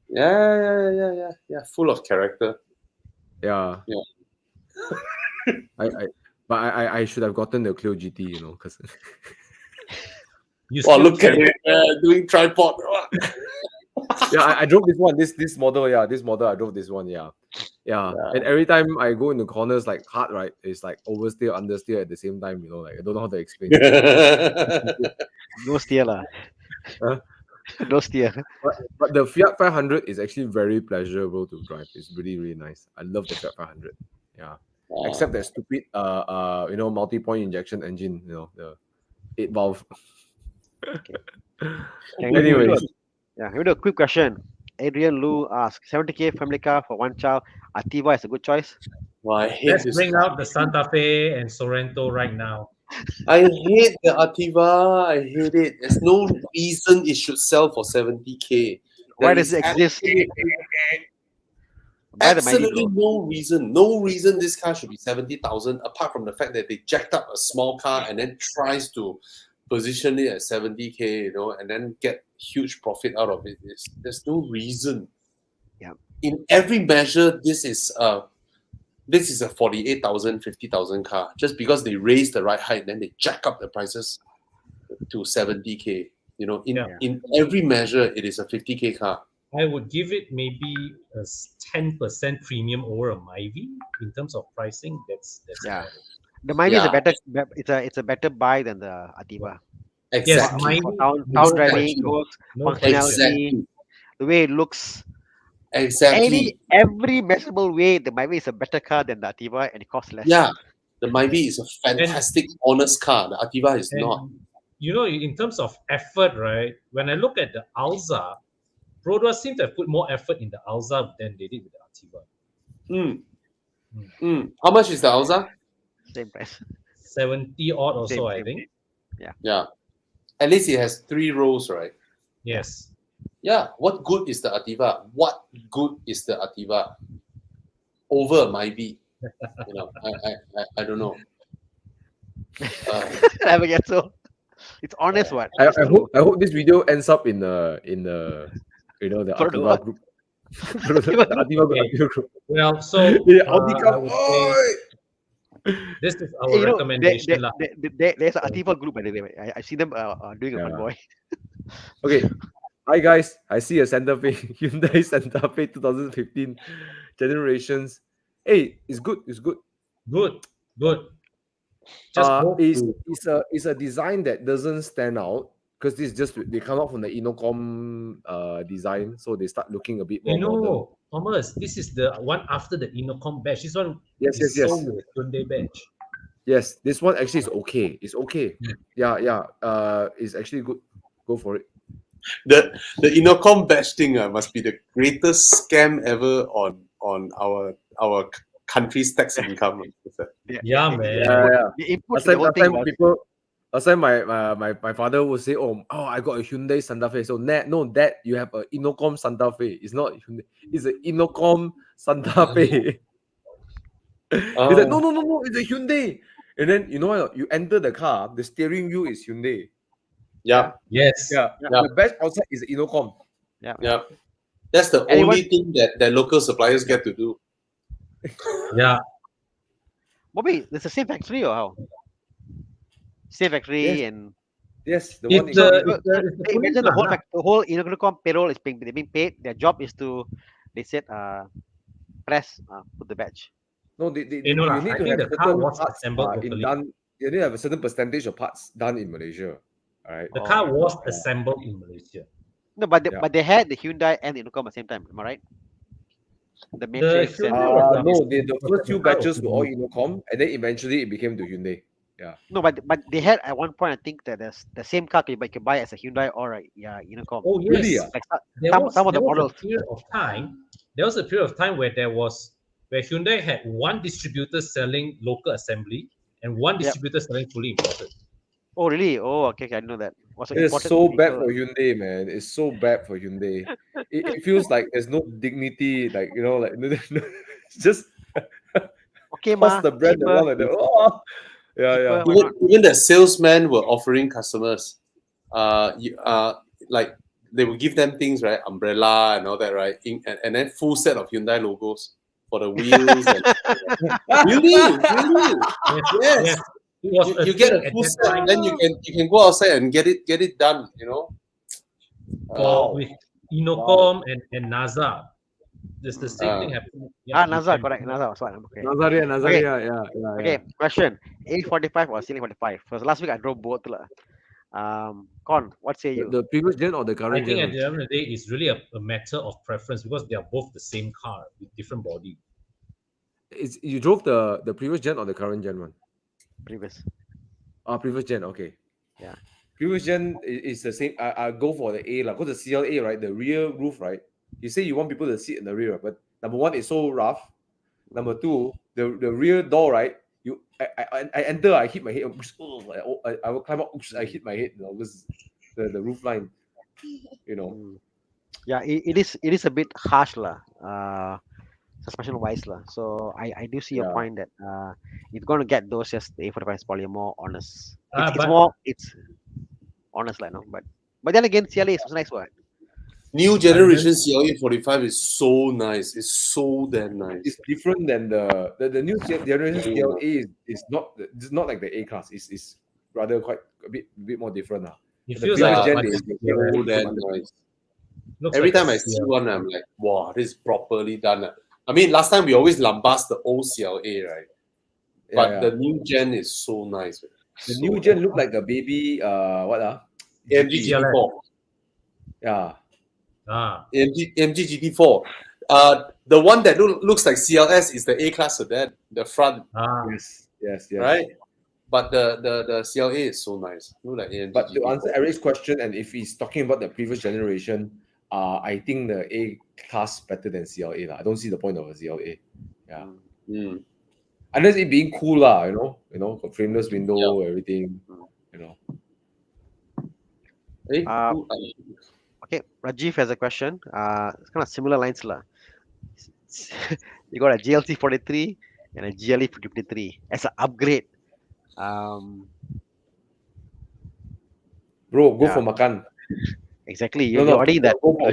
[SPEAKER 3] Yeah. Full of character.
[SPEAKER 1] Yeah.
[SPEAKER 3] Yeah.
[SPEAKER 1] I should have gotten the Clio GT, you know, because
[SPEAKER 5] You
[SPEAKER 3] Oh,
[SPEAKER 5] still
[SPEAKER 3] look at
[SPEAKER 5] can-
[SPEAKER 3] it doing tripod.
[SPEAKER 1] yeah, I drove this one. This model, yeah, this model I drove this one, yeah. And every time I go into corners like hard, right, it's like oversteer, understeer at the same time, you know, like I don't know how to explain it.
[SPEAKER 6] No steer lah.
[SPEAKER 1] Huh?
[SPEAKER 6] No steer.
[SPEAKER 1] But the Fiat 500 is actually very pleasurable to drive. It's really, really nice. I love the Fiat 500. Yeah. Except that stupid you know, multi-point injection engine, you know, the 8 valve. Anyway,
[SPEAKER 6] Yeah, here we do a quick question. Adrian Lu asks, 70K family car for one child. Ativa is a good choice.
[SPEAKER 3] Well, I hate
[SPEAKER 5] Let's
[SPEAKER 3] this
[SPEAKER 5] bring
[SPEAKER 3] car.
[SPEAKER 5] out the Santa Fe and Sorrento right now.
[SPEAKER 3] I hate the Ativa. I hate it. There's no reason it should sell for 70K.
[SPEAKER 6] Why
[SPEAKER 3] There
[SPEAKER 6] does
[SPEAKER 3] is
[SPEAKER 6] it exist? Buy the Mighty
[SPEAKER 3] absolutely
[SPEAKER 6] Bro.
[SPEAKER 3] no reason. No reason this car should be 70,000 apart from the fact that they jacked up a small car and then tries to position it at 70K, you know, and then get huge profit out of it. There's no reason.
[SPEAKER 6] Yeah.
[SPEAKER 3] In every measure, this is a 48,000, 50,000 car. Just because they raise the right height, then they jack up the prices to 70K. You know, in every measure, it is a 50K car.
[SPEAKER 5] I would give it maybe a 10% premium over a Myvi in terms of pricing. That's
[SPEAKER 6] Yeah.
[SPEAKER 5] fair.
[SPEAKER 6] The Mighty is a
[SPEAKER 3] Yeah.
[SPEAKER 6] better. It's a better buy than the Ativa.
[SPEAKER 5] Yes,
[SPEAKER 3] Exactly.
[SPEAKER 5] Myvi.
[SPEAKER 6] Town driving, goes,
[SPEAKER 5] No
[SPEAKER 6] functionality,
[SPEAKER 3] Exactly.
[SPEAKER 6] the way it looks.
[SPEAKER 3] Exactly.
[SPEAKER 6] Every measurable way, the Myvi is a better car than the Ativa, and it costs less.
[SPEAKER 3] Yeah. The Myvi is a fantastic, honest car. The Ativa is
[SPEAKER 5] And,
[SPEAKER 3] not.
[SPEAKER 5] you know, in terms of effort, right? When I look at the Alza, Prodwa seem to have put more effort in the Alza than they did with the Ativa.
[SPEAKER 3] How much is the Alza?
[SPEAKER 6] Same price.
[SPEAKER 5] 70 odd or
[SPEAKER 6] Same,
[SPEAKER 5] so, I
[SPEAKER 6] same,
[SPEAKER 5] think.
[SPEAKER 3] Yeah. At least it has 3 rows, right?
[SPEAKER 5] Yes.
[SPEAKER 3] Yeah. What good is the Ativa? What good is the Ativa over a Myvi? You know, I don't know.
[SPEAKER 6] Never get so. It's honest, what?
[SPEAKER 1] I hope this video ends up in the you know, the
[SPEAKER 6] For the
[SPEAKER 1] Ativa
[SPEAKER 6] what?
[SPEAKER 1] group. the Ativa group.
[SPEAKER 5] Well, so
[SPEAKER 1] Yeah,
[SPEAKER 5] I
[SPEAKER 1] Audi
[SPEAKER 5] would say this is our
[SPEAKER 6] You know,
[SPEAKER 5] recommendation. lah.
[SPEAKER 6] there's an Ativa group, by the way. I see them doing a
[SPEAKER 1] Yeah.
[SPEAKER 6] convoy.
[SPEAKER 1] Okay. Hi guys, I see a Santa Fe, Hyundai Santa Fe 2015 generations. Hey, it's good. It's good.
[SPEAKER 5] Good. Just go
[SPEAKER 1] It's a design that doesn't stand out because this is just they come out from the Inocom design, so they start looking a bit more modern.
[SPEAKER 5] No, Thomas, this is the one after the Inocom badge. This one
[SPEAKER 1] Yes,
[SPEAKER 5] is
[SPEAKER 1] yes,
[SPEAKER 5] sold
[SPEAKER 1] yes.
[SPEAKER 5] with Hyundai badge.
[SPEAKER 1] Yes, this one actually is okay. It's okay. Yeah. It's actually good. Go for it.
[SPEAKER 3] The Inocom badge thing must be the greatest scam ever on our country's tax income.
[SPEAKER 5] Yeah, man.
[SPEAKER 1] Yeah.
[SPEAKER 6] The input
[SPEAKER 1] Last
[SPEAKER 6] to the
[SPEAKER 1] time,
[SPEAKER 6] whole thing was
[SPEAKER 1] people. Last time, my father would say, "Oh, I got a Hyundai Santa Fe." So, no, Dad, you have a Inocom Santa Fe. It's not Hyundai. It's an Inocom Santa Fe. He's like, no, it's a Hyundai. And then you know what? You enter the car, the steering wheel is Hyundai.
[SPEAKER 3] Yeah.
[SPEAKER 5] Yes.
[SPEAKER 1] Yeah. The badge outside is Inocom.
[SPEAKER 3] Yeah. That's the
[SPEAKER 6] Anyone-
[SPEAKER 3] only thing that local suppliers get to do.
[SPEAKER 5] Yeah.
[SPEAKER 6] Bobby, it's the same factory or how? Same factory
[SPEAKER 1] Yes.
[SPEAKER 6] and
[SPEAKER 1] Yes, the
[SPEAKER 5] It's
[SPEAKER 1] one in
[SPEAKER 5] the,
[SPEAKER 1] green.
[SPEAKER 5] it's the, it's the police
[SPEAKER 6] Imagine the whole
[SPEAKER 5] lah.
[SPEAKER 6] the whole Inocom payroll is being paid. Their job is to, they said, press, put the badge.
[SPEAKER 1] No,
[SPEAKER 5] You know
[SPEAKER 1] you
[SPEAKER 5] lah,
[SPEAKER 1] need
[SPEAKER 5] I
[SPEAKER 1] to
[SPEAKER 5] think
[SPEAKER 1] have
[SPEAKER 5] the car
[SPEAKER 1] certain
[SPEAKER 5] was
[SPEAKER 1] parts
[SPEAKER 5] assembled
[SPEAKER 1] in
[SPEAKER 5] locally.
[SPEAKER 1] done. You need to have a certain percentage of parts done in Malaysia. All right.
[SPEAKER 5] The car was
[SPEAKER 1] Yeah.
[SPEAKER 5] assembled in Malaysia.
[SPEAKER 6] No, but
[SPEAKER 1] Yeah.
[SPEAKER 6] they had the Hyundai and the Inocom at the same time. Am I right? The
[SPEAKER 5] The
[SPEAKER 6] Matrix and
[SPEAKER 5] Hyundai was
[SPEAKER 1] No, the first few
[SPEAKER 5] the car was
[SPEAKER 1] batches were all
[SPEAKER 5] new.
[SPEAKER 1] Inocom, and then eventually it became the Hyundai. Yeah.
[SPEAKER 6] no, but they had at one point, I think, that there's the same car you can buy as a Hyundai or a Inocom.
[SPEAKER 5] Oh yes,
[SPEAKER 1] Really?
[SPEAKER 6] Like
[SPEAKER 5] there
[SPEAKER 6] some
[SPEAKER 5] was
[SPEAKER 6] some of the
[SPEAKER 5] there was
[SPEAKER 6] models.
[SPEAKER 5] a period of time. There was a period of time where Hyundai had one distributor selling local assembly and one
[SPEAKER 6] Yep.
[SPEAKER 5] distributor selling fully imported.
[SPEAKER 6] Oh really? Oh okay, I didn't know that. Was it
[SPEAKER 1] It's
[SPEAKER 6] imported
[SPEAKER 1] so bad
[SPEAKER 6] vehicle?
[SPEAKER 1] for Hyundai, man. It's so bad for Hyundai. It feels like there's no dignity, like like it's just
[SPEAKER 6] Okay,
[SPEAKER 1] toss
[SPEAKER 6] ma,
[SPEAKER 1] the brand
[SPEAKER 6] cheaper,
[SPEAKER 1] around like that. Oh, yeah,
[SPEAKER 6] cheaper,
[SPEAKER 1] yeah.
[SPEAKER 6] why not?
[SPEAKER 3] Even the salesmen were offering customers, like they would give them things, right? Umbrella and all that, right? And then full set of Hyundai logos for the wheels. And, really? Yes.
[SPEAKER 5] Yes. It was a
[SPEAKER 3] You get
[SPEAKER 5] thing
[SPEAKER 3] a
[SPEAKER 5] at
[SPEAKER 3] full
[SPEAKER 5] that
[SPEAKER 3] set,
[SPEAKER 5] time
[SPEAKER 3] then you can go outside and get it done.
[SPEAKER 5] with Inocom and NASA. There's the same thing happening. Yeah, you
[SPEAKER 6] NASA,
[SPEAKER 5] can-
[SPEAKER 6] correct. NASA was one. Okay.
[SPEAKER 7] Nazaria, yeah.
[SPEAKER 6] Okay. Question: A45 or CL45? Because last week I drove both lah. Con, what say you?
[SPEAKER 7] The previous gen or the
[SPEAKER 5] I
[SPEAKER 7] current
[SPEAKER 5] think
[SPEAKER 7] gen?
[SPEAKER 5] at the end of the day, it's really a matter of preference because they are both the same car with different body.
[SPEAKER 7] You drove the previous gen or the current gen one?
[SPEAKER 6] Previous.
[SPEAKER 7] Previous gen. Okay.
[SPEAKER 6] Yeah.
[SPEAKER 1] Previous gen is the same. I go for the A, because the CLA, right? The rear roof, right? You say you want people to sit in the rear, but number one, it's so rough. Number two, the rear door, right? I enter, I hit my head. I will climb up. I hit my head. Because the roof line.
[SPEAKER 6] Yeah, it is a bit harsh lah. Suspension wise lah. So I do see your
[SPEAKER 1] Yeah.
[SPEAKER 6] point that you're going to get those, just the A45 is probably more honest. It's
[SPEAKER 5] but-
[SPEAKER 6] it's honest like, no, but then again, CLA is nice one.
[SPEAKER 3] New generation CLE 45 is so nice. It's so damn nice.
[SPEAKER 1] It's different than the new generation CLA is not like the A class. It's rather quite a bit more different now.
[SPEAKER 5] It
[SPEAKER 1] The
[SPEAKER 5] feels
[SPEAKER 1] previous
[SPEAKER 5] like
[SPEAKER 1] gen
[SPEAKER 5] a
[SPEAKER 1] is
[SPEAKER 3] So damn nice.
[SPEAKER 5] looks
[SPEAKER 3] Every
[SPEAKER 5] like a
[SPEAKER 3] time I see
[SPEAKER 5] CL.
[SPEAKER 3] one, I'm like, wow, this is properly done. I mean, last time we always lambast the old CLA, right? But the new gen is so nice.
[SPEAKER 1] The new gen look like a baby.
[SPEAKER 3] AMG GT4.
[SPEAKER 1] Yeah.
[SPEAKER 3] AMG GT4. The one that looks like CLS is the A class sedan, the front,
[SPEAKER 1] Yes.
[SPEAKER 3] right? But the CLA is so nice. Look like AMG
[SPEAKER 1] But to
[SPEAKER 3] GT4.
[SPEAKER 1] answer Eric's question, and if he's talking about the previous generation, I think the A class better than CLA lah. I don't see the point of a CLA. Yeah. Unless it being cool lah, got frameless window, everything,
[SPEAKER 6] Okay, Rajiv has a question. It's kind of similar lines lah. You got a GLC 43 and a GLE 53 as an upgrade.
[SPEAKER 1] Bro, go for makan.
[SPEAKER 6] Exactly. You're already that.
[SPEAKER 1] Go for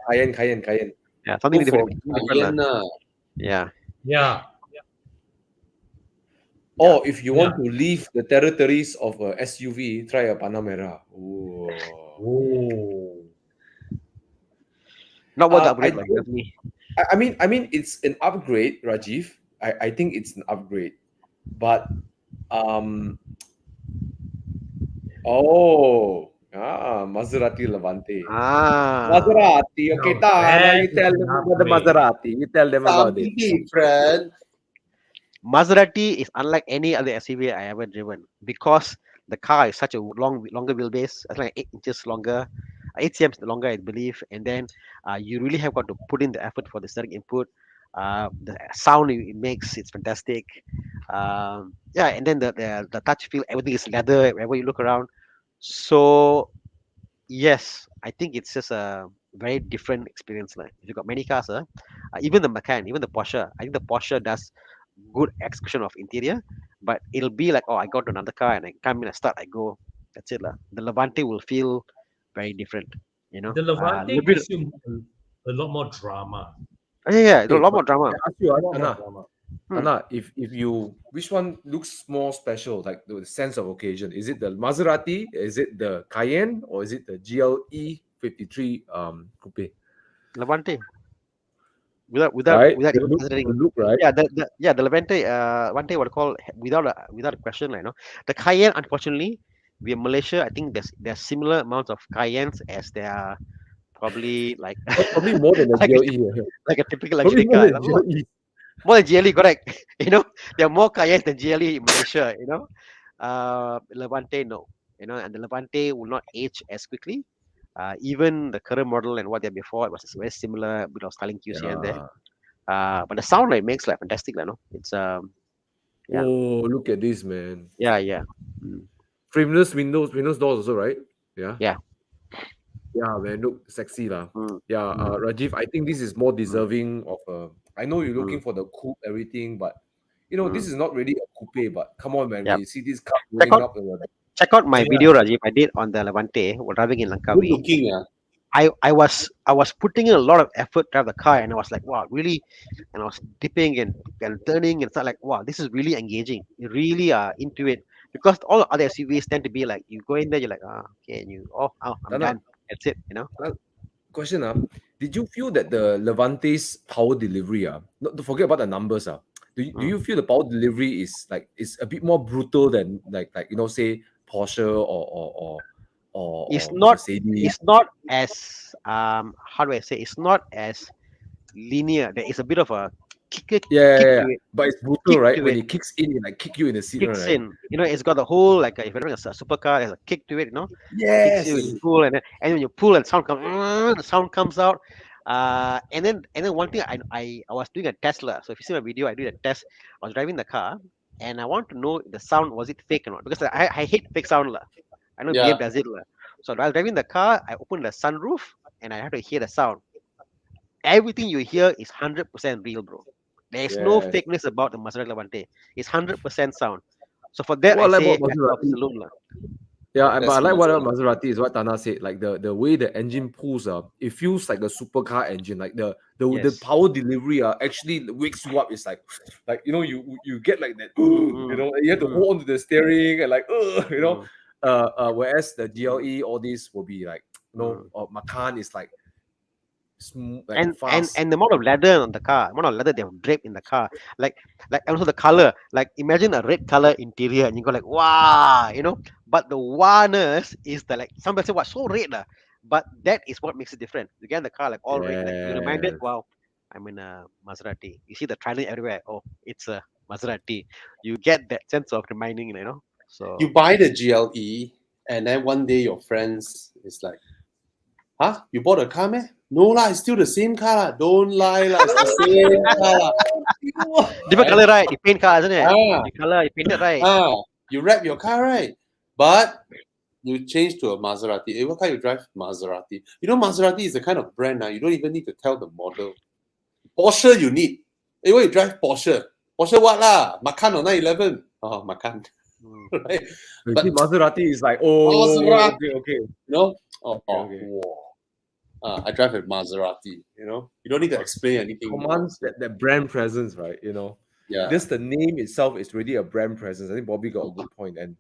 [SPEAKER 1] Cayenne.
[SPEAKER 6] Yeah, something
[SPEAKER 3] Go for
[SPEAKER 6] different.
[SPEAKER 3] Cayenne,
[SPEAKER 6] Yeah.
[SPEAKER 1] Or if you want to leave the territories of a SUV, try a Panamera.
[SPEAKER 6] Not what the upgrade like, definitely.
[SPEAKER 1] I mean, it's an upgrade, Rajiv. I think it's an upgrade, but Maserati Levante. Maserati. Okay, you tell them about the Maserati. You tell them about it.
[SPEAKER 3] Friend.
[SPEAKER 6] Maserati is unlike any other SUV I ever driven because the car is such a longer wheelbase. It's like 8 inches longer, 8 cm longer, I believe. And then you really have got to put in the effort for the static input. The sound it makes, it's fantastic. And then the touch feel, everything is leather wherever you look around. So yes, I think it's just a very different experience. Like if you got many cars, even the Macan, even the Porsche, I think the Porsche does good execution of interior, but it'll be like, oh, I got to another car and I come in, I start, I go. That's it. The Levante will feel very different.
[SPEAKER 5] The Levante gives you a lot more drama.
[SPEAKER 6] Yeah, a lot more drama.
[SPEAKER 1] I ask you,
[SPEAKER 5] A lot more drama.
[SPEAKER 1] Anna, if you which one looks more special, like the sense of occasion? Is it the Maserati? Is it the Cayenne? Or is it the GLE 53 coupe?
[SPEAKER 6] Levante.
[SPEAKER 1] Right?
[SPEAKER 6] Without
[SPEAKER 1] The
[SPEAKER 6] even
[SPEAKER 1] look,
[SPEAKER 6] considering.
[SPEAKER 1] the look, right?
[SPEAKER 6] Yeah, the Levante, Levante what I call without a question, like, the Cayenne, unfortunately, we in Malaysia, I think there's similar amounts of Cayennes as there are probably like
[SPEAKER 1] Probably more than the
[SPEAKER 6] like
[SPEAKER 1] GLE.
[SPEAKER 6] like a typical
[SPEAKER 1] Probably
[SPEAKER 6] luxury
[SPEAKER 1] more
[SPEAKER 6] car.
[SPEAKER 1] than GLE.
[SPEAKER 6] More than GLE, correct? There are more Cayennes than GLE in Malaysia. Levante, no. And the Levante will not age as quickly. Even the current model and what they had before, it was very similar, bit of styling cues here and there.
[SPEAKER 1] Yeah.
[SPEAKER 6] But the sound like makes like fantastic, no? It's yeah,
[SPEAKER 1] Oh, look at this, man.
[SPEAKER 6] yeah. Mm,
[SPEAKER 1] Frameless windows doors also, right? Yeah.
[SPEAKER 6] yeah.
[SPEAKER 1] Yeah, man, look sexy lah.
[SPEAKER 6] Mm,
[SPEAKER 1] Yeah,
[SPEAKER 6] mm,
[SPEAKER 1] Rajiv, I think this is more
[SPEAKER 6] mm,
[SPEAKER 1] deserving of I know you're looking
[SPEAKER 6] mm,
[SPEAKER 1] for the coupe, everything, but this
[SPEAKER 6] mm.
[SPEAKER 1] is not really a coupe. But come on, man,
[SPEAKER 6] Yeah.
[SPEAKER 1] when you see this car
[SPEAKER 6] Check
[SPEAKER 1] rolling
[SPEAKER 6] out
[SPEAKER 1] up,
[SPEAKER 6] check out my
[SPEAKER 1] yeah,
[SPEAKER 6] video, Rajiv. I did on the Levante while driving in
[SPEAKER 3] Good
[SPEAKER 6] Langkawi.
[SPEAKER 3] looking, yeah.
[SPEAKER 6] I was putting in a lot of effort to drive the car, and I was like, wow, really, and I was dipping and turning, and it's like, wow, this is really engaging. You really are into it, because all the other SUVs tend to be like, you go in there, you're like, okay, and I'm
[SPEAKER 1] Tana,
[SPEAKER 6] done. That's it.
[SPEAKER 1] question did you feel that the Levante's power delivery not to forget about the numbers do you feel the power delivery is a bit more brutal than say Porsche
[SPEAKER 6] It's
[SPEAKER 1] or
[SPEAKER 6] not
[SPEAKER 1] Mercedes?
[SPEAKER 6] it's not as how do I say? It's not as linear. There is a bit of a kick
[SPEAKER 1] Yeah.
[SPEAKER 6] to it.
[SPEAKER 1] But it's brutal,
[SPEAKER 6] Kick
[SPEAKER 1] right?
[SPEAKER 6] to
[SPEAKER 1] When
[SPEAKER 6] it.
[SPEAKER 1] it kicks in, it kick you in the seat,
[SPEAKER 6] Kicks
[SPEAKER 1] right?
[SPEAKER 6] in. It's got the whole, like, if you're driving a supercar, there's a kick to it. Kicks you, you
[SPEAKER 1] Yes.
[SPEAKER 6] pull, and when you pull, and sound comes, the sound comes out. And then one thing, I was doing a Tesla. So if you see my video, I did a test. I was driving the car, and I want to know if the sound was it fake or not, because I hate fake sound lah. I know
[SPEAKER 3] Yeah.
[SPEAKER 6] BM does it lah. So while driving the car, I opened the sunroof, and I have to hear the sound. Everything you hear is 100% real, bro. There's no
[SPEAKER 1] Yes.
[SPEAKER 6] fakeness about the Maserati Levante. It's 100% sound. So for that,
[SPEAKER 1] What
[SPEAKER 6] I
[SPEAKER 1] I like
[SPEAKER 6] say
[SPEAKER 1] about
[SPEAKER 6] hats off,
[SPEAKER 1] Maserati,
[SPEAKER 6] salute lah.
[SPEAKER 1] yeah, but
[SPEAKER 3] That's
[SPEAKER 1] I like what
[SPEAKER 3] Maserati.
[SPEAKER 1] Maserati is what Tana said. Like the way the engine pulls it feels like a supercar engine. Like the
[SPEAKER 6] Yes.
[SPEAKER 1] power delivery actually wakes you up. It's like you get like that.
[SPEAKER 6] Mm,
[SPEAKER 1] You have to
[SPEAKER 6] mm,
[SPEAKER 1] hold on to the steering and
[SPEAKER 6] mm,
[SPEAKER 1] whereas the
[SPEAKER 6] mm,
[SPEAKER 1] GLE all these will be like
[SPEAKER 6] mm.
[SPEAKER 1] Macan is like smooth, like
[SPEAKER 6] And
[SPEAKER 1] fast.
[SPEAKER 6] the amount of leather on the car, amount of leather they have draped in the car, like and also the color. Like, imagine a red color interior, and you go like, wow. But the warness is the, like, somebody say, what, so red lah. But that is what makes it different. You get in the car like all red, like you're reminded,
[SPEAKER 1] Yes.
[SPEAKER 6] wow, I'm in a Maserati. You see the trident everywhere. Oh, it's a Maserati. You get that sense of reminding. So
[SPEAKER 3] You buy the GLE, and then one day your friends is like, huh? You bought a car, man? No lah, it's still the same car lah. Don't lie lah, it's the same car lah.
[SPEAKER 6] different color, right? You paint car, isn't it?
[SPEAKER 3] Ah,
[SPEAKER 6] The color, you painted, right?
[SPEAKER 3] you wrap your car, right? But you change to a Maserati. What car you drive? Maserati. Maserati is the kind of brand you don't even need to tell the model. Porsche you need. What you drive? Porsche. Porsche what lah? Macan or 911? Oh, Macan. Right?
[SPEAKER 1] You
[SPEAKER 3] But
[SPEAKER 1] see, Maserati is like
[SPEAKER 3] Maserati.
[SPEAKER 1] okay.
[SPEAKER 3] Oh,
[SPEAKER 1] Okay.
[SPEAKER 3] wow. I drive a Maserati. You don't need to explain anything.
[SPEAKER 1] Commands that brand presence, right?
[SPEAKER 3] Yeah.
[SPEAKER 1] Just the name itself is really a brand presence. I think Bobby got a good point. And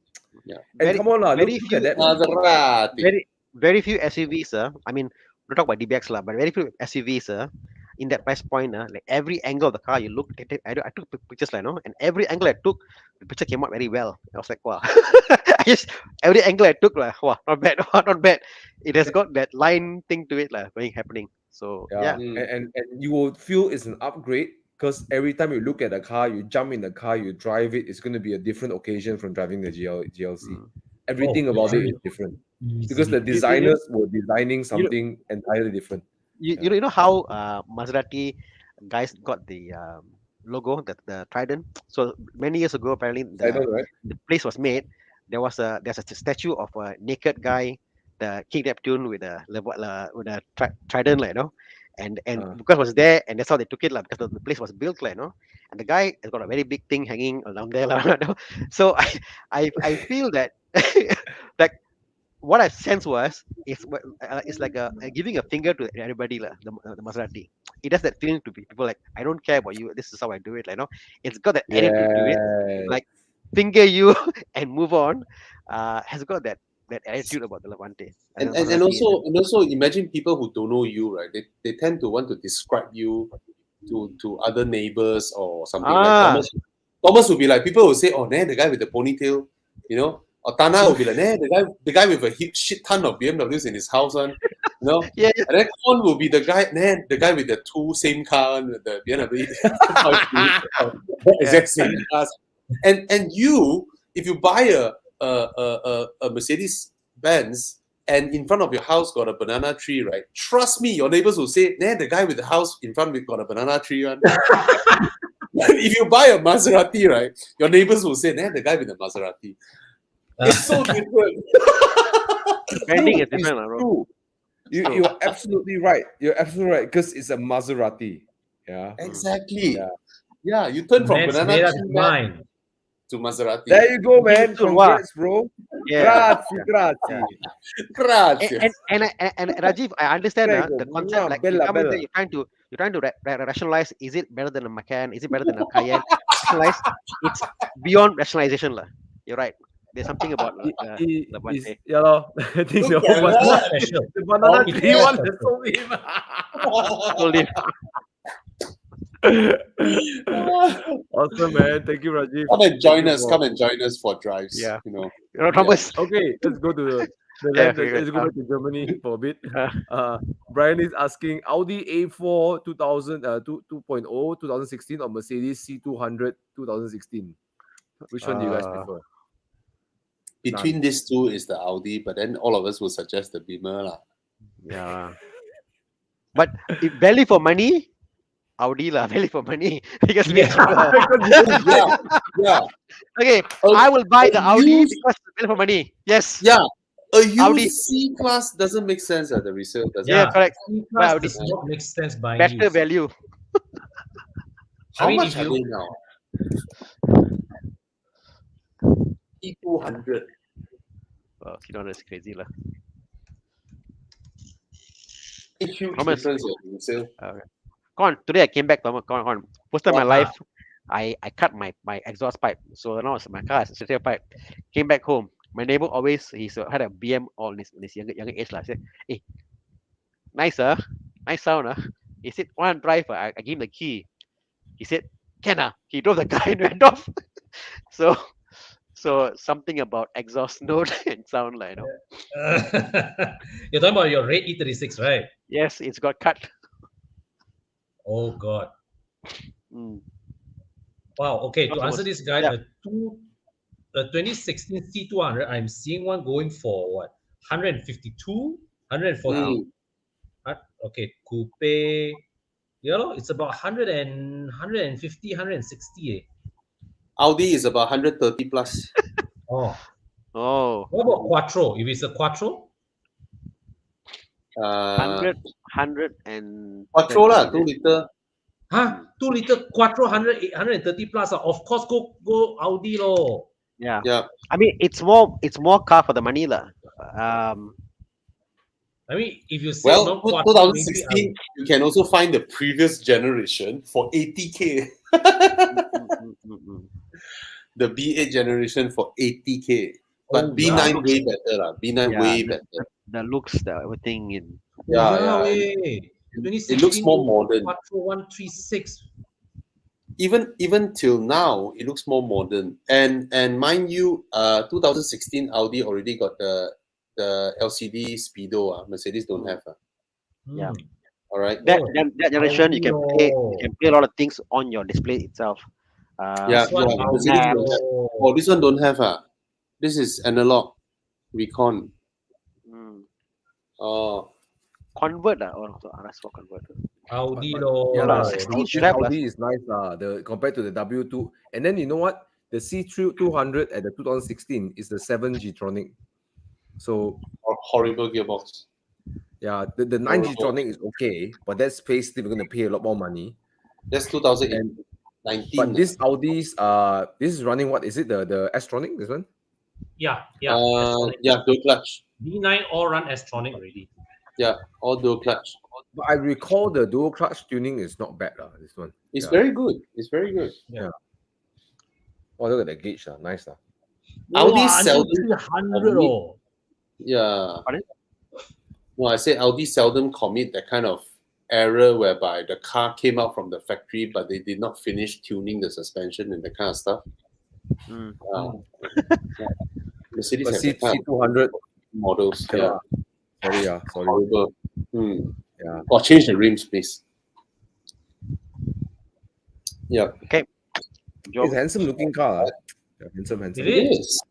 [SPEAKER 3] Yeah.
[SPEAKER 1] and come on lah, look,
[SPEAKER 6] very
[SPEAKER 1] look
[SPEAKER 6] few,
[SPEAKER 1] at that.
[SPEAKER 3] Maserati.
[SPEAKER 6] very few SUVs, I mean, we talk about DBX lah, but very few SUVs, in that price point, like every angle of the car you look at it, I took pictures, like, and every angle I took, the picture came out very well. I was like, wow. Every angle I took, like, wow, not bad, not bad. It has got that line thing to it, happening. So yeah.
[SPEAKER 1] And you will feel it's an upgrade because every time you look at the car, you jump in the car, you drive it, it's going to be a different occasion from driving the GLC. Everything about it is different because the designers were designing something entirely different.
[SPEAKER 6] You know how Maserati guys got the logo, the trident. So many years ago, apparently
[SPEAKER 1] I know, right?
[SPEAKER 6] the place was made. There's a statue of a naked guy, the King Neptune with a trident, and because it was there, and that's how they took it, because the place was built, and the guy has got a very big thing hanging around there, So I feel that like what I sense was it's like giving a finger to everybody, the Maserati. it has that feeling to be people like, I don't care about you. This is how I do it. Like, it's got that attitude to it.
[SPEAKER 1] Yeah.
[SPEAKER 6] Like finger you and move on. Has got that attitude about the Levante.
[SPEAKER 3] And also imagine people who don't know you, right? They tend to want to describe you to other neighbors or something like Thomas. Thomas would be like, people will say, oh, nah, the guy with the ponytail, you know. Or Thana will be like, nah, the guy with a shit ton of BMWs in his house, you know.
[SPEAKER 6] Yeah.
[SPEAKER 3] And then Con will be the guy with the two same car, the BMW, exact same cars. And you, if you buy a Mercedes Benz and in front of your house got a banana tree, right? Trust me, your neighbors will say, nah, the guy with the house in front of it got a banana tree one. If you buy a Maserati, right, your neighbors will say, nah, the guy with the Maserati. It's so different.
[SPEAKER 6] Branding is
[SPEAKER 1] It's
[SPEAKER 6] different, bro.
[SPEAKER 1] true. You're absolutely right. You're absolutely right because it's a Maserati. Yeah.
[SPEAKER 3] Exactly.
[SPEAKER 1] Yeah.
[SPEAKER 3] Yeah, you turn from
[SPEAKER 5] Man's
[SPEAKER 3] banana
[SPEAKER 5] made up
[SPEAKER 3] tree
[SPEAKER 5] his mind.
[SPEAKER 3] to Maserati.
[SPEAKER 1] There you go, man.
[SPEAKER 6] So what?
[SPEAKER 1] Congrats, bro.
[SPEAKER 6] Yeah.
[SPEAKER 1] Grazie.
[SPEAKER 3] Grazie.
[SPEAKER 6] And Rajiv, I understand
[SPEAKER 1] Prego,
[SPEAKER 6] the concept. Like
[SPEAKER 1] bella,
[SPEAKER 6] you come in
[SPEAKER 1] bella.
[SPEAKER 6] there, you're trying to rationalize. Is it better than a Macan? Is it better than a Cayenne? Rationalize. It's beyond rationalization, lah. You're right. There's something about the Levante.
[SPEAKER 1] Yeah, lor. I think the
[SPEAKER 3] Look
[SPEAKER 1] whole
[SPEAKER 3] at that.
[SPEAKER 5] Special.
[SPEAKER 1] the banana
[SPEAKER 5] It
[SPEAKER 1] tree
[SPEAKER 5] is
[SPEAKER 1] one
[SPEAKER 5] special.
[SPEAKER 1] has sold him.
[SPEAKER 6] Told him.
[SPEAKER 1] Awesome, man. Thank you, Rajiv.
[SPEAKER 3] Come and join
[SPEAKER 1] Thank you
[SPEAKER 3] us.
[SPEAKER 1] for-
[SPEAKER 3] Come and join us for drives.
[SPEAKER 6] Yeah.
[SPEAKER 3] You know.
[SPEAKER 6] Thomas.
[SPEAKER 1] Okay, let's go to the
[SPEAKER 6] Yeah,
[SPEAKER 1] land.
[SPEAKER 6] okay,
[SPEAKER 1] Let's
[SPEAKER 6] good.
[SPEAKER 1] go back to Germany for a bit. Brian is asking Audi A4 2.0 2016 or Mercedes C200 2016. Which one do you guys prefer?
[SPEAKER 3] Between these two is the Audi, but then all of us will suggest the Beamer lah.
[SPEAKER 6] Yeah. But if value for money, Audi lah, value for money. Because we
[SPEAKER 3] Yeah, yeah.
[SPEAKER 6] okay,
[SPEAKER 3] A-
[SPEAKER 6] I will buy the
[SPEAKER 3] a
[SPEAKER 6] Audi
[SPEAKER 3] used-
[SPEAKER 6] because value for money. Yes.
[SPEAKER 3] Yeah. A used
[SPEAKER 6] Audi.
[SPEAKER 3] C class doesn't make sense at the resale, does
[SPEAKER 6] Yeah,
[SPEAKER 3] it?
[SPEAKER 6] correct.
[SPEAKER 5] C-Class
[SPEAKER 6] Well,
[SPEAKER 5] does not make sense buying
[SPEAKER 6] Better
[SPEAKER 5] used.
[SPEAKER 6] value.
[SPEAKER 3] How
[SPEAKER 5] I mean,
[SPEAKER 3] much
[SPEAKER 5] if
[SPEAKER 3] are
[SPEAKER 5] you-
[SPEAKER 3] they now? E200.
[SPEAKER 6] Oh, Kidon is crazy lah.
[SPEAKER 3] A huge
[SPEAKER 6] Thomas.
[SPEAKER 3] difference at resale.
[SPEAKER 6] Come on, today I came back, Thomas. Come on. First time in my
[SPEAKER 3] Wow.
[SPEAKER 6] life, I cut my exhaust pipe. So now it's my car has a straight pipe. Came back home. My neighbor always had a BM all in his younger age lah. I said, hey, nice nice sound He said, want to drive? I gave him the key. He said, can He drove the car and went off. So something about exhaust note and sound like
[SPEAKER 5] You're talking about your red E36, right?
[SPEAKER 6] Yes, it's got cut.
[SPEAKER 5] Oh God.
[SPEAKER 6] Mm.
[SPEAKER 5] Wow. Okay. To
[SPEAKER 6] Thomas.
[SPEAKER 5] answer this guy,
[SPEAKER 6] Yeah.
[SPEAKER 5] the 2016 C200, I'm seeing one going for what? 152, 140. Okay, coupe. You know, it's about 100 and 150, 160.
[SPEAKER 3] Audi is about 130 plus.
[SPEAKER 5] Oh.
[SPEAKER 6] Oh,
[SPEAKER 5] What about Quattro? If it's a Quattro?
[SPEAKER 6] 100 and
[SPEAKER 3] Quattro lah, 2 liter.
[SPEAKER 5] Huh? 2 liter Quattro 130 plus. Of course, go Audi lo.
[SPEAKER 6] Yeah.
[SPEAKER 3] Yeah.
[SPEAKER 6] I mean, it's more car for the money lah.
[SPEAKER 5] I mean, if you say
[SPEAKER 3] Well,
[SPEAKER 5] not Quattro, maybe
[SPEAKER 3] 2016, you can also find the previous generation for 80k. The B8 generation for 80k. But
[SPEAKER 5] Oh,
[SPEAKER 3] B9
[SPEAKER 5] wow.
[SPEAKER 3] way better lah. B9
[SPEAKER 6] Yeah,
[SPEAKER 3] way better.
[SPEAKER 6] the looks, the everything in.
[SPEAKER 3] Yeah.
[SPEAKER 5] Way.
[SPEAKER 3] It looks more modern.
[SPEAKER 5] Quattro 136.
[SPEAKER 3] Even till now, it looks more modern. And mind you, 2016 Audi already got the LCD speedo. Mercedes don't have.
[SPEAKER 6] Yeah.
[SPEAKER 3] All right.
[SPEAKER 6] That generation, you can
[SPEAKER 5] Oh.
[SPEAKER 6] play a lot of things on your display itself.
[SPEAKER 3] Yeah,
[SPEAKER 5] This one,
[SPEAKER 3] yeah,
[SPEAKER 5] Audi.
[SPEAKER 3] Mercedes don't have. Oh, this one don't have. This is analog recon. Oh,
[SPEAKER 6] Convert or RS4 converter.
[SPEAKER 5] Audi lo.
[SPEAKER 1] Yeah, lah.
[SPEAKER 6] 16 should have
[SPEAKER 1] Audi is nice compared to the W2. And then you know what? The C200 at the 2016 is the 7 G-tronic. So
[SPEAKER 3] horrible gearbox.
[SPEAKER 1] yeah, the 9 G-tronic is okay, but that space we're gonna pay a lot more money.
[SPEAKER 3] That's 2019.
[SPEAKER 1] But this Audi's this is running what is it? The S-tronic, this one?
[SPEAKER 5] Yeah.
[SPEAKER 3] yeah, dual clutch.
[SPEAKER 5] B9 all run S-tronic already.
[SPEAKER 3] Yeah, all dual clutch.
[SPEAKER 1] But I recall the dual clutch tuning is not bad, this one.
[SPEAKER 3] It's
[SPEAKER 1] Yeah.
[SPEAKER 3] very good. It's very good.
[SPEAKER 1] Oh, look at the gauge, nice.
[SPEAKER 3] Audi
[SPEAKER 5] Wow,
[SPEAKER 3] seldom
[SPEAKER 5] 300
[SPEAKER 3] commit-
[SPEAKER 5] oh.
[SPEAKER 3] Yeah.
[SPEAKER 6] Pardon?
[SPEAKER 3] No, I say Audi seldom commit that kind of error whereby the car came out from the factory but they did not finish tuning the suspension and that kind of stuff.
[SPEAKER 6] Mm.
[SPEAKER 3] Mercedes
[SPEAKER 1] But
[SPEAKER 3] have that kind of
[SPEAKER 1] C200
[SPEAKER 3] models.
[SPEAKER 1] cannot.
[SPEAKER 3] Yeah,
[SPEAKER 1] sorry.
[SPEAKER 3] horrible.
[SPEAKER 1] Yeah.
[SPEAKER 3] Or change the rims, please. Yeah,
[SPEAKER 6] Joe,
[SPEAKER 1] It's a handsome looking car. Yeah, handsome.
[SPEAKER 5] It
[SPEAKER 3] it
[SPEAKER 5] is.
[SPEAKER 3] is.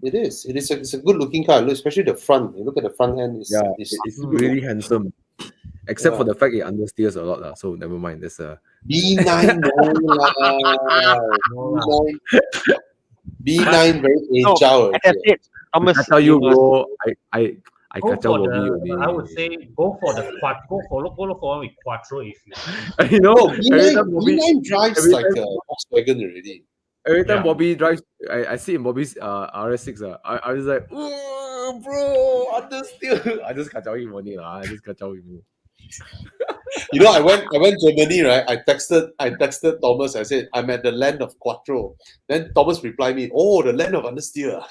[SPEAKER 3] It is. It is. It's a good looking car. Look, especially the front. You look at the front end. It's
[SPEAKER 1] It's really handsome. Except for the fact it understeers a lot. So never mind. There's a
[SPEAKER 3] B9 B9 very agile.
[SPEAKER 6] as I said, Thomas,
[SPEAKER 1] I tell you,
[SPEAKER 6] you must-
[SPEAKER 1] bro, I
[SPEAKER 5] Go
[SPEAKER 1] catch up
[SPEAKER 5] for
[SPEAKER 1] Bobby
[SPEAKER 5] the,
[SPEAKER 1] only.
[SPEAKER 5] I would say, go for the go for one with Quattro if you.
[SPEAKER 1] You know,
[SPEAKER 3] No,
[SPEAKER 1] every time Bobby,
[SPEAKER 3] B9 drives
[SPEAKER 1] every
[SPEAKER 3] like a Volkswagen already.
[SPEAKER 1] every time
[SPEAKER 5] Yeah.
[SPEAKER 1] Bobby drives, I see in Bobby's RS6. I was like, "Ooh, bro, understeer." I just catch up him only. I just catch up him.
[SPEAKER 3] You know, I went Germany, right? I texted Thomas. I said, I'm at the land of Quattro. Then Thomas replied me, oh, the land of understeer.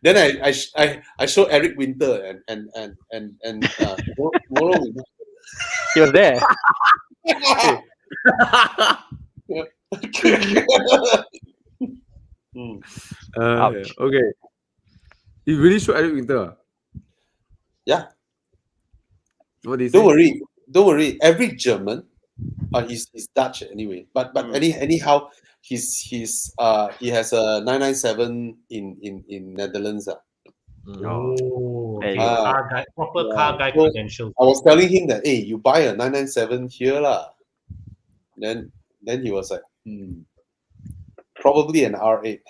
[SPEAKER 3] Then I show Eric Winter and tomorrow
[SPEAKER 6] he was there. Ouch.
[SPEAKER 1] Okay. You really show Eric Winter?
[SPEAKER 3] Yeah.
[SPEAKER 1] What did he
[SPEAKER 3] Don't
[SPEAKER 1] say?
[SPEAKER 3] worry. Every German, he's Dutch anyway. But anyhow, he has a 997 in Netherlands.
[SPEAKER 5] Oh,
[SPEAKER 6] There
[SPEAKER 5] okay.
[SPEAKER 6] you go.
[SPEAKER 5] Car guy, proper car guy
[SPEAKER 3] So,
[SPEAKER 5] credentials.
[SPEAKER 3] I was telling him that, hey, you buy a 997 here lah. Then he was like, probably an R8.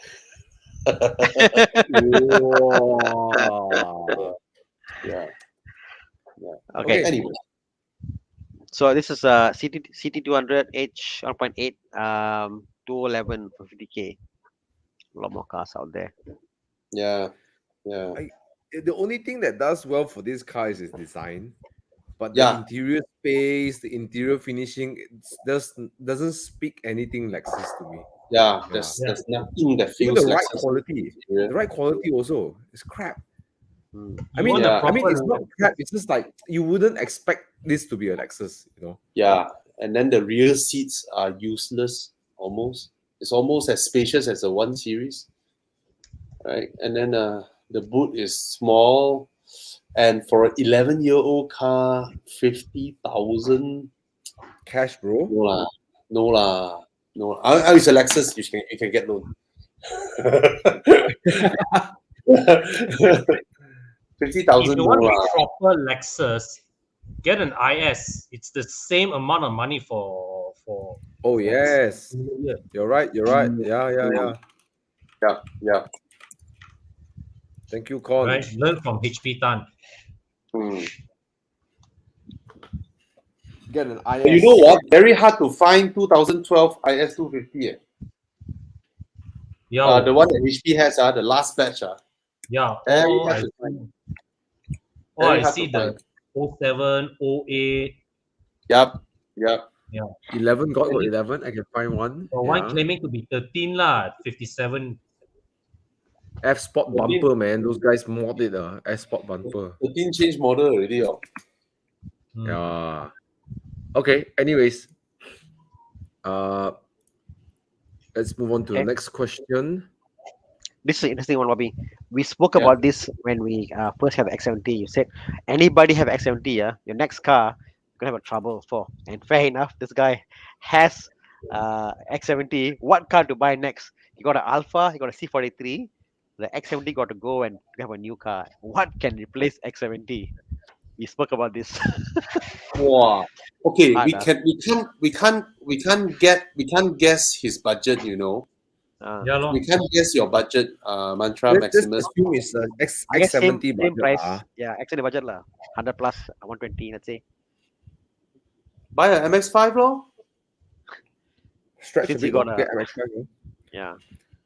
[SPEAKER 1] Wow.
[SPEAKER 3] Yeah.
[SPEAKER 6] Okay.
[SPEAKER 3] Anyway,
[SPEAKER 6] So this is CT 200 H 1.8 211 for 50K. A lot more cars out there.
[SPEAKER 3] yeah.
[SPEAKER 1] The only thing that does well for this car is its design, but the
[SPEAKER 3] Yeah.
[SPEAKER 1] interior space, the interior finishing, doesn't speak anything Lexus to me.
[SPEAKER 3] Yeah, there's nothing that
[SPEAKER 1] Even
[SPEAKER 3] feels
[SPEAKER 1] the
[SPEAKER 3] like
[SPEAKER 1] right quality, the right quality also is crap. I mean,
[SPEAKER 5] want the
[SPEAKER 1] I mean,
[SPEAKER 5] proper
[SPEAKER 1] it's not crap. It's just like you wouldn't expect this to be a Lexus, you know.
[SPEAKER 3] Yeah, and then the rear seats are useless almost. It's almost as spacious as the 1 Series, right? And then the boot is small, and for an 11-year-old car, 50,000.
[SPEAKER 1] Cash, bro.
[SPEAKER 3] No lah. It's a Lexus. You can get loan. 50,000
[SPEAKER 5] If you want
[SPEAKER 3] no
[SPEAKER 5] a
[SPEAKER 3] lah.
[SPEAKER 5] proper Lexus, get an IS. It's the same amount of money for.
[SPEAKER 1] Oh yes,
[SPEAKER 5] Yeah.
[SPEAKER 1] you're right. Yeah.
[SPEAKER 3] Yeah.
[SPEAKER 1] Thank you, Con.
[SPEAKER 5] Right. Learn from HP Tan.
[SPEAKER 1] Get an IS.
[SPEAKER 3] But you know what? Very hard to find 2012 IS 250.
[SPEAKER 5] Yeah.
[SPEAKER 3] The one that HP has, the last batch.
[SPEAKER 5] Yeah.
[SPEAKER 3] Very
[SPEAKER 5] Oh,
[SPEAKER 3] hard
[SPEAKER 5] I
[SPEAKER 3] to find.
[SPEAKER 5] I
[SPEAKER 3] hard
[SPEAKER 5] see
[SPEAKER 3] to
[SPEAKER 5] the 07, 08.
[SPEAKER 3] Yep.
[SPEAKER 1] 11 got 11. I can find one.
[SPEAKER 5] One claiming to be 13 lah, 57.
[SPEAKER 1] F Sport bumper, man. Those guys mod it. F Sport bumper.
[SPEAKER 3] 13 change model already.
[SPEAKER 1] Yeah. Okay. Anyways, let's move on to the next question.
[SPEAKER 6] This is an interesting one, Bobby. We spoke about this when we first had the X70. You said anybody have X70, your next car you're gonna have a trouble for. And fair enough, this guy has X70. What car to buy next? He got an Alpha, he got a C43. The X70 got to go and have a new car. What can replace X70? We spoke about this.
[SPEAKER 3] Wow. Okay,
[SPEAKER 6] Hard,
[SPEAKER 3] we can't guess his budget, you know.
[SPEAKER 5] Yeah, lor.
[SPEAKER 3] We can't guess your budget, Mantra
[SPEAKER 1] Let's
[SPEAKER 3] Maximus.
[SPEAKER 1] assume it's
[SPEAKER 6] I guess same
[SPEAKER 1] X70
[SPEAKER 6] price.
[SPEAKER 1] budget.
[SPEAKER 6] Yeah, X70 budget lah. 100 plus 120, let's say.
[SPEAKER 3] Buy an MX5 lor.
[SPEAKER 1] Stretch a
[SPEAKER 6] Since you
[SPEAKER 1] bit.
[SPEAKER 6] got
[SPEAKER 1] Get MX5.
[SPEAKER 6] Yeah.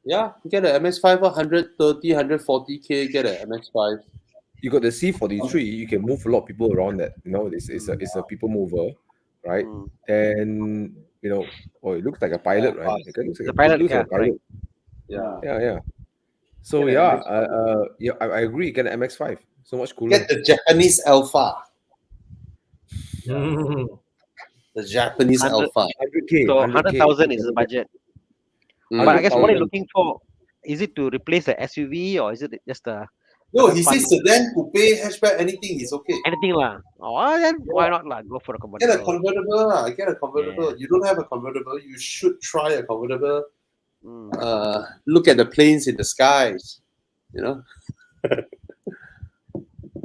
[SPEAKER 3] Yeah, get an MX5 130, 140K, get an MX5.
[SPEAKER 1] you got the C43, you can move a lot of people around that. It's a people mover, right?
[SPEAKER 6] Mm.
[SPEAKER 1] Then it looks like a pilot, right?
[SPEAKER 3] fast.
[SPEAKER 1] It looks like
[SPEAKER 6] The pilot,
[SPEAKER 1] it looks
[SPEAKER 6] yeah,
[SPEAKER 1] like a pilot.
[SPEAKER 3] Yeah.
[SPEAKER 1] Yeah. So
[SPEAKER 3] Get an
[SPEAKER 1] I agree. Get an MX-5, so much cooler.
[SPEAKER 3] Get the Japanese Alpha.
[SPEAKER 5] Mhm.
[SPEAKER 3] The Japanese
[SPEAKER 6] 100
[SPEAKER 3] Alpha.
[SPEAKER 1] 100K.
[SPEAKER 6] So 100,000 is the budget.
[SPEAKER 3] Mm.
[SPEAKER 6] But I guess what are you
[SPEAKER 1] 100,000.
[SPEAKER 6] looking for? Is it to replace the SUV or is it just a
[SPEAKER 3] No,
[SPEAKER 6] other
[SPEAKER 3] he
[SPEAKER 6] fun-
[SPEAKER 3] says sedan, coupe, hatchback, anything is okay.
[SPEAKER 6] anything lah? Oh, then why not lah? Go for a
[SPEAKER 3] Get a
[SPEAKER 6] convertible.
[SPEAKER 3] convertible. Get a convertible. You don't have a convertible, you should try a convertible.
[SPEAKER 6] Mm.
[SPEAKER 3] Look at the planes in the skies.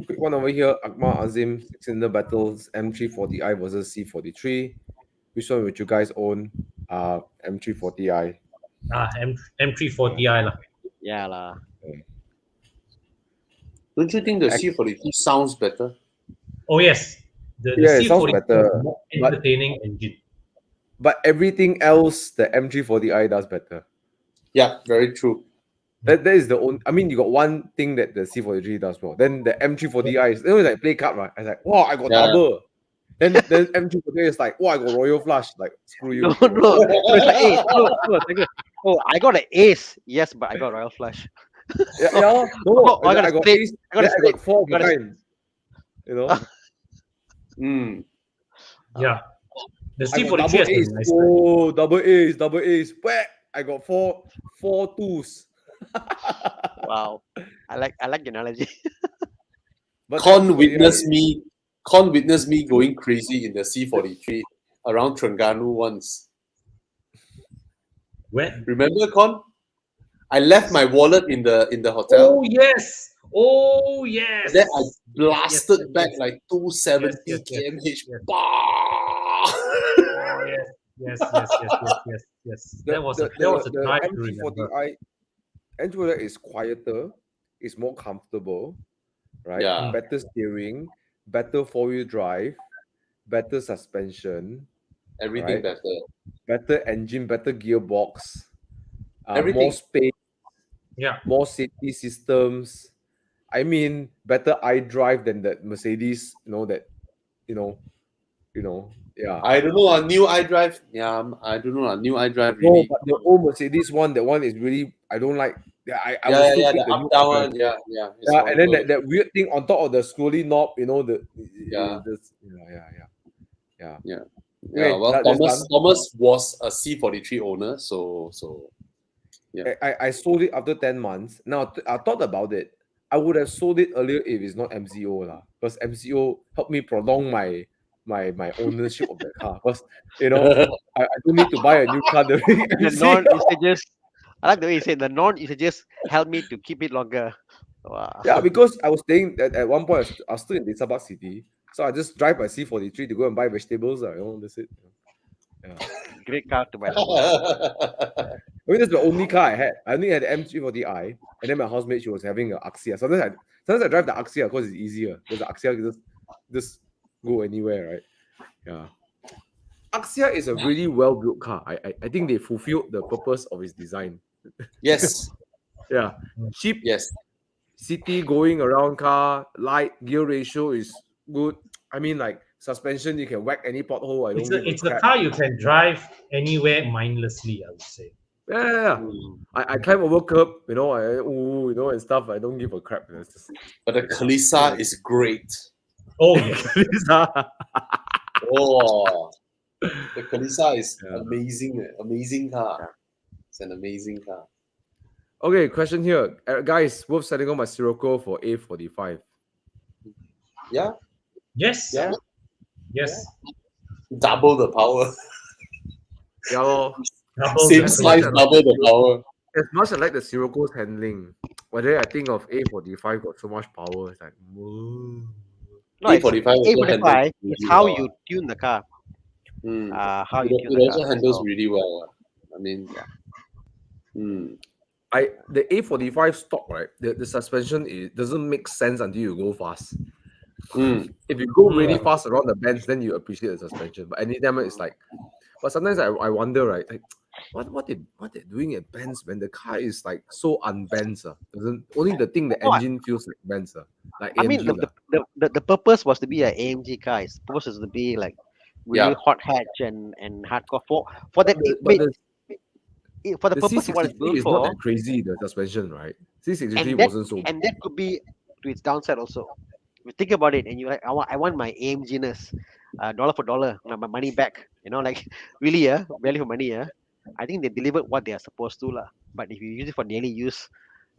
[SPEAKER 1] Quick one over here. Akmal Azim, 6-cylinder battles, M340i versus C43. Which one would you guys own? M340i.
[SPEAKER 5] M340i lah.
[SPEAKER 6] Yeah lah.
[SPEAKER 3] Don't you think the C43 sounds better?
[SPEAKER 5] Oh yes, the
[SPEAKER 1] Yeah, it sounds
[SPEAKER 5] C43
[SPEAKER 1] better,
[SPEAKER 5] is more entertaining engine.
[SPEAKER 1] But everything else, the M340i does better.
[SPEAKER 3] Yeah, very true.
[SPEAKER 1] That is the only. I mean, you got one thing that the C43 does well. Then the M340i is like play card, right? I was like, wow, I got
[SPEAKER 3] Yeah.
[SPEAKER 1] double. Then M340i is like, wow, I got Royal Flush. Like, screw you.
[SPEAKER 6] No. It's like, hey, look. Oh, I got an ace. Yes, but I got Royal Flush.
[SPEAKER 1] No.
[SPEAKER 6] Oh, I got a
[SPEAKER 1] I got
[SPEAKER 6] straight.
[SPEAKER 1] ace.
[SPEAKER 6] I got a
[SPEAKER 1] I
[SPEAKER 6] straight.
[SPEAKER 1] got 4 of
[SPEAKER 6] I got a-
[SPEAKER 1] kind.
[SPEAKER 3] Mm.
[SPEAKER 5] Yeah, the
[SPEAKER 1] I got
[SPEAKER 5] C43
[SPEAKER 1] double
[SPEAKER 5] has a
[SPEAKER 1] ace.
[SPEAKER 5] nice
[SPEAKER 1] Oh, double ace. Where? I got four twos.
[SPEAKER 6] Wow. I like the analogy.
[SPEAKER 1] But
[SPEAKER 3] Con witnessed me going crazy in the C43 around Terengganu once.
[SPEAKER 5] When?
[SPEAKER 3] Remember, Con? I left my wallet in the hotel.
[SPEAKER 5] Oh yes.
[SPEAKER 3] And then I blasted
[SPEAKER 5] Yes.
[SPEAKER 3] back like 270
[SPEAKER 5] Yes.
[SPEAKER 3] kmh.
[SPEAKER 5] Yes.
[SPEAKER 3] Bah!
[SPEAKER 5] Oh yes. That was a drive to remember.
[SPEAKER 1] M340i. M340i is quieter, is more comfortable, right?
[SPEAKER 3] Yeah.
[SPEAKER 1] Better steering, better 4-wheel drive, better suspension,
[SPEAKER 3] Everything
[SPEAKER 1] Right.
[SPEAKER 3] better.
[SPEAKER 1] better engine, better gearbox,
[SPEAKER 3] Everything.
[SPEAKER 1] more space,
[SPEAKER 5] Yeah.
[SPEAKER 1] more safety systems. I mean, better iDrive than that Mercedes. Yeah.
[SPEAKER 3] I don't know, a new iDrive. Yeah, I don't know, a new iDrive
[SPEAKER 1] No,
[SPEAKER 3] really.
[SPEAKER 1] but the old Mercedes one, that one is really I don't like. I will
[SPEAKER 3] Yeah,
[SPEAKER 1] still
[SPEAKER 3] yeah,
[SPEAKER 1] pick
[SPEAKER 3] the
[SPEAKER 1] the
[SPEAKER 3] up
[SPEAKER 1] new
[SPEAKER 3] down
[SPEAKER 1] iDrive.
[SPEAKER 3] one. Yeah. It's
[SPEAKER 1] Yeah, and then
[SPEAKER 3] horrible.
[SPEAKER 1] that weird thing on top of the scrolly knob,
[SPEAKER 3] Yeah.
[SPEAKER 1] Yeah.
[SPEAKER 3] Yeah,
[SPEAKER 1] Okay,
[SPEAKER 3] well,
[SPEAKER 1] that's done.
[SPEAKER 3] Thomas was a C43 owner, so yeah.
[SPEAKER 1] I sold it after 10 months. Now I thought about it. I would have sold it earlier if it's not MCO lah, because MCO helped me prolong my ownership of the car. Because I don't need to buy a new car during
[SPEAKER 6] The
[SPEAKER 1] MCO.
[SPEAKER 6] non-usages. I like the way you said the non-usages help me to keep it longer. Wow.
[SPEAKER 1] Yeah, because I was staying at one point. I was still in Sabah City, so I just drive my C43 to go and buy vegetables. That's it. Yeah.
[SPEAKER 6] Great car to buy.
[SPEAKER 1] I mean, that's the only car I had. I only had the M340i, and then my housemate, she was having an Axia. Sometimes I drive the Axia because it's easier. Because the Axia can just go anywhere, right? Yeah. Axia is a really well-built car. I think they fulfilled the purpose of its design.
[SPEAKER 3] Yes,
[SPEAKER 1] Yeah. Cheap,
[SPEAKER 3] yes.
[SPEAKER 1] city going around car, light, gear ratio is good. I mean, like suspension, you can whack any pothole. I don't give
[SPEAKER 5] It's
[SPEAKER 1] a
[SPEAKER 5] a
[SPEAKER 1] crap.
[SPEAKER 5] car you can drive anywhere mindlessly, I would say.
[SPEAKER 1] Yeah. I climb over curb, and stuff. I don't give a crap. It's just,
[SPEAKER 3] But the Kalisa is great.
[SPEAKER 5] Oh yes.
[SPEAKER 3] Oh, the Kalisa is
[SPEAKER 1] Yeah.
[SPEAKER 3] amazing car. It's an amazing car.
[SPEAKER 1] Okay, question here. Guys, worth selling on my Sirocco for A45.
[SPEAKER 3] Yeah,
[SPEAKER 5] Yes.
[SPEAKER 3] yeah.
[SPEAKER 5] Yes.
[SPEAKER 3] Double the power.
[SPEAKER 1] Yeah, lor.
[SPEAKER 3] Same size, double the power.
[SPEAKER 1] As much as I like the Sirocco's handling, but then I think of A45 got so much power. It's like, whoa.
[SPEAKER 6] No, it's
[SPEAKER 3] A45 also
[SPEAKER 6] A45
[SPEAKER 3] handles
[SPEAKER 6] is
[SPEAKER 3] really
[SPEAKER 6] how
[SPEAKER 3] well.
[SPEAKER 6] you tune the car.
[SPEAKER 3] Mm.
[SPEAKER 6] How you
[SPEAKER 3] It
[SPEAKER 6] tune the
[SPEAKER 3] also
[SPEAKER 6] car.
[SPEAKER 3] handles
[SPEAKER 6] So,
[SPEAKER 3] really well. I mean,
[SPEAKER 1] The A45 stock, right? The suspension doesn't make sense until you go fast. If you go really fast around the bends, then you appreciate the suspension. But anytime it's like, but sometimes I wonder, right? Like, what they're doing at bends when the car is like so unbends. Doesn't only the thing the
[SPEAKER 6] No,
[SPEAKER 1] engine feels like bends. like
[SPEAKER 6] I mean,
[SPEAKER 1] AMG lah.
[SPEAKER 6] the purpose was to be an AMG car. Its purpose was to be like really
[SPEAKER 3] Yeah.
[SPEAKER 6] hot hatch and hardcore for that.
[SPEAKER 1] But
[SPEAKER 6] For the
[SPEAKER 1] the
[SPEAKER 6] purpose of what it's
[SPEAKER 1] C63
[SPEAKER 6] built
[SPEAKER 1] is not
[SPEAKER 6] for,
[SPEAKER 1] that crazy, the suspension, right? C63
[SPEAKER 6] and
[SPEAKER 1] wasn't so.
[SPEAKER 6] that could be to its downside also. If you think about it, and you like, I want my AMG-ness, dollar for dollar, my money back. You know, like really, value for money, I think they delivered what they are supposed to, lah. But if you use it for daily use,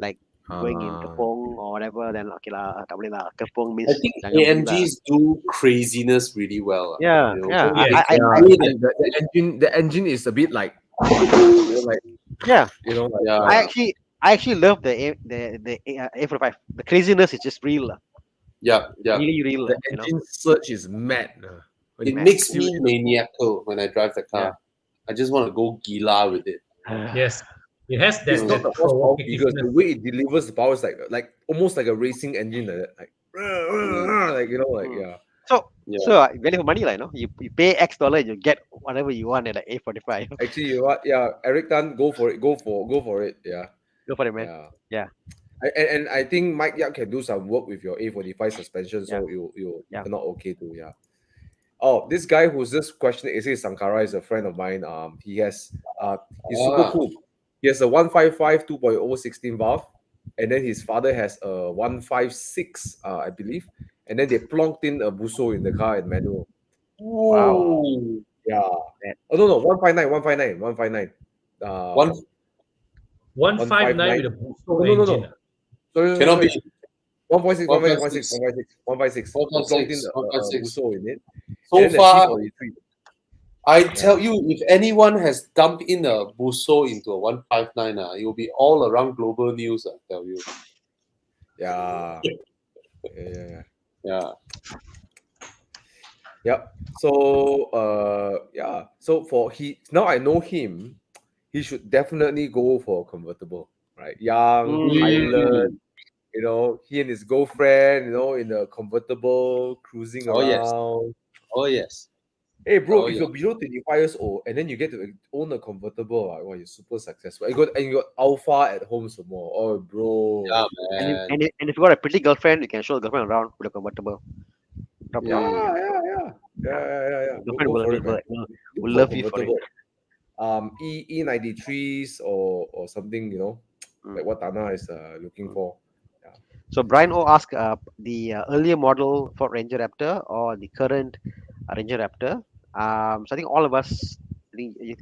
[SPEAKER 6] like going in Kepong or whatever, then okay lah, tak boleh lah. Kepong means
[SPEAKER 3] I think
[SPEAKER 6] jangan beli lah.
[SPEAKER 3] AMGs do craziness really well.
[SPEAKER 6] Yeah,
[SPEAKER 3] you know.
[SPEAKER 6] yeah.
[SPEAKER 5] Yes.
[SPEAKER 1] The engine is a bit like, you know, like
[SPEAKER 6] Yeah.
[SPEAKER 1] you know, like,
[SPEAKER 3] Yeah.
[SPEAKER 6] I actually love the A45. The craziness is just real, lah.
[SPEAKER 3] Yeah.
[SPEAKER 6] Really real,
[SPEAKER 1] the
[SPEAKER 6] lah, you know.
[SPEAKER 1] engine surge is mad. When
[SPEAKER 3] It
[SPEAKER 1] you
[SPEAKER 3] makes
[SPEAKER 1] feel
[SPEAKER 3] me maniacal when I drive the car. I just want to go gila with it.
[SPEAKER 5] Yes. It has that,
[SPEAKER 1] It's not
[SPEAKER 5] that
[SPEAKER 1] the horsepower figures. The
[SPEAKER 5] provocativeness.
[SPEAKER 1] way it delivers the power is like almost like a racing engine, like you know, like
[SPEAKER 6] Mm.
[SPEAKER 1] yeah.
[SPEAKER 6] So value for money, like, you know, you pay X dollar and you get whatever you want at the A45.
[SPEAKER 1] Actually, you know what? Yeah, Eric Tan, go for it. Go for it. Yeah,
[SPEAKER 6] Go for it, man. Yeah.
[SPEAKER 1] And I think Mike Yap can do some work with your A45 suspension, so you
[SPEAKER 6] Yeah.
[SPEAKER 1] not okay too. Yeah. Oh, this guy who's just questioning Issei Sankara is a friend of mine. He has he's super cool. He has a 155 2.0 16 valve, and then his father has a 156, I believe, and then they plonked in a Busso in the car and manual.
[SPEAKER 6] Wow.
[SPEAKER 1] Yeah. Oh no, 159, 159, 159.
[SPEAKER 5] 159 with a Busso
[SPEAKER 1] No.
[SPEAKER 5] engine.
[SPEAKER 1] Sorry,
[SPEAKER 3] Cannot be
[SPEAKER 1] 1.6,
[SPEAKER 3] 156.
[SPEAKER 1] 156. They plugged in a Busso in it.
[SPEAKER 3] So
[SPEAKER 1] And then the
[SPEAKER 3] far.
[SPEAKER 1] C43.
[SPEAKER 3] I tell you, if anyone has dumped in a Busso into a 159, it will be all around global news. I tell you.
[SPEAKER 1] Yeah.
[SPEAKER 3] Yeah.
[SPEAKER 1] Yep. So So for now I know him, he should definitely go for a convertible, right? Young, Highland, you know, he and his girlfriend, you know, in a convertible cruising
[SPEAKER 3] Oh, yes.
[SPEAKER 1] around.
[SPEAKER 3] Oh yes.
[SPEAKER 1] Hey bro,
[SPEAKER 3] Oh,
[SPEAKER 1] if
[SPEAKER 3] yeah.
[SPEAKER 1] you're below 25 years old and then you get to own a convertible, wow, you're super successful. And you got alpha at home some more. Oh bro.
[SPEAKER 3] Yeah,
[SPEAKER 6] And
[SPEAKER 3] man.
[SPEAKER 6] if you got a pretty girlfriend, you can show the girlfriend around with a convertible.
[SPEAKER 1] Yeah.
[SPEAKER 6] The girlfriend
[SPEAKER 1] Go
[SPEAKER 6] will,
[SPEAKER 1] for it, man.
[SPEAKER 6] will
[SPEAKER 1] Look
[SPEAKER 6] love
[SPEAKER 1] for
[SPEAKER 6] you for it.
[SPEAKER 1] convertible. E93s or something, you know, like what Thana is looking for.
[SPEAKER 6] So Brian O asked the earlier model Ford Ranger Raptor or the current Ranger Raptor. So I think all of us,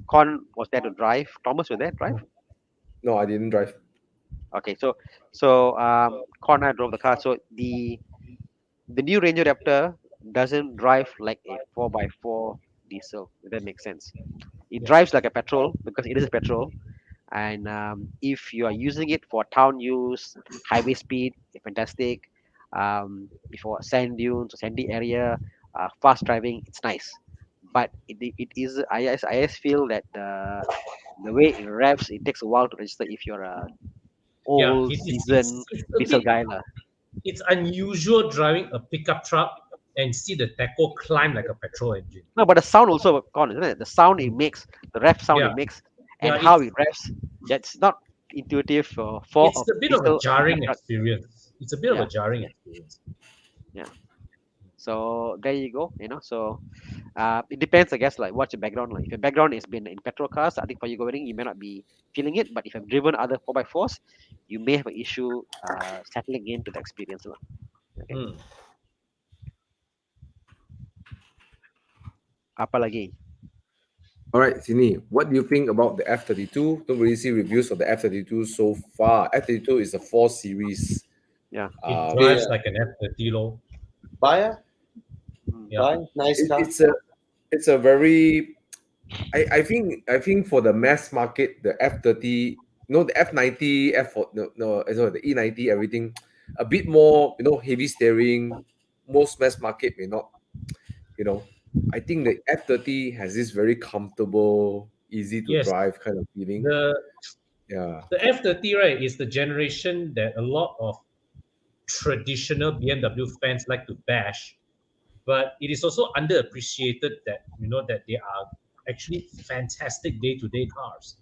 [SPEAKER 6] Con was there to drive. Thomas was there to drive.
[SPEAKER 1] No, I didn't drive.
[SPEAKER 6] Okay, so Con and I drove the car. So the new Ranger Raptor doesn't drive like a 4x4 diesel. If that makes sense. It drives like a petrol because it is a petrol. And if you are using it for town use, highway speed, fantastic. For sand dunes or sandy area, fast driving, it's nice. But it is I just feel that the way it revs, it takes a while to register if you're a old seasoned diesel guy lah.
[SPEAKER 5] It's unusual driving a pickup truck and see the tacho climb like a petrol engine.
[SPEAKER 6] No, but the sound also gone, isn't it? The sound it makes, the rev sound it makes, and how it revs, that's not intuitive for
[SPEAKER 5] it's a bit of a jarring experience. It's a bit of a jarring experience.
[SPEAKER 6] Yeah. So there you go. You know, so it depends, I guess, like what's your background like. If your background has been in petrol cars, I think for you going, you may not be feeling it. But if you've driven other 4x4s, you may have an issue settling into the experience. Okay. Apa lagi?
[SPEAKER 1] All right, Sini, what do you think about the F32? Don't really see reviews of the F32 so far. F32 is a 4 series.
[SPEAKER 6] Yeah.
[SPEAKER 5] It drives like an F30 low.
[SPEAKER 3] Buy?
[SPEAKER 5] Yeah.
[SPEAKER 3] Nice car.
[SPEAKER 1] It's a very I think for the mass market, the F30, the F90, the E90, everything, a bit more, heavy steering. Most mass market may not, I think the F30 has this very comfortable, easy to drive kind of feeling.
[SPEAKER 5] The F30, right, is the generation that a lot of traditional BMW fans like to bash, but it is also underappreciated that that they are actually fantastic day-to-day cars.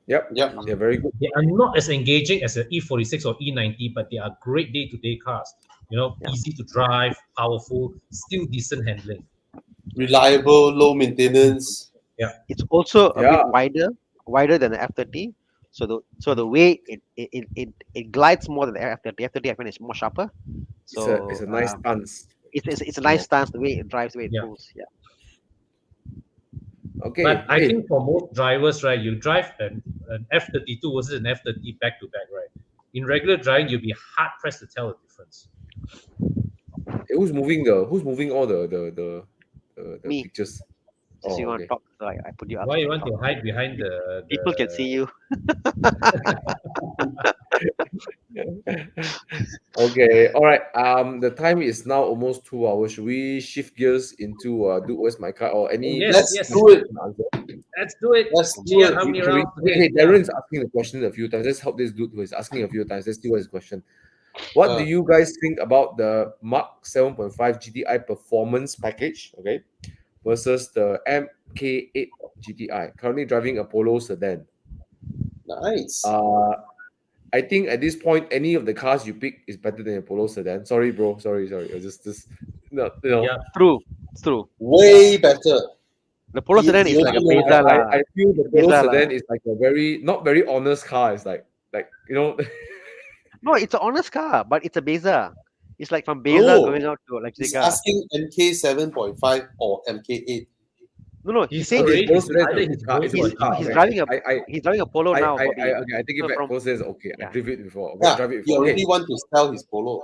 [SPEAKER 1] Yep, they're very good.
[SPEAKER 5] They are not as engaging as an E46 or E90, but they are great day-to-day cars. easy to drive, powerful, still decent handling.
[SPEAKER 3] Reliable, low maintenance.
[SPEAKER 6] It's also a bit
[SPEAKER 1] Yeah.
[SPEAKER 6] wider than the F30. So the way it glides more than the F30. F30 I find is more sharper. So
[SPEAKER 1] It's a nice stance.
[SPEAKER 6] it's a nice stance, the way it drives, the way it
[SPEAKER 5] Yeah.
[SPEAKER 6] pulls. Yeah.
[SPEAKER 1] Okay.
[SPEAKER 5] But I
[SPEAKER 1] hey,
[SPEAKER 5] think for most drivers, right, you drive an F32 versus an F30 back to back, right? In regular driving, you'll be hard pressed to tell the difference.
[SPEAKER 1] who's moving all the
[SPEAKER 6] Me,
[SPEAKER 1] pictures?
[SPEAKER 6] since you
[SPEAKER 1] Oh,
[SPEAKER 6] want to
[SPEAKER 1] okay.
[SPEAKER 6] talk, so I put you up
[SPEAKER 5] Why
[SPEAKER 6] so
[SPEAKER 5] you
[SPEAKER 6] you
[SPEAKER 5] want
[SPEAKER 6] can
[SPEAKER 5] to
[SPEAKER 6] talk.
[SPEAKER 5] hide behind
[SPEAKER 6] People can see you.
[SPEAKER 1] Okay, all right. The time is now almost 2 hours. Should we shift gears into do where's my car or any
[SPEAKER 5] Yes,
[SPEAKER 3] Let's
[SPEAKER 5] yes.
[SPEAKER 3] do it.
[SPEAKER 1] answer?
[SPEAKER 5] Let's do it.
[SPEAKER 3] Let's do
[SPEAKER 5] Gia,
[SPEAKER 3] it.
[SPEAKER 5] how many
[SPEAKER 1] Shall we?
[SPEAKER 5] rounds
[SPEAKER 1] Hey,
[SPEAKER 5] today?
[SPEAKER 1] Darren is asking the question a few times. Let's help this dude who is asking a few times. Let's see what his question. What do you guys think about the Mark 7.5 GTI performance package? Okay, versus the MK8 GTI. Currently driving a Polo sedan.
[SPEAKER 3] Nice.
[SPEAKER 1] I think at this point, any of the cars you pick is better than a Polo sedan. Sorry, bro. Sorry. Just no.
[SPEAKER 5] Yeah.
[SPEAKER 6] True. It's true.
[SPEAKER 3] Way better.
[SPEAKER 6] The Polo sedan is
[SPEAKER 3] You
[SPEAKER 6] like a
[SPEAKER 3] know,
[SPEAKER 6] Beza lah.
[SPEAKER 1] I feel the
[SPEAKER 6] Beza
[SPEAKER 1] Polo
[SPEAKER 6] lah.
[SPEAKER 1] sedan is like a not very honest car. It's like
[SPEAKER 6] No, it's an honest car, but it's a Beza. It's like from Beza going out to
[SPEAKER 3] He's
[SPEAKER 6] Leipzig.
[SPEAKER 3] asking MK 7.5 or MK 8.
[SPEAKER 6] No, he's
[SPEAKER 5] He's
[SPEAKER 6] saying
[SPEAKER 5] already
[SPEAKER 1] Polo sedan
[SPEAKER 5] decided
[SPEAKER 1] is a
[SPEAKER 5] he's
[SPEAKER 1] good car.
[SPEAKER 5] going
[SPEAKER 1] It's a
[SPEAKER 5] for
[SPEAKER 1] good car.
[SPEAKER 6] he's
[SPEAKER 5] GTI.
[SPEAKER 6] driving a
[SPEAKER 1] I
[SPEAKER 6] he's driving a Polo now, Bobby.
[SPEAKER 1] okay. I take it
[SPEAKER 6] So
[SPEAKER 1] back.
[SPEAKER 6] from
[SPEAKER 1] Polo sedan is okay. I
[SPEAKER 6] yeah.
[SPEAKER 1] drive it before. Okay,
[SPEAKER 3] Yeah,
[SPEAKER 1] drive it
[SPEAKER 3] he
[SPEAKER 1] before.
[SPEAKER 3] already
[SPEAKER 1] Okay.
[SPEAKER 3] want to sell his Polo.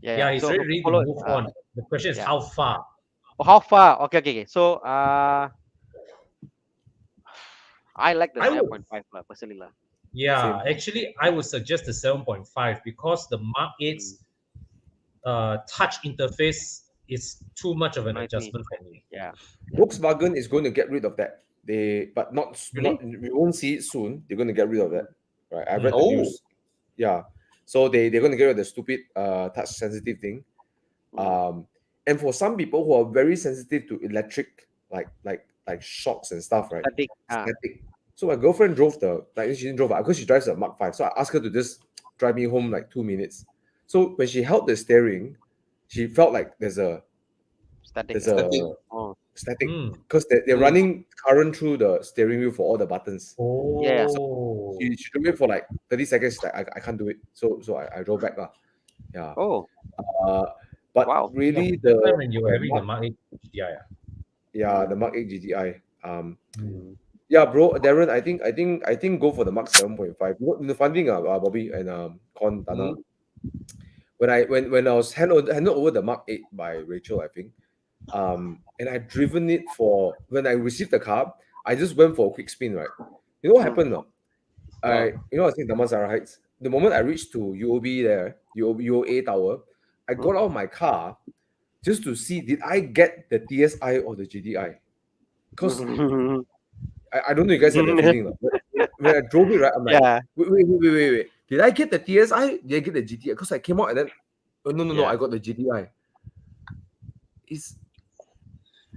[SPEAKER 5] Yeah, he's
[SPEAKER 6] So
[SPEAKER 5] already ready
[SPEAKER 6] Polo,
[SPEAKER 5] to move on. The question is
[SPEAKER 6] yeah.
[SPEAKER 5] how far?
[SPEAKER 6] Oh, how far? Okay. So I like the
[SPEAKER 5] I would
[SPEAKER 6] 7.5 lah, personally lah.
[SPEAKER 5] Yeah,
[SPEAKER 1] Same.
[SPEAKER 5] actually, I would suggest the 7.5 because the Mark 8's touch interface is too much of an
[SPEAKER 6] Annoys me.
[SPEAKER 5] adjustment for me.
[SPEAKER 6] Yeah.
[SPEAKER 1] Volkswagen is going to get rid of that. But not
[SPEAKER 6] Really?
[SPEAKER 1] we won't see it soon. They're going to get rid of that. Right. I read the
[SPEAKER 3] Oh.
[SPEAKER 1] news. Yeah. So they're going to get rid of the stupid touch sensitive thing. And for some people who are very sensitive to electric, like shocks and stuff, right?
[SPEAKER 6] Static.
[SPEAKER 1] Static. So my girlfriend drove she didn't drive because she drives a Mark 5. So I asked her to just drive me home like 2 minutes. So when she held the steering, she felt like there's a
[SPEAKER 6] Static.
[SPEAKER 1] static
[SPEAKER 5] Mm.
[SPEAKER 1] because they're running current through the steering wheel for all the buttons.
[SPEAKER 5] Oh.
[SPEAKER 6] Yeah.
[SPEAKER 1] She drove it for like 30 seconds. Like I can't do it. So I drove back. Yeah.
[SPEAKER 6] Oh,
[SPEAKER 1] But
[SPEAKER 6] wow.
[SPEAKER 1] really
[SPEAKER 5] Time when you were having the
[SPEAKER 1] Mark,
[SPEAKER 5] Mark 8 GTI.
[SPEAKER 1] the Mark 8 GTI.
[SPEAKER 5] Mm.
[SPEAKER 1] Yeah, bro, Darren, I think go for the Mark 7.5. The fun thing, Bobby and Con Thana, when I was handed over the Mark 8 by Rachel, I think, and I'd driven it when I received the car, I just went for a quick spin, right? You know what happened? No? I was in Damansara Heights. The moment I reached to UOB there, UOA Tower, I got out of my car just to see did I get the TSI or the GTI? Because I don't know you guys have that feeling. When I drove it, right, I'm like,
[SPEAKER 6] Yeah.
[SPEAKER 1] wait. Did I get the TSI? Did I get the GTI? Because I came out and then, no,
[SPEAKER 6] Yeah.
[SPEAKER 1] I got the GTI. It's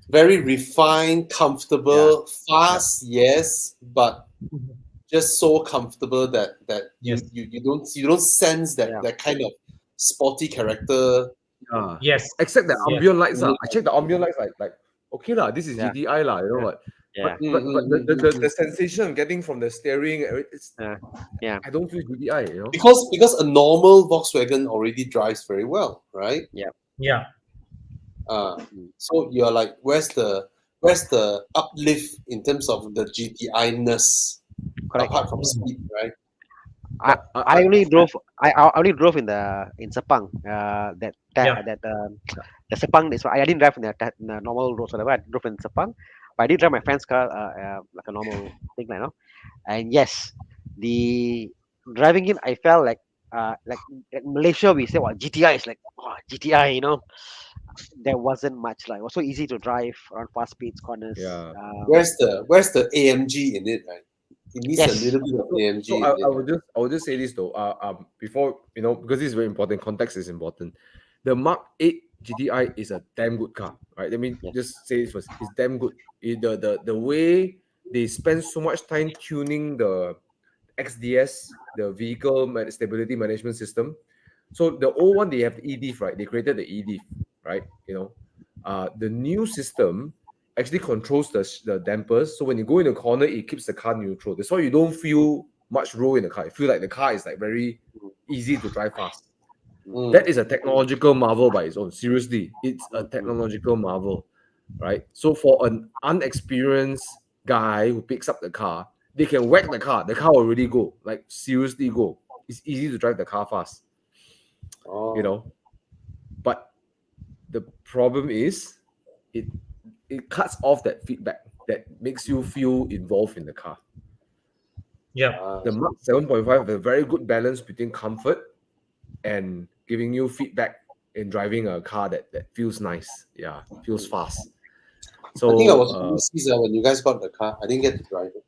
[SPEAKER 3] Very refined, comfortable, fast, yes, but just so comfortable that you don't sense that kind of sporty character.
[SPEAKER 5] Yes.
[SPEAKER 1] except the
[SPEAKER 5] Yes.
[SPEAKER 1] ambient lights. I checked the ambient lights, like okay lah, this is
[SPEAKER 6] Yeah.
[SPEAKER 1] GTI lah, you know what?
[SPEAKER 6] Yeah.
[SPEAKER 1] But the sensation I'm getting from the steering, it's
[SPEAKER 6] Yeah.
[SPEAKER 1] I don't feel GTI, you know.
[SPEAKER 3] Because a normal Volkswagen already drives very well, right?
[SPEAKER 5] Yeah.
[SPEAKER 3] So you're like, where's the uplift in terms of the GTI-ness
[SPEAKER 6] Correct.
[SPEAKER 3] apart from speed, right?
[SPEAKER 6] I only drove. I only drove in Sepang. The Sepang is. I didn't drive in the normal roads. Whatever. I drove in Sepang, but I did drive my friend's car, like a normal thing, you know. And yes, the driving in, I felt like Malaysia. We say what GTI is like. Oh, GTI, you know. There wasn't much like. It was so easy to drive around fast speeds, corners.
[SPEAKER 1] Yeah.
[SPEAKER 3] Where's the AMG in it, right? It needs
[SPEAKER 6] Yes.
[SPEAKER 3] a little bit of AMG.
[SPEAKER 1] So
[SPEAKER 3] in
[SPEAKER 1] I
[SPEAKER 3] it.
[SPEAKER 1] would just say this though. Before because this is very important. Context is important. The Mark 8 GTI is a damn good car, right? Let me just say this first. It's damn good. The way they spend so much time tuning the XDS, the vehicle stability management system, So the old one, they have the e-diff, right? They created the e-diff, right? The new system actually controls the dampers. So when you go in the corner, it keeps the car neutral. That's why you don't feel much roll in the car. You feel like the car is like very easy to drive fast. That is a technological marvel by its own. Seriously, it's a technological marvel, right? So for an unexperienced guy who picks up the car, they can whack the car will already go. Like seriously go. It's easy to drive the car fast. But the problem is it cuts off that feedback that makes you feel involved in the car.
[SPEAKER 5] Yeah.
[SPEAKER 1] The Mark 7.5 has a very good balance between comfort and giving you feedback in driving a car that feels nice. Yeah, feels fast. So
[SPEAKER 3] I think I was overseas when you guys got the car. I didn't get to drive it.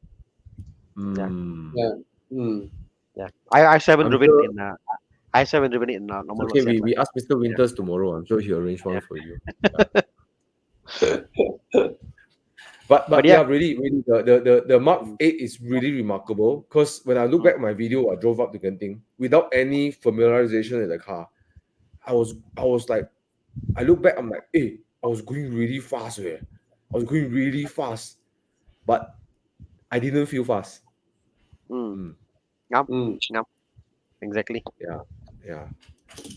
[SPEAKER 6] Yeah. I haven't
[SPEAKER 1] I'm
[SPEAKER 6] driven
[SPEAKER 1] sure-
[SPEAKER 6] in I haven't driven it in normal
[SPEAKER 1] Okay,
[SPEAKER 6] roads yet,
[SPEAKER 1] we ask Mr. Winters tomorrow. I'm sure he'll arrange one for you. But
[SPEAKER 6] yeah.
[SPEAKER 1] yeah, really, the Mark 8 is really remarkable because when I look back at my video, I drove up to Genting without any familiarization in the car. I was like, I look back, I'm like, hey, I was going really fast here. I was going really fast, but I didn't feel fast.
[SPEAKER 6] Yep. Exactly.
[SPEAKER 1] Yeah.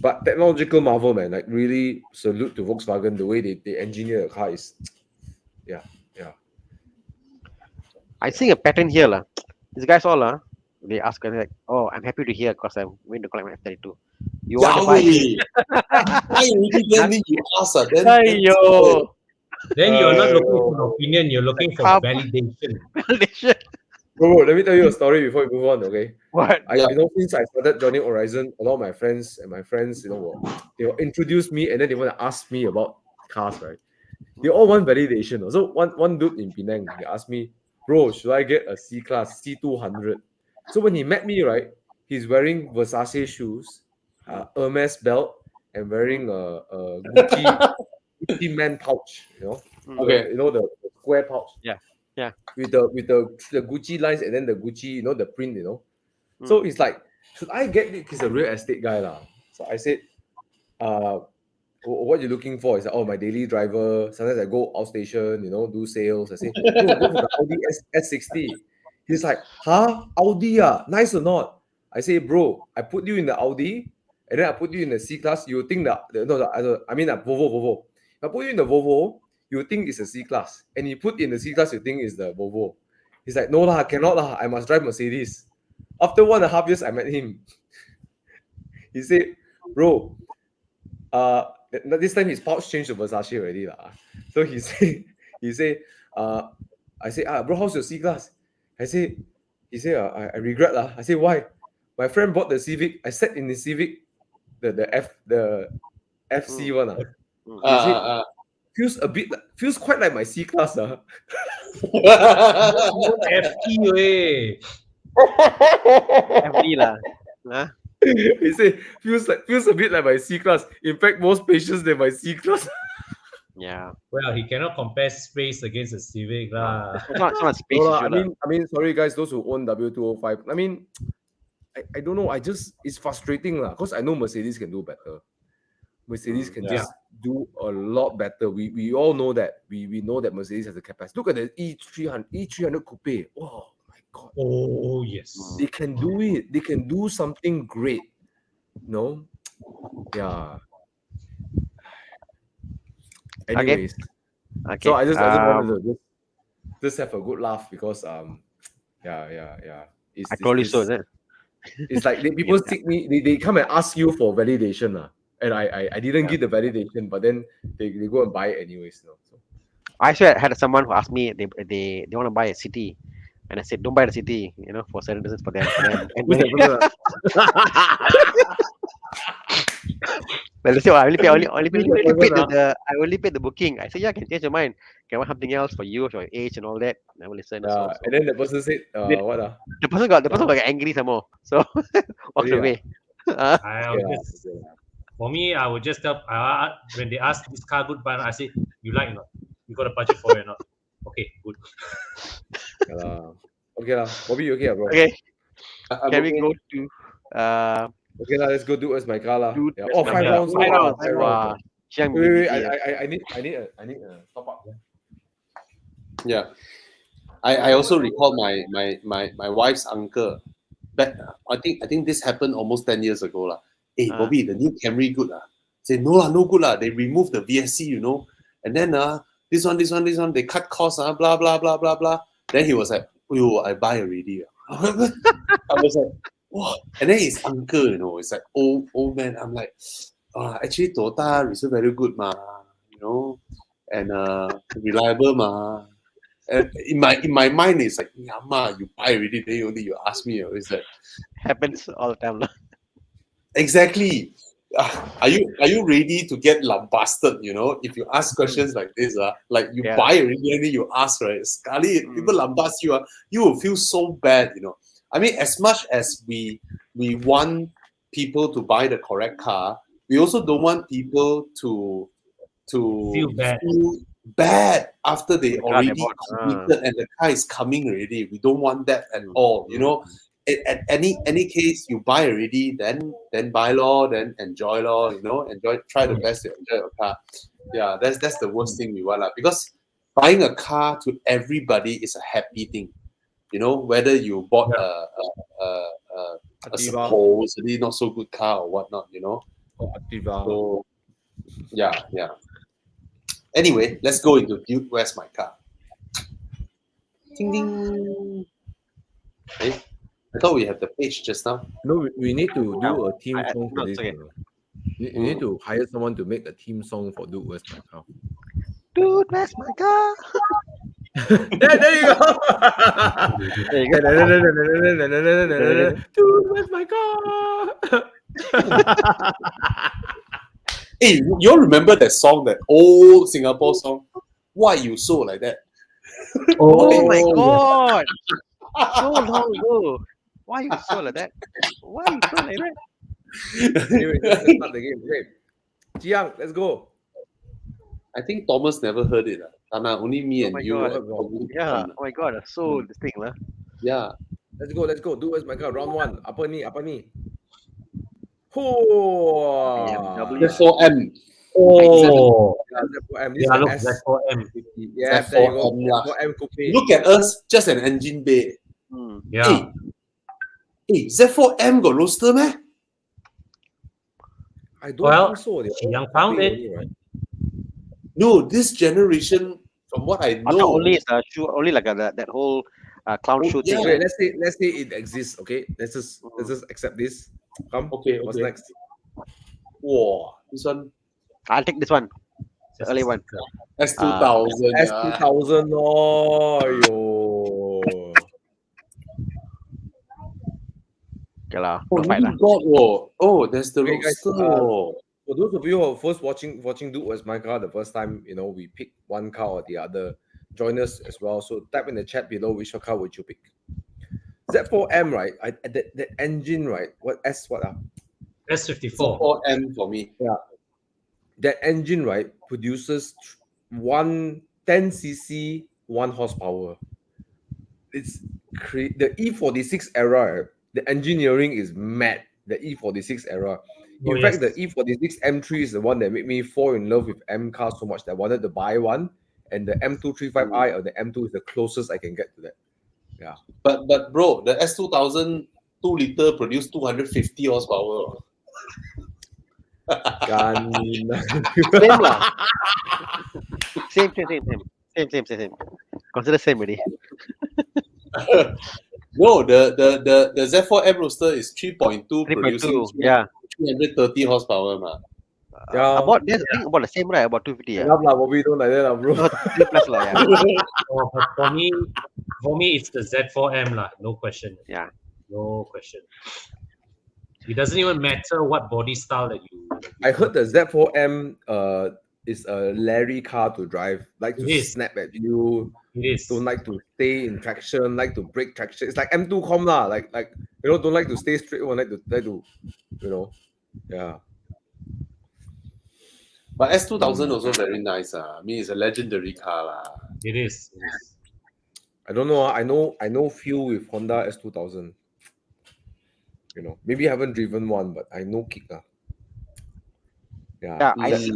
[SPEAKER 1] But technological marvel, man, like really salute to Volkswagen. The way they engineer the car is, yeah.
[SPEAKER 6] I see a pattern here, lah. These guys all, they ask us like, "Oh, I'm happy to hear because I'm going to collect my F32. You want to buy?"
[SPEAKER 3] I really then you ask then
[SPEAKER 6] Aiyo.
[SPEAKER 5] Then you're not looking for an opinion, you're looking for validation.
[SPEAKER 1] Bro, let me tell you a story before we move on, okay?
[SPEAKER 6] What?
[SPEAKER 1] Since I started joining Horizon, a lot of my friends, they will introduce me and then they want to ask me about cars, right? They all want validation. So one dude in Penang, he asked me, bro, should I get a C-Class, C200? So when he met me, right, he's wearing Versace shoes, Hermes belt, and wearing a Gucci man pouch,
[SPEAKER 3] Okay.
[SPEAKER 1] The square pouch.
[SPEAKER 6] Yeah.
[SPEAKER 1] With the Gucci lines and then the Gucci, the print, So he's like, should I get it? He's a real estate guy, lah. So I said, what you looking for? He said, oh, my daily driver. Sometimes I go outstation, do sales. I say, bro, go for the Audi S60. He's like, huh? Audi, nice or not? I say, bro, I put you in the Audi, and then I put you in the C-Class. You think Volvo. If I put you in the Volvo, you think it's a C-Class. And you put in the C-Class, you think it's the Volvo. He's like, no lah, cannot lah. I must drive Mercedes. After 1.5 years, I met him. He said, bro, this time his pouch changed to Versace already lah. So he say, I say, bro, how's your C-Class? He say, I regret lah. I say, why? My friend bought the Civic. I sat in the Civic, the FC one. He said, feels quite like my C-Class.
[SPEAKER 5] FT way.
[SPEAKER 6] FD lah. Huh?
[SPEAKER 1] He said, feels a bit like my C-Class. In fact, more spacious than my C-Class.
[SPEAKER 6] Yeah.
[SPEAKER 5] Well, he cannot compare space against a Civic lah.
[SPEAKER 6] It's not space
[SPEAKER 1] No,
[SPEAKER 6] issue,
[SPEAKER 1] I mean, sorry guys, those who own W205. I mean, I don't know. It's frustrating lah, because I know Mercedes can do better. Mercedes can just do a lot better. We all know that. We know that Mercedes has the capacity. Look at the E300 Coupe. Oh my god.
[SPEAKER 5] Oh yes.
[SPEAKER 1] They can do it. They can do something great. No? Yeah. Anyways.
[SPEAKER 6] Okay.
[SPEAKER 1] So I just wanted to just have a good laugh because yeah.
[SPEAKER 6] I told you so, isn't it?
[SPEAKER 1] It's like people seek me, they come and ask you for validation. And I didn't give the validation, but then they go and buy it anyways. So.
[SPEAKER 6] I actually had someone who asked me they want to buy a city, and I said don't buy the city, for certain reasons for them. And then, well, they say, I only paid the booking. I said, yeah, I can change your mind. Can I want something else for you, for your age and all that? I will listen. So.
[SPEAKER 1] And then the person said, what?
[SPEAKER 6] The person got angry some more. So walked away.
[SPEAKER 5] For me, I would just tell when they ask this car good buy, I say, you like or not? You got a budget for it or not? Okay, good.
[SPEAKER 1] Okay lah. Bobby, okay, bro.
[SPEAKER 6] Okay. Can we go to
[SPEAKER 1] Okay, let's go do as my car lah.
[SPEAKER 6] Dude,
[SPEAKER 1] Yeah.
[SPEAKER 6] as
[SPEAKER 1] Oh,
[SPEAKER 6] my
[SPEAKER 1] 5
[SPEAKER 6] car.
[SPEAKER 1] rounds.
[SPEAKER 6] Five rounds.
[SPEAKER 1] Five rounds.
[SPEAKER 6] Wow. Chiang
[SPEAKER 1] Wait,
[SPEAKER 6] busy.
[SPEAKER 1] I need a top up.
[SPEAKER 3] Yeah. I also recall my wife's uncle. Back, I think this happened almost 10 years ago lah. Hey Bobby, the new Camry good lah. Say no lah, no good lah. They removed the VSC, you know, and then this one, they cut costs blah blah blah blah blah. Then he was like, oh, I buy already. I was like, wow. And then his uncle, you know, it's like old man. I'm like, actually Toyota is very good ma, you know, and reliable ma. And in my mind, it's like, yeah, ma, you buy already, then only you ask me. Is that
[SPEAKER 6] Happens all the time.
[SPEAKER 3] exactly? Are you ready to get lambasted? You know, if you ask questions like this, like you buy already, and then you ask, right? Sekali, people lambast you, you will feel so bad. You know, I mean, as much as we want people to buy the correct car, we also don't want people to
[SPEAKER 5] Feel
[SPEAKER 3] bad after they
[SPEAKER 6] The car
[SPEAKER 3] already
[SPEAKER 6] they bought.
[SPEAKER 3] committed and the car is coming already. We don't want that at all. You know, at any case you buy already, then buy law, then enjoy law. You know, try the best to enjoy your car. Yeah, that's the worst thing we want because buying a car to everybody is a happy thing. You know, whether you bought a supposedly not so good car or whatnot. You know, so yeah. Anyway, let's go into Dude, Where's My Car? Ding ding. Hey, I thought we have the page just now.
[SPEAKER 1] No, we need to do a team song for this.
[SPEAKER 6] okay.
[SPEAKER 1] You need to hire someone to make a team song for Dude, Where's My Car?
[SPEAKER 6] Dude, where's my car?
[SPEAKER 1] There you go.
[SPEAKER 6] There you go.
[SPEAKER 1] Dude, where's my car?
[SPEAKER 3] Hey, you all remember that song, that old Singapore song? Why you so like that?
[SPEAKER 6] Oh my god! So long ago. Why you so like that? Why you so like that?
[SPEAKER 1] Anyway, let's start the game. Okay. Jiang, let's go.
[SPEAKER 3] I think Thomas never heard it. Thana, only me
[SPEAKER 6] Oh
[SPEAKER 3] and
[SPEAKER 6] my
[SPEAKER 3] you.
[SPEAKER 6] god.
[SPEAKER 3] probably
[SPEAKER 6] Yeah.
[SPEAKER 3] fun.
[SPEAKER 6] Oh my god. So distinct lah.
[SPEAKER 3] Yeah.
[SPEAKER 1] Let's go. Dude, where's my car? Round 1. Apa ni? Oh.
[SPEAKER 6] BMW.
[SPEAKER 3] Z4M.
[SPEAKER 5] Oh,
[SPEAKER 1] Z4M. This
[SPEAKER 5] yeah,
[SPEAKER 1] is
[SPEAKER 5] look,
[SPEAKER 1] S.
[SPEAKER 5] Z4M.
[SPEAKER 1] Yeah, there you go.
[SPEAKER 3] Z4M lah.
[SPEAKER 1] Z4M coupe.
[SPEAKER 3] Look at us, just an engine bay.
[SPEAKER 5] Yeah.
[SPEAKER 3] Hey, Z4M got roadster meh?
[SPEAKER 1] I don't
[SPEAKER 5] Well,
[SPEAKER 1] think so.
[SPEAKER 5] Young found it.
[SPEAKER 1] Only, right?
[SPEAKER 3] No, this generation, from what I
[SPEAKER 6] I thought
[SPEAKER 3] know,
[SPEAKER 6] only it's only like that whole clown show thing.
[SPEAKER 1] Okay, let's say it exists. Okay, let's just accept this. Come.
[SPEAKER 3] Okay,
[SPEAKER 1] What's
[SPEAKER 3] okay.
[SPEAKER 1] next?
[SPEAKER 3] Wow, this one
[SPEAKER 6] I'll take this one. The early one.
[SPEAKER 3] S2000.
[SPEAKER 1] S2000. Oh, yo.
[SPEAKER 6] Okay lah.
[SPEAKER 3] Oh,
[SPEAKER 6] No fight lah.
[SPEAKER 3] there's the
[SPEAKER 1] Okay, guys,
[SPEAKER 3] roadster.
[SPEAKER 1] For those of you who are first watching Dude, Where's My Car the first time, you know, we pick one car or the other. Join us as well. So type in the chat below which car would you pick. Z4M, right? That engine, right?
[SPEAKER 5] S54.
[SPEAKER 3] Z4M for me.
[SPEAKER 1] That engine, right, produces 10cc, 1 horsepower. It's the E46 era. The engineering is mad. The E46 era. In fact, the E46 M3 is the one that made me fall in love with M cars so much that I wanted to buy one. And the M235i or the M2 is the closest I can get to that. Yeah.
[SPEAKER 3] But bro, the S2000 2-liter produced 250 horsepower.
[SPEAKER 6] Same lah. Same. Consider same already.
[SPEAKER 3] No, the Z4M roadster is 3.2 producing 330 horsepower ma.
[SPEAKER 1] Yeah.
[SPEAKER 6] About the same, right? About 250. Yeah.
[SPEAKER 1] Enough lah, Bobby, don't like that, bro.
[SPEAKER 6] 3 plus lah. Yeah.
[SPEAKER 5] Oh, but for me, it's the Z4M lah. No question.
[SPEAKER 6] Yeah.
[SPEAKER 5] No question. It doesn't even matter what body style that you.
[SPEAKER 1] I heard the Z4M is a Larry car to drive. Like to snap at you.
[SPEAKER 5] It is.
[SPEAKER 1] Don't like to stay in traction. Like to break traction. It's like M2 com lah. Like you know, don't like to stay straight. Like to you know, yeah.
[SPEAKER 3] But S2000 also very nice. I mean, it's a legendary car lah.
[SPEAKER 5] It is.
[SPEAKER 1] I don't know. I know few with Honda S2000. You know, maybe I haven't driven one, but I know kick.
[SPEAKER 6] Yeah, I
[SPEAKER 3] Mm.
[SPEAKER 6] see.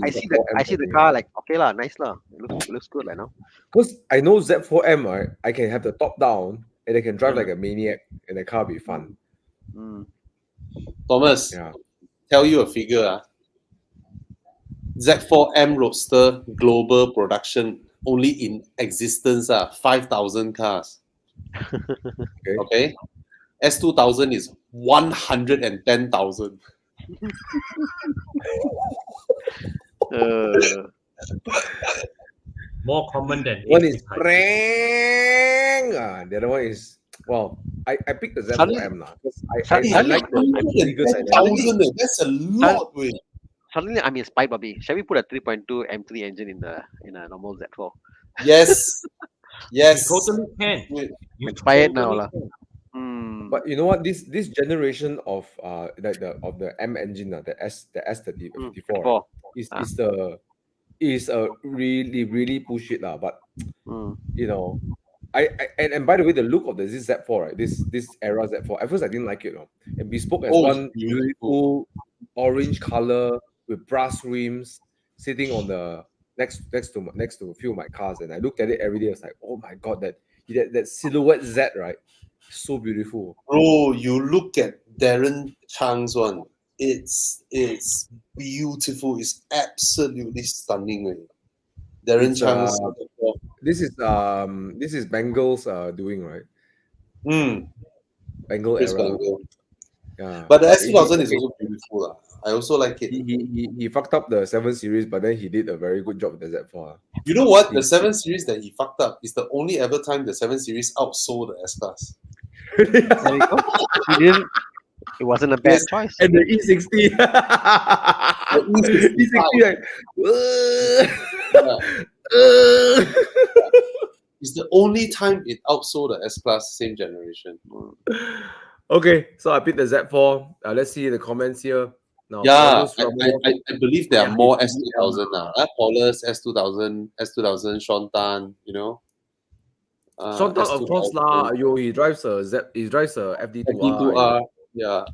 [SPEAKER 6] I see the car like okay lah, nice lah. It looks good, like now.
[SPEAKER 1] Because I know Z4M, right? I can have the top down and I can drive
[SPEAKER 6] Yeah.
[SPEAKER 1] like a maniac, and the car be fun.
[SPEAKER 6] Mm.
[SPEAKER 3] Thomas,
[SPEAKER 1] Yeah.
[SPEAKER 3] tell you a figure. Z4M Roadster global production only in existence 5,000 cars. Okay. S2000 is 110,000.
[SPEAKER 5] More common than
[SPEAKER 1] One is
[SPEAKER 5] 85.
[SPEAKER 1] prank. The other one is I picked the Z4M now. I like the biggest and everything.
[SPEAKER 3] 10,000. That's a lot, wait.
[SPEAKER 6] Suddenly I'm inspired, Bobby. Shall we put a 3.2 M3 engine in a normal Z4?
[SPEAKER 3] Yes. Yes.
[SPEAKER 5] You totally can.
[SPEAKER 3] Wait.
[SPEAKER 5] You
[SPEAKER 6] Inspired now,
[SPEAKER 5] totally
[SPEAKER 6] lah.
[SPEAKER 5] can.
[SPEAKER 1] But you know what? This generation of the M engine, the S3054
[SPEAKER 6] 54.
[SPEAKER 1] is a really push it lah. But
[SPEAKER 6] Mm.
[SPEAKER 1] you know, and by the way, the look of the Z4, right? This era Z4. At first I didn't like it, no. And Bespoke has
[SPEAKER 3] Oh, it's
[SPEAKER 1] one
[SPEAKER 3] beautiful.
[SPEAKER 1] beautiful orange color with brass rims sitting on the next to a few of my cars, and I looked at it every day. I was like, oh my god, that silhouette Z, right? So beautiful.
[SPEAKER 3] Bro, you look at Darren Chang's one. It's beautiful. It's absolutely stunning, man. Darren
[SPEAKER 1] It's,
[SPEAKER 3] Chang's.
[SPEAKER 1] This is Bengals doing, right? Bengal
[SPEAKER 3] Chris
[SPEAKER 1] era.
[SPEAKER 3] Bengal.
[SPEAKER 1] Yeah.
[SPEAKER 3] But the S2000 is also beautiful. I also like it.
[SPEAKER 1] He fucked up the 7 Series, but then he did a very good job with the Z4.
[SPEAKER 3] You know what? The 7 Series that he fucked up is the only ever time the 7 Series outsold the S-Class.
[SPEAKER 6] There you go. He didn't. It wasn't a bad
[SPEAKER 3] Yes.
[SPEAKER 6] choice.
[SPEAKER 1] And the E60. E60, like,
[SPEAKER 3] It's the only time it outsold the S-Class same generation.
[SPEAKER 1] Okay, so I picked the Z4. Let's see the comments here. Now,
[SPEAKER 3] Yeah,
[SPEAKER 1] Paulus Ramos-
[SPEAKER 3] I believe there are
[SPEAKER 1] Yeah,
[SPEAKER 3] more
[SPEAKER 1] he-
[SPEAKER 3] S2000 now. Paulus, S2000, Sean Tan, you know.
[SPEAKER 1] Sean Tan, of course, lah. Yo, he drives a FD2R.
[SPEAKER 3] FD2R, yeah.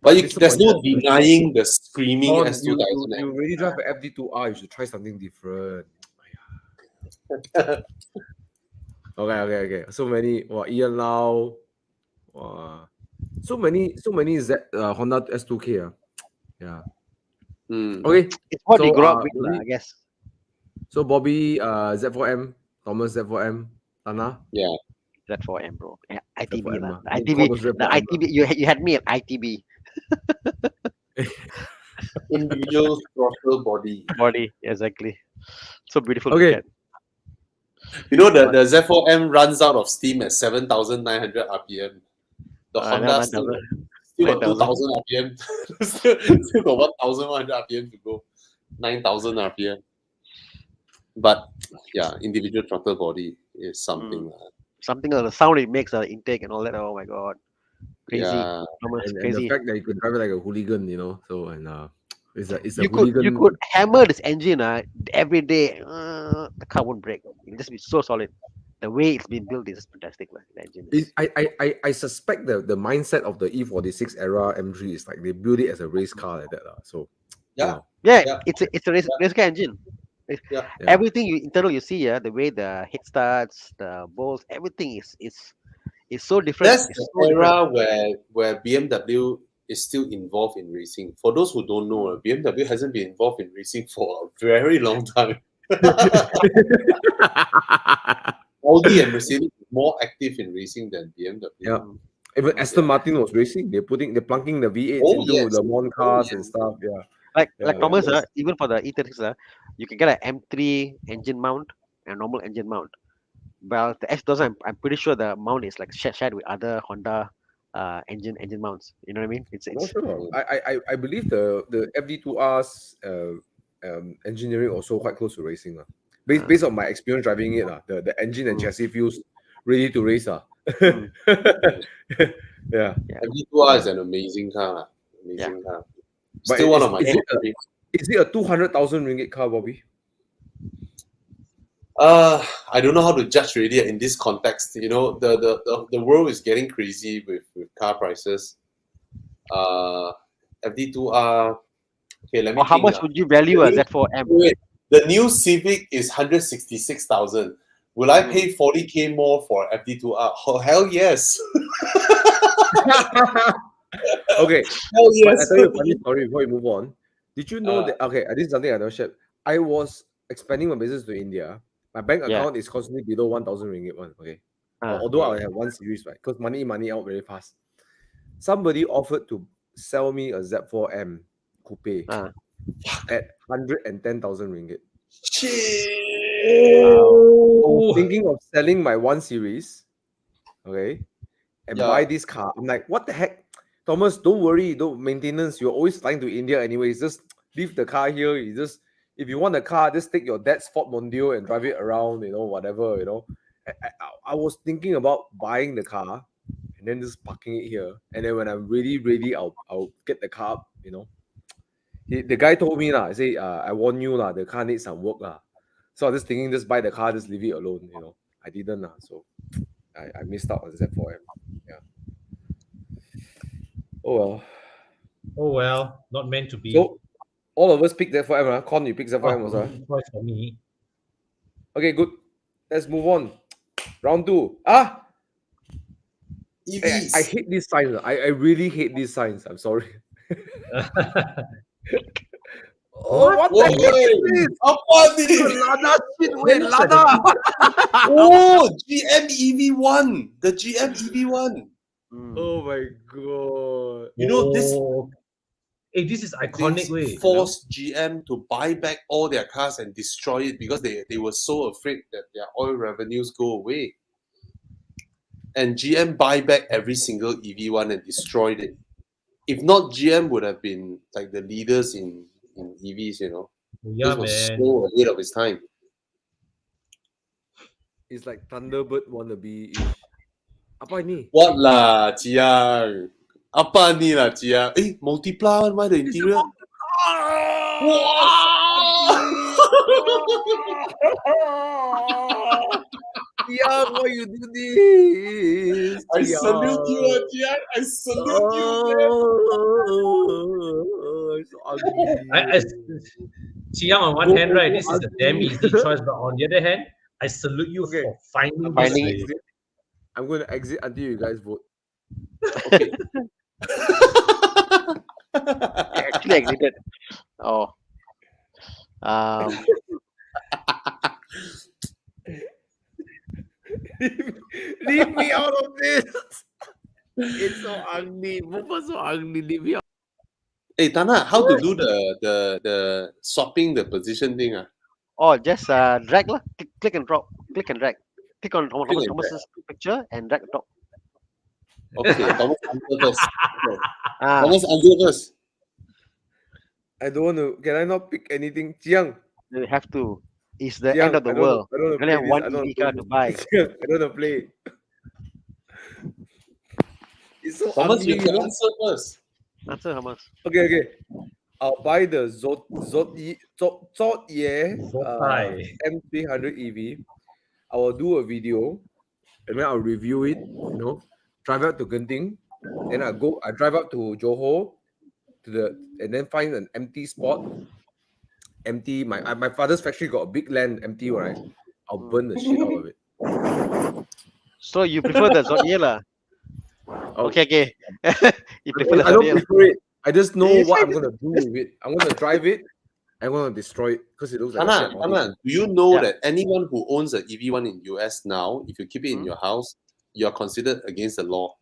[SPEAKER 3] But there's no denying the screaming
[SPEAKER 1] Sean,
[SPEAKER 3] S2000.
[SPEAKER 1] you really drive an FD2R, you should try something different. Okay. So many. Ian Lau. So many Honda S2K. Yeah. Okay.
[SPEAKER 6] It's what
[SPEAKER 1] So,
[SPEAKER 6] you grew up with, lah,
[SPEAKER 1] Bobby-
[SPEAKER 6] I guess.
[SPEAKER 1] So Bobby, Z4M, Thomas Z4M, Thana.
[SPEAKER 3] Yeah.
[SPEAKER 6] Z4M, bro. Yeah, ITB,
[SPEAKER 1] Z4M,
[SPEAKER 6] lah.
[SPEAKER 1] ah.
[SPEAKER 6] The ITB.
[SPEAKER 1] Thomas
[SPEAKER 6] The
[SPEAKER 1] Z4M,
[SPEAKER 6] ITB. You had me at ITB.
[SPEAKER 3] Individual throttle body.
[SPEAKER 6] Body, exactly. So beautiful.
[SPEAKER 1] Okay.
[SPEAKER 6] To look at.
[SPEAKER 3] You know, the Z4M runs out of steam at 7,900 RPM. The Honda
[SPEAKER 6] that
[SPEAKER 3] still
[SPEAKER 6] one
[SPEAKER 3] got 2,000 RPM. still got 1,100 RPM to go. 9,000 RPM. But yeah, individual throttle body is something.
[SPEAKER 6] Something of the sound it makes, the intake and all that. Oh my god, crazy.
[SPEAKER 3] Yeah.
[SPEAKER 6] Thomas,
[SPEAKER 1] And
[SPEAKER 6] crazy.
[SPEAKER 1] the fact that you could drive it like a hooligan, So it's a
[SPEAKER 6] You
[SPEAKER 1] hooligan.
[SPEAKER 6] could hammer this engine every day. The car won't break. It'll just be so solid. The way it's been built is fantastic. Like the engine.
[SPEAKER 1] I suspect the mindset of the E46 era M3 is like they build it as a race car like that. So
[SPEAKER 3] Yeah.
[SPEAKER 6] Yeah, it's a race car engine.
[SPEAKER 3] Yeah.
[SPEAKER 6] Everything internal you see, the way the head starts, the bolts, everything is so different.
[SPEAKER 3] That's
[SPEAKER 6] It's
[SPEAKER 3] the
[SPEAKER 6] so different.
[SPEAKER 3] era where BMW is still involved in racing. For those who don't know, BMW hasn't been involved in racing for a very long time. Audi and Mercedes are more active in racing than BMW.
[SPEAKER 1] Yeah. Even Aston Martin was racing. They're plunking the V8s into the Mon cars and stuff. Yeah.
[SPEAKER 6] Like
[SPEAKER 1] Yeah,
[SPEAKER 6] Thomas,
[SPEAKER 3] yes.
[SPEAKER 6] even for the E36, you can get an M3 engine mount and normal engine mount. Well, the S2000, I'm pretty sure the mount is like shared with other Honda engine mounts. You know what I mean? It's
[SPEAKER 1] I'm not sure. I believe the FD2R's engineering also quite close to racing. Based on my experience driving it, the engine and chassis feels ready to race. Yeah.
[SPEAKER 3] FD2R is an amazing car. Amazing car.
[SPEAKER 1] But
[SPEAKER 3] Still one of my
[SPEAKER 1] is
[SPEAKER 3] favorites.
[SPEAKER 1] it a 200,000 ringgit car, Bobby?
[SPEAKER 3] I don't know how to judge really in this context. You know, the world is getting crazy with car prices. FD2R. Okay, let me
[SPEAKER 6] Or how
[SPEAKER 3] think.
[SPEAKER 6] much would you value a Z4M?
[SPEAKER 3] Wait, the new Civic is 166,000. Will I pay 40K more for FD2R? Oh, hell yes.
[SPEAKER 1] Okay,
[SPEAKER 3] Hell
[SPEAKER 1] but I
[SPEAKER 3] yes.
[SPEAKER 1] tell you a funny story before we move on. Did you know
[SPEAKER 3] Uh,
[SPEAKER 1] that? Okay, this is something I never shared. I was expanding my business to India. My bank
[SPEAKER 6] Yeah.
[SPEAKER 1] account is constantly below 1,000 ringgit one. Okay,
[SPEAKER 6] Ah.
[SPEAKER 1] although I have one series, right? Because money out very fast. Somebody offered to sell me a Z4M coupe
[SPEAKER 6] Ah.
[SPEAKER 1] at 110,000 ringgit.
[SPEAKER 3] shit.
[SPEAKER 1] I was thinking of selling my one series, okay, and
[SPEAKER 3] Yeah.
[SPEAKER 1] buy this car. I'm like, what the heck, Thomas? Don't worry, don't maintenance. You're always flying to India anyways. Just leave the car here. You just if you want a car, just take your dad's Ford Mondeo and drive it around. Whatever. I was thinking about buying the car and then just parking it here. And then when I'm ready, I'll get the car. The guy told me lah. I say, I warn you lah. The car needs some work lah. So I was just thinking, just buy the car, just leave it alone. I didn't lah. So I missed out on Z4M. Yeah. Oh well.
[SPEAKER 5] Oh well, not meant to be.
[SPEAKER 1] So all of us pick Z4M. Con, you pick Z4M
[SPEAKER 5] Oh,
[SPEAKER 1] also.
[SPEAKER 5] choice for me.
[SPEAKER 1] Okay, good. Let's move on. Round 2.
[SPEAKER 3] EVs.
[SPEAKER 1] I hate these signs. I really hate these signs. I'm sorry. Oh, what the heck is this?
[SPEAKER 3] Apa ni?
[SPEAKER 1] Lada shit.
[SPEAKER 5] It
[SPEAKER 1] Wait,
[SPEAKER 5] looks like
[SPEAKER 1] Lada.
[SPEAKER 3] Oh, GM EV1. The GM EV1.
[SPEAKER 1] Oh my god.
[SPEAKER 3] You know, this
[SPEAKER 5] Hey, this is iconic
[SPEAKER 3] they
[SPEAKER 5] way.
[SPEAKER 3] forced GM to buy back all their cars and destroy it because they were so afraid that their oil revenues go away. And GM buy back every single EV1 and destroyed it. If not, GM would have been like the leaders in EVs,
[SPEAKER 5] Yeah,
[SPEAKER 3] This was
[SPEAKER 5] man.
[SPEAKER 3] so ahead of its time.
[SPEAKER 1] It's like Thunderbird wannabe-ish. Apa ini?
[SPEAKER 3] What lah, Jiang? Apa ni lah, Jiang? Multiply one, why the interior?
[SPEAKER 1] Yeah, why you do this?
[SPEAKER 3] I salute you, Jiang. I salute you, man.
[SPEAKER 1] It's so ugly.
[SPEAKER 5] Chiang, on one
[SPEAKER 1] Go,
[SPEAKER 5] hand,
[SPEAKER 1] go,
[SPEAKER 5] right,
[SPEAKER 1] go,
[SPEAKER 5] this is a
[SPEAKER 1] ugly.
[SPEAKER 5] damn easy choice, but on the other hand, I salute you
[SPEAKER 1] Okay.
[SPEAKER 5] for finding
[SPEAKER 6] Finding
[SPEAKER 5] this.
[SPEAKER 6] it.
[SPEAKER 1] I'm going to exit until you guys vote.
[SPEAKER 3] Okay.
[SPEAKER 6] I actually exited. Oh.
[SPEAKER 1] Leave me out of this. It's so ugly. Both are so ugly. Leave me out.
[SPEAKER 3] Hey, Thana, how to do the swapping the position thing?
[SPEAKER 6] Oh, just drag lah. Click and drop. Click and drag. Click on
[SPEAKER 3] Click and
[SPEAKER 6] Thomas's picture and drag drop.
[SPEAKER 3] Okay, Thomas answer first.
[SPEAKER 6] Ah.
[SPEAKER 3] Thomas answer first.
[SPEAKER 1] I don't want to. Can I not pick anything? Jiang.
[SPEAKER 6] You have to. It's the
[SPEAKER 1] Jiang,
[SPEAKER 6] end of the
[SPEAKER 1] I don't
[SPEAKER 6] world.
[SPEAKER 1] I don't
[SPEAKER 6] You only have one
[SPEAKER 1] I don't
[SPEAKER 6] EV car to buy.
[SPEAKER 1] I don't want to play. It's so
[SPEAKER 3] Thomas,
[SPEAKER 1] ugly.
[SPEAKER 3] you can answer first.
[SPEAKER 6] Answer how much?
[SPEAKER 1] Okay. I'll buy the Zotye
[SPEAKER 5] Zotai.
[SPEAKER 1] M300 EV. I will do a video and then I'll review it. Drive out to Genting. Then I drive up to Johor and then find an empty spot. Empty. My father's factory got a big land empty, right? I'll burn the shit out of it.
[SPEAKER 6] So you prefer the Zodiac lah? Okay. You prefer the
[SPEAKER 1] I don't
[SPEAKER 6] Zodiac.
[SPEAKER 1] prefer it. I just know
[SPEAKER 6] Yes,
[SPEAKER 1] what
[SPEAKER 6] I
[SPEAKER 1] I'm gonna do with it. I'm gonna drive it. I'm gonna destroy it because it looks like a Fiat Audi.
[SPEAKER 3] Thana, do you know
[SPEAKER 6] Yeah.
[SPEAKER 3] that anyone who owns an EV1 in US now, if you keep it in your house, you are considered against the law?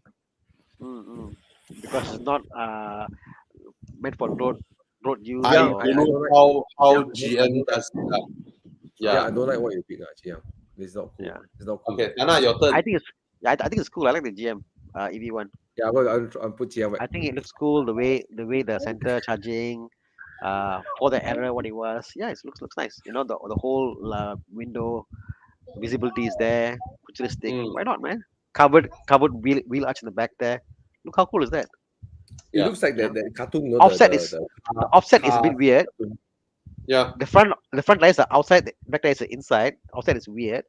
[SPEAKER 6] Because it's not meant for road use.
[SPEAKER 3] I
[SPEAKER 6] or-
[SPEAKER 3] don't know how GM does that.
[SPEAKER 1] Yeah, I don't like what you pick, Chiang. It's not cool.
[SPEAKER 6] Yeah.
[SPEAKER 1] It's not cool.
[SPEAKER 3] Okay, Thana, your turn.
[SPEAKER 6] I think it's cool. I like the GM EV1.
[SPEAKER 1] Yeah, I'll put Chiang back.
[SPEAKER 6] I think it looks cool the way the center charging, for the era what it was. Yeah, it looks nice. The whole window visibility is there, futuristic. Why not, man? Covered wheel arch in the back there. Look how cool is that?
[SPEAKER 1] It
[SPEAKER 3] Yeah.
[SPEAKER 1] looks like the cartoon.
[SPEAKER 6] Offset is the offset is a bit weird.
[SPEAKER 3] Yeah.
[SPEAKER 6] The front lights are outside, the back lights are inside. Outside is weird,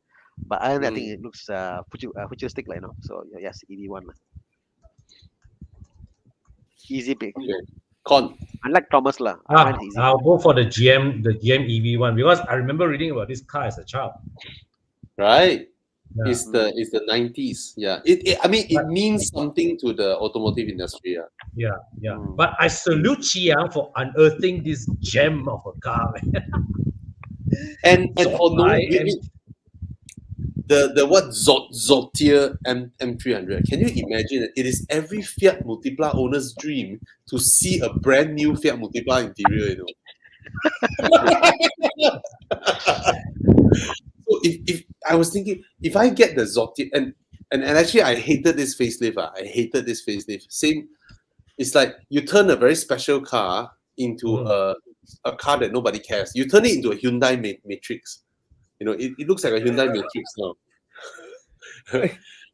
[SPEAKER 6] but I think it looks futuristic, So yes, EV1. Easy pick.
[SPEAKER 3] Okay. Con.
[SPEAKER 6] Unlike Thomas lah. Mine is easy.
[SPEAKER 5] I'll go for the GM EV one because I remember reading about this car as a child.
[SPEAKER 3] Right.
[SPEAKER 5] Yeah.
[SPEAKER 3] It's the 90s. Yeah. I mean, it means something to the automotive industry. Yeah.
[SPEAKER 5] Yeah. But I salute Chiang for unearthing this gem of a car.
[SPEAKER 3] And for no
[SPEAKER 5] I am-
[SPEAKER 3] the what Zotier M300. Can you imagine it? It is every Fiat Multipla owner's dream to see a brand new Fiat Multipla interior, you know. So if I was thinking, if I get the Zotier and actually I hated this facelift. I hated this facelift. Same, it's like you turn a very special car into a car that nobody cares. You turn it into a Hyundai Matrix. You know, it looks like a Hyundai Matrix now.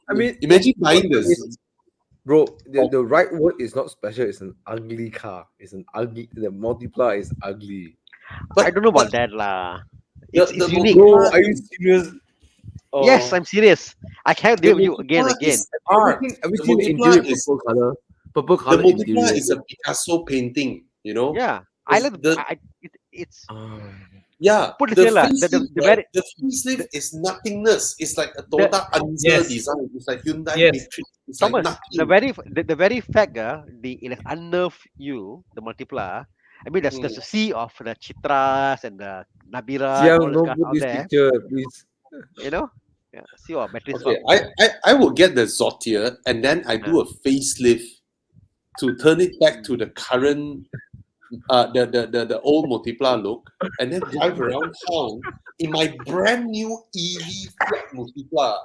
[SPEAKER 1] I mean,
[SPEAKER 3] imagine buying this.
[SPEAKER 1] Bro, the right word is not special. It's an ugly car. It's an ugly. The Multipla is ugly.
[SPEAKER 6] I don't know about that lah.
[SPEAKER 3] The
[SPEAKER 6] It's unique.
[SPEAKER 1] Bro, are you serious? Oh.
[SPEAKER 6] Yes, I'm serious. I can't do it with you again.
[SPEAKER 1] Everything
[SPEAKER 3] The
[SPEAKER 1] in
[SPEAKER 3] Multipla
[SPEAKER 1] interior
[SPEAKER 3] is-
[SPEAKER 1] purple color. Purple
[SPEAKER 3] The
[SPEAKER 1] color
[SPEAKER 3] Multipla
[SPEAKER 1] interior.
[SPEAKER 3] is a Picasso painting, you know.
[SPEAKER 6] Yeah, I
[SPEAKER 3] It's
[SPEAKER 6] like it's
[SPEAKER 3] Yeah,
[SPEAKER 6] Put it
[SPEAKER 3] the
[SPEAKER 6] here lah,
[SPEAKER 3] facelift,
[SPEAKER 6] the
[SPEAKER 3] right?
[SPEAKER 6] very-
[SPEAKER 3] The facelift is nothingness. It's like a Toyota Answer
[SPEAKER 5] yes.
[SPEAKER 3] design. It's like Hyundai
[SPEAKER 5] Yes.
[SPEAKER 3] Matrix. It's like
[SPEAKER 6] Thomas.
[SPEAKER 3] nothing.
[SPEAKER 6] The very fact it unnerve you the multipla. I mean there's a sea of the Chitras and the Nabira and all
[SPEAKER 1] Siang,
[SPEAKER 6] those
[SPEAKER 1] no
[SPEAKER 6] cars
[SPEAKER 1] put
[SPEAKER 6] out
[SPEAKER 1] this
[SPEAKER 6] there.
[SPEAKER 1] picture, please.
[SPEAKER 6] You know, sea of battery
[SPEAKER 3] Okay,
[SPEAKER 6] swap.
[SPEAKER 3] I will get the Zotier and then I do a facelift to turn it back to the current the old Multipla look and then drive around town in my brand new EV Fiat Multipla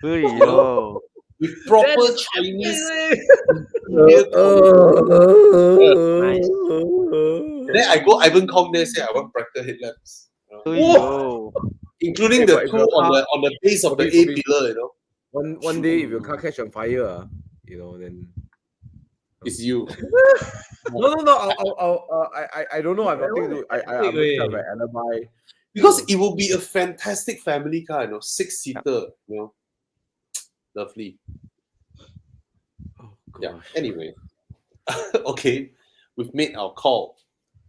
[SPEAKER 6] Yo.
[SPEAKER 3] with proper
[SPEAKER 5] That's
[SPEAKER 3] Chinese.
[SPEAKER 6] Nice.
[SPEAKER 3] Then I go Ivan Kong there say I want brighter headlamps,
[SPEAKER 6] Yo.
[SPEAKER 3] including
[SPEAKER 1] Hey,
[SPEAKER 3] the
[SPEAKER 1] but if
[SPEAKER 3] two
[SPEAKER 1] your car-
[SPEAKER 3] on the base of the A
[SPEAKER 1] Bobby.
[SPEAKER 3] pillar. You know,
[SPEAKER 1] One day, if your car catch on fire, you know, then
[SPEAKER 3] it's you.
[SPEAKER 1] no. I don't know. I'm nothing to do. I'm
[SPEAKER 5] Wait.
[SPEAKER 1] just like alibi.
[SPEAKER 3] Because it will be a fantastic family car, you know, 6-seater, you know. Lovely.
[SPEAKER 1] Oh,
[SPEAKER 3] Yeah.
[SPEAKER 1] gosh.
[SPEAKER 3] Anyway. Okay. We've made our call.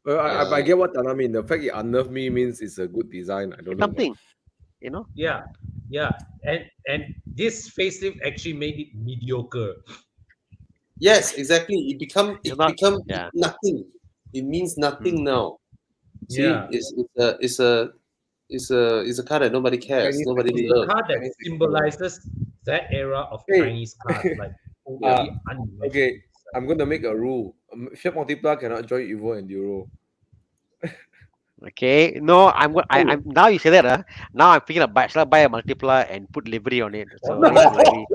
[SPEAKER 1] Well, I get what Thana mean. The fact it unnerved me means it's a good design. I don't know.
[SPEAKER 6] Something. You know?
[SPEAKER 5] Yeah. And this facelift actually made it mediocre.
[SPEAKER 3] Yes, exactly. It become
[SPEAKER 6] yeah.
[SPEAKER 3] nothing. It means nothing now. See,
[SPEAKER 5] Yeah.
[SPEAKER 3] it's a car that nobody cares.
[SPEAKER 1] Chinese-
[SPEAKER 3] Nobody
[SPEAKER 5] It's a
[SPEAKER 3] loves.
[SPEAKER 5] car that symbolizes that era of
[SPEAKER 1] Hey.
[SPEAKER 5] Chinese cars, like totally unimaginable.
[SPEAKER 1] Okay, I'm going to make a rule. Fiat Multipla cannot join Evo Enduro.
[SPEAKER 6] Okay. No, I'm now you say that, now I'm thinking about should I buy a multipla and put livery on it. So this is really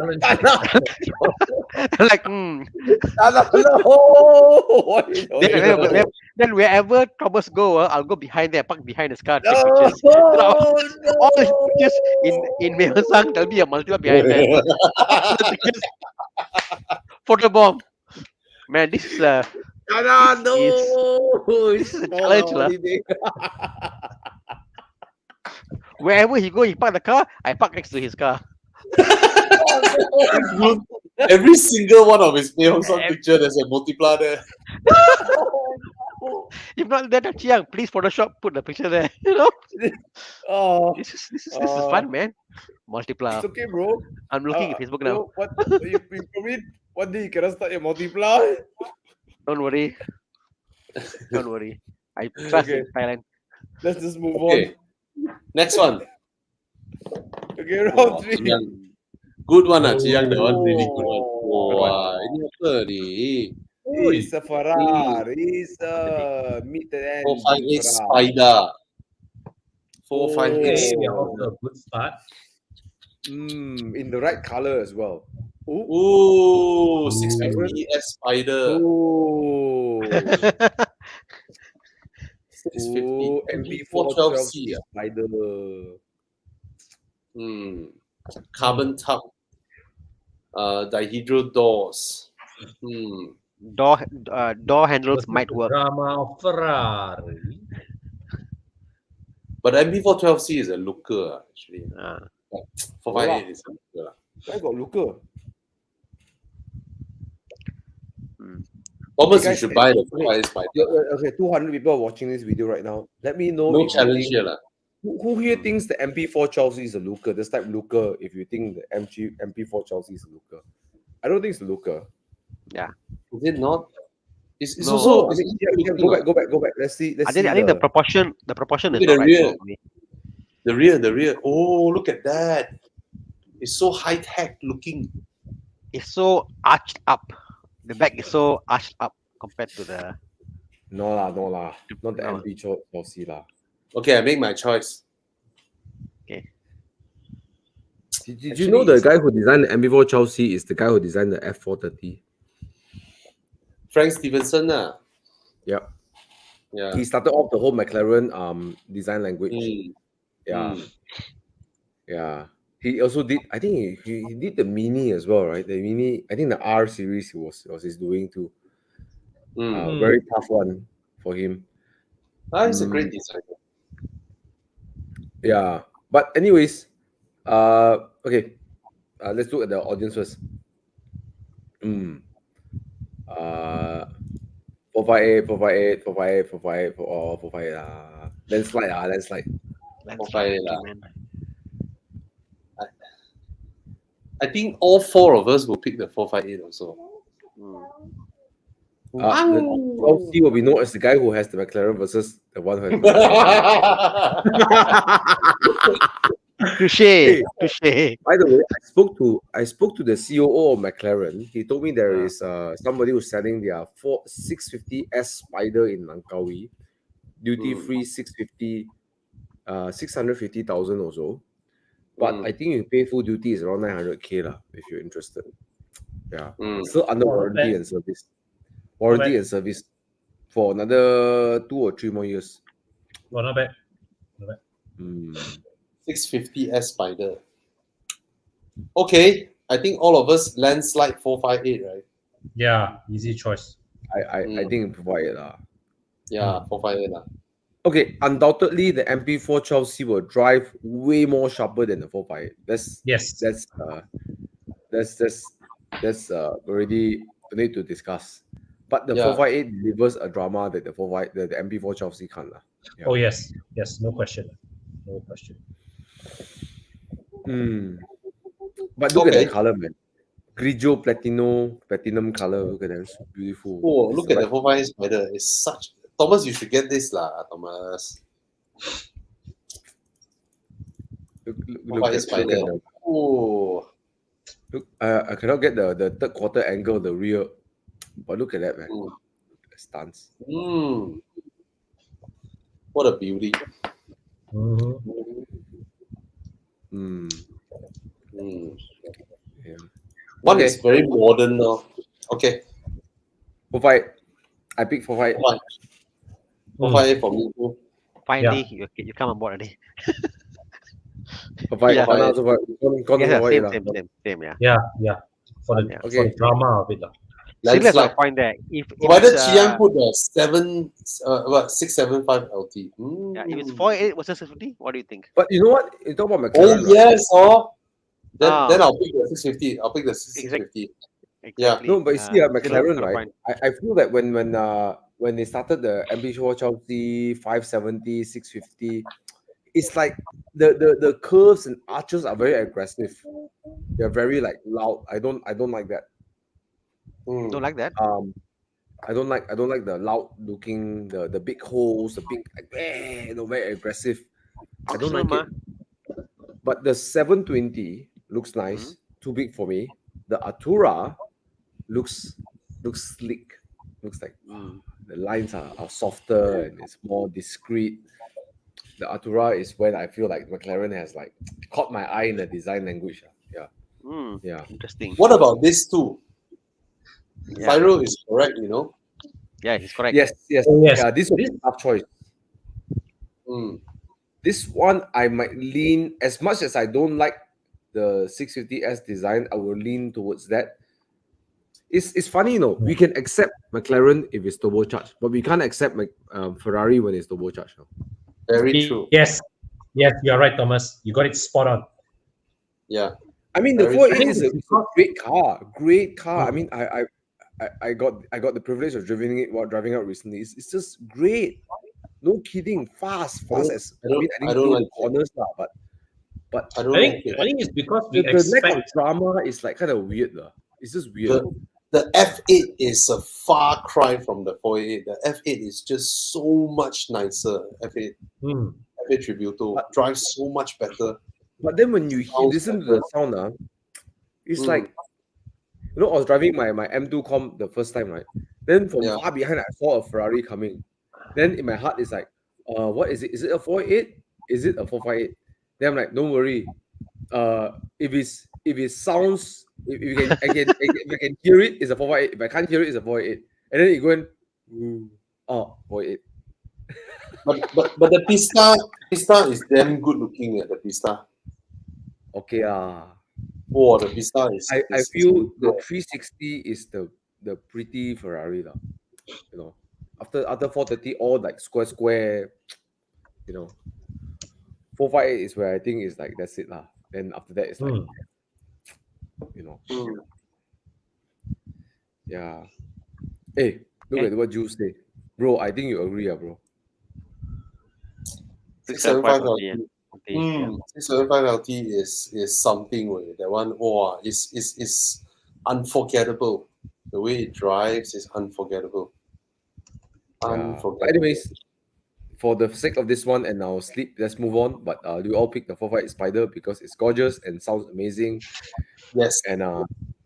[SPEAKER 6] like
[SPEAKER 1] No.
[SPEAKER 6] then wherever Thomas go, I'll go behind there, park behind his car, take
[SPEAKER 1] No,
[SPEAKER 6] pictures.
[SPEAKER 1] no,
[SPEAKER 6] All the pictures in Myeongsang, there'll be a multipla behind there. All the pictures. Photo bomb. Man, this is
[SPEAKER 1] no.
[SPEAKER 6] this is a challenge, lah. Wherever he go, he park the car, I park next to his car.
[SPEAKER 3] Every single one of his Myeongsang picture, there's a multipla there.
[SPEAKER 6] If not there, Chiang, please Photoshop, put the picture there. You know,
[SPEAKER 1] Oh,
[SPEAKER 6] this is fun, man. Multipla.
[SPEAKER 1] it's okay, bro.
[SPEAKER 6] I'm looking at Facebook now.
[SPEAKER 1] So what you promise one day you cannot start your Multipla?
[SPEAKER 6] Don't worry. Don't worry. I trust in Thailand.
[SPEAKER 1] Let's just move
[SPEAKER 3] Okay. Next one.
[SPEAKER 1] on. Okay, round three.
[SPEAKER 3] Chiang. Good one, Chiang. That one really good one. Wah, ini apa ni?
[SPEAKER 1] It's a Ferrari. It's a mid-end
[SPEAKER 3] 458
[SPEAKER 1] Ferrari.
[SPEAKER 3] Spider.
[SPEAKER 5] Okay,
[SPEAKER 3] 458.
[SPEAKER 5] we are off to a good start.
[SPEAKER 1] In the right color as well.
[SPEAKER 3] Ooh, 650 S Spider.
[SPEAKER 1] Oh,
[SPEAKER 3] 650.
[SPEAKER 1] MB412C
[SPEAKER 3] yeah.
[SPEAKER 1] Spider.
[SPEAKER 3] Carbon top. Dihedral doors.
[SPEAKER 6] Door handles might work.
[SPEAKER 5] Drama of Ferrari.
[SPEAKER 3] But MB412C is a looker, actually.
[SPEAKER 6] Ah.
[SPEAKER 3] 458 is a looker.
[SPEAKER 1] I got looker.
[SPEAKER 3] Thomas,
[SPEAKER 1] Hey,
[SPEAKER 3] you
[SPEAKER 1] guys,
[SPEAKER 3] should buy the 458 Spider.
[SPEAKER 1] Okay, 200 people are watching this video right now. Let me know
[SPEAKER 3] No
[SPEAKER 1] if you
[SPEAKER 3] challenge
[SPEAKER 1] think,
[SPEAKER 3] here, lah.
[SPEAKER 1] who here thinks the MP4 Chelsea is a looker. This type looker. If you think the MP4 Chelsea is a looker, I don't think it's a looker.
[SPEAKER 3] Is it not? It's
[SPEAKER 6] No.
[SPEAKER 3] also.
[SPEAKER 1] I
[SPEAKER 3] It's
[SPEAKER 1] mean, yeah, go back. Let's see.
[SPEAKER 6] I think the proportion is
[SPEAKER 3] Look at
[SPEAKER 6] not
[SPEAKER 3] the
[SPEAKER 6] right.
[SPEAKER 3] rear.
[SPEAKER 6] for me.
[SPEAKER 3] The rear. Oh, look at that. It's so high tech looking.
[SPEAKER 6] It's so arched up. The back is so arched up compared to the.
[SPEAKER 1] No lah, not the
[SPEAKER 6] No.
[SPEAKER 1] MP Chelsea lah.
[SPEAKER 3] Okay, I make my choice.
[SPEAKER 1] Did you know the guy who designed the MP4 Chelsea is the guy who designed the F430?
[SPEAKER 3] Frank Stevenson,
[SPEAKER 1] Yep.
[SPEAKER 3] Yeah.
[SPEAKER 1] He started off the whole McLaren design language. Yeah.
[SPEAKER 3] Mm.
[SPEAKER 1] Yeah. He also did, I think he did the Mini as well, right? The Mini, I think the R series was his doing too. Very tough one for him.
[SPEAKER 3] He's a great designer.
[SPEAKER 1] Yeah. But anyways, okay. Let's look at the audience first. 458, 458. Landslide.
[SPEAKER 3] 458 lah. I think all four of us will pick the 458 also.
[SPEAKER 1] The Chelsea will be known as the guy who has the McLaren versus the one who has
[SPEAKER 6] Touche.
[SPEAKER 1] By the way, I spoke to the COO of McLaren. He told me there is somebody who's selling their 650S Spider in Langkawi, duty free 650, 650,000 or so. But I think you pay full duty is around 900K lah if you're interested. Yeah, still under warranty and service. Warranty and service for another 2 or 3 more years.
[SPEAKER 5] Well, not bad.
[SPEAKER 3] 650S Spider. Okay, I think all of us landslide 458, right?
[SPEAKER 5] Yeah, easy choice.
[SPEAKER 1] I think provide lah.
[SPEAKER 3] Yeah, 458 lah.
[SPEAKER 1] Okay, undoubtedly the MP4 Chelsea will drive way more sharper than the 458. That's already need to discuss. But the 458 delivers a drama that the MP4 Chelsea can't lah. Yeah.
[SPEAKER 5] Oh yes, no question.
[SPEAKER 1] But look at the color, man. Grigio platinum color. Look at that, it's beautiful.
[SPEAKER 3] Oh, look at the 458 Spider. It's such. Thomas, you should get this lah, Thomas.
[SPEAKER 1] Look at Spider.
[SPEAKER 3] Oh,
[SPEAKER 1] look, I cannot get the third quarter angle, the rear, but look at that, man. The stance.
[SPEAKER 3] What a beauty.
[SPEAKER 1] Yeah.
[SPEAKER 3] One is very modern now. Okay.
[SPEAKER 1] 458. I pick 458.
[SPEAKER 3] 458 for me too.
[SPEAKER 6] Finally, you come on board already.
[SPEAKER 1] 458.
[SPEAKER 6] Same.
[SPEAKER 5] Yeah. For the drama of it.
[SPEAKER 6] Similar to the point there.
[SPEAKER 3] Why did Chiang put the 675 LT?
[SPEAKER 6] Yeah, if it's 488 versus 650, what do you think?
[SPEAKER 1] But you know what? You talk about McLaren.
[SPEAKER 3] Oh yes, then I'll pick the 650. I'll pick the 650.
[SPEAKER 6] Exactly.
[SPEAKER 3] Yeah.
[SPEAKER 1] No, but you see, McLaren, right? I feel that when they started the MP4 Chelsea 570, 650, it's like the curves and arches are very aggressive. They're very like loud. I don't like that.
[SPEAKER 6] Don't like that?
[SPEAKER 1] I don't like the loud looking, the big holes, the big very aggressive. I don't like it. But the 720 looks nice. Too big for me. The Artura looks sleek. Looks like the lines are softer and it's more discreet. The Artura is when I feel like McLaren has like caught my eye in the design language. Yeah.
[SPEAKER 6] Interesting.
[SPEAKER 3] What about this too?
[SPEAKER 6] Yeah.
[SPEAKER 3] Pyro is correct, you know.
[SPEAKER 6] Yeah, he's correct.
[SPEAKER 1] Yes. Yeah, this would be a tough choice. This one I might lean, as much as I don't like the 650S design, I will lean towards that. It's funny, you know, we can accept McLaren if it's turbocharged, but we can't accept Ferrari when it's turbocharged. No?
[SPEAKER 3] Very true.
[SPEAKER 5] Yes, you're right, Thomas. You got it spot on.
[SPEAKER 3] Yeah.
[SPEAKER 1] I mean, the 488 is a great car. I mean, I got the privilege of driving it while driving out recently. It's just great. No kidding, fast as I mean I
[SPEAKER 3] I
[SPEAKER 1] didn't
[SPEAKER 3] don't
[SPEAKER 1] do
[SPEAKER 3] like
[SPEAKER 1] the corners lah, but
[SPEAKER 3] I
[SPEAKER 5] I
[SPEAKER 3] don't
[SPEAKER 5] think
[SPEAKER 3] like it.
[SPEAKER 5] I think it's because we
[SPEAKER 1] the lack of
[SPEAKER 5] expect.
[SPEAKER 1] drama is like kind of weird lah. It's just weird.
[SPEAKER 3] The F8 is a far cry from the 488. The F8 is just so much nicer. F8
[SPEAKER 5] Hmm.
[SPEAKER 3] F8 Tributo drives so much better.
[SPEAKER 1] But then when you
[SPEAKER 3] Sounds
[SPEAKER 1] listen to
[SPEAKER 3] better.
[SPEAKER 1] the sound, it's
[SPEAKER 3] Mm.
[SPEAKER 1] like, you know, I was driving my M2 Com the first time, right? Then from
[SPEAKER 3] Yeah.
[SPEAKER 1] far behind, I saw a Ferrari coming. Then in my heart, it's like, what is it? Is it a 488? Is it a 458? Then I'm like, don't worry. If it sounds, if you can, if I can hear it, it's a 458. If I can't hear it, it's a 488. And then it going, oh, 488.
[SPEAKER 3] But the Pista is damn good looking at the Pista.
[SPEAKER 1] Okay,
[SPEAKER 3] Oh, the Pista is.
[SPEAKER 1] I feel the 360 is the pretty Ferrari lah. You know, after 430, all like square. You know, 458 is where I think is like that's it lah. Then after that, it's like, you know, yeah. Hey, look at what Jules say, bro. I think you agree, bro.
[SPEAKER 3] 675
[SPEAKER 6] LT,
[SPEAKER 3] LT.
[SPEAKER 6] yeah.
[SPEAKER 3] 675 LT is something way. That one, is unforgettable. The way it drives is unforgettable.
[SPEAKER 1] But
[SPEAKER 3] Unforgettable.
[SPEAKER 1] anyways, for the sake of this one and our sleep, let's move on. But we all pick the 458 Spider because it's gorgeous and sounds amazing.
[SPEAKER 3] Yes.
[SPEAKER 1] And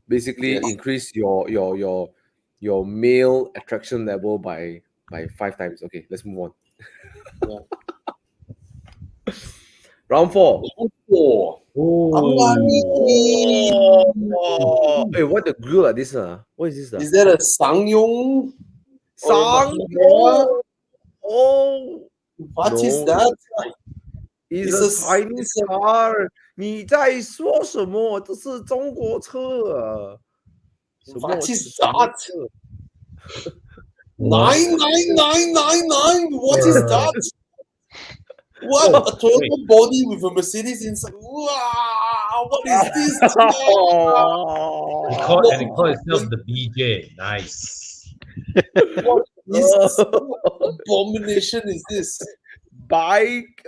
[SPEAKER 1] basically
[SPEAKER 3] Yes.
[SPEAKER 1] increase your male attraction level by 5 times. Okay, let's move on.
[SPEAKER 3] Yeah.
[SPEAKER 1] Round 4.
[SPEAKER 3] Oh.
[SPEAKER 1] Hey, what the grill like this? What is this?
[SPEAKER 3] Is that a Sangyong?
[SPEAKER 1] Sangyong? Oh,
[SPEAKER 3] What is
[SPEAKER 1] no.
[SPEAKER 3] that?
[SPEAKER 1] It's
[SPEAKER 3] It's
[SPEAKER 1] a
[SPEAKER 3] a-
[SPEAKER 1] Chinese
[SPEAKER 3] it's a-
[SPEAKER 1] car. 你在说什么？这是中国车啊！什么
[SPEAKER 3] What is
[SPEAKER 1] 什么
[SPEAKER 3] that?
[SPEAKER 1] 车
[SPEAKER 3] $9,999. What is that? What?
[SPEAKER 5] Oh,
[SPEAKER 3] A Toyota
[SPEAKER 5] wait.
[SPEAKER 3] body with a Mercedes inside. Wow! What is this?
[SPEAKER 5] It called itself the BJ. Nice.
[SPEAKER 3] What is abomination is this?
[SPEAKER 1] Bike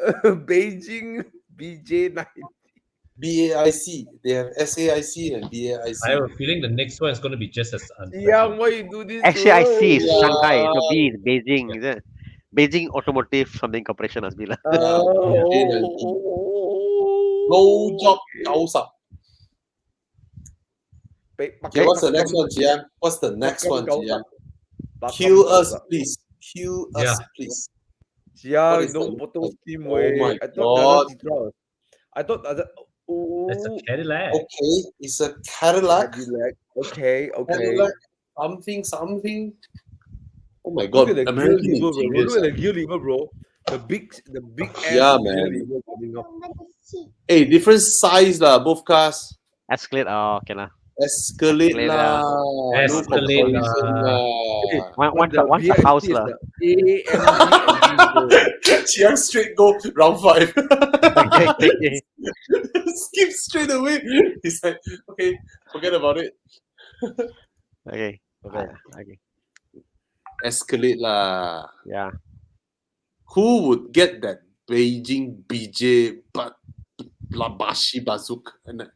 [SPEAKER 1] Beijing BJ9.
[SPEAKER 3] BAIC. They have SAIC and BAIC.
[SPEAKER 5] I have a feeling the next one is going to be just as unpleasant.
[SPEAKER 1] Yeah, why you do this?
[SPEAKER 6] Actually, I see
[SPEAKER 3] Yeah.
[SPEAKER 6] Shanghai. So B is Beijing. Is it? Beijing Automotive something corporation must be lah.
[SPEAKER 3] Low job, 搞啥? Okay, what's the next one, Jian? What's the next one, Jian? Kill us, please. Kill us,
[SPEAKER 5] Yeah.
[SPEAKER 3] please.
[SPEAKER 1] Yeah,
[SPEAKER 3] What is
[SPEAKER 1] no
[SPEAKER 3] the-
[SPEAKER 1] photo scheme
[SPEAKER 3] Oh
[SPEAKER 1] way.
[SPEAKER 3] my
[SPEAKER 1] I thought
[SPEAKER 3] God.
[SPEAKER 1] that I thought that.
[SPEAKER 5] That's a
[SPEAKER 1] Oh,
[SPEAKER 5] Cadillac.
[SPEAKER 3] Okay, it's a Cadillac.
[SPEAKER 1] Cadillac. Okay.
[SPEAKER 3] Cadillac, something. Oh my
[SPEAKER 1] Look
[SPEAKER 3] God,
[SPEAKER 1] at the gear
[SPEAKER 3] American
[SPEAKER 1] lever, bro.
[SPEAKER 3] interiors.
[SPEAKER 1] Look at the gear lever, bro. The big
[SPEAKER 3] Yeah,
[SPEAKER 1] ass gear
[SPEAKER 3] man.
[SPEAKER 1] lever coming up.
[SPEAKER 3] Hey, different size lah, both cars.
[SPEAKER 6] Escalade. Oh, okay lah.
[SPEAKER 3] Escalade
[SPEAKER 6] Escalade
[SPEAKER 3] lah.
[SPEAKER 5] Escalade
[SPEAKER 3] No comparison
[SPEAKER 1] Hey,
[SPEAKER 3] lah.
[SPEAKER 6] Once a house lah.
[SPEAKER 1] AMG engine, bro.
[SPEAKER 3] Jian straight go round 5.
[SPEAKER 6] Okay.
[SPEAKER 3] Skip straight away. He's like, okay, forget about it.
[SPEAKER 6] Okay.
[SPEAKER 1] Okay.
[SPEAKER 6] Okay.
[SPEAKER 3] Escalade lah.
[SPEAKER 6] Yeah.
[SPEAKER 3] Who would get that Beijing BJ but Labashi bazooka? And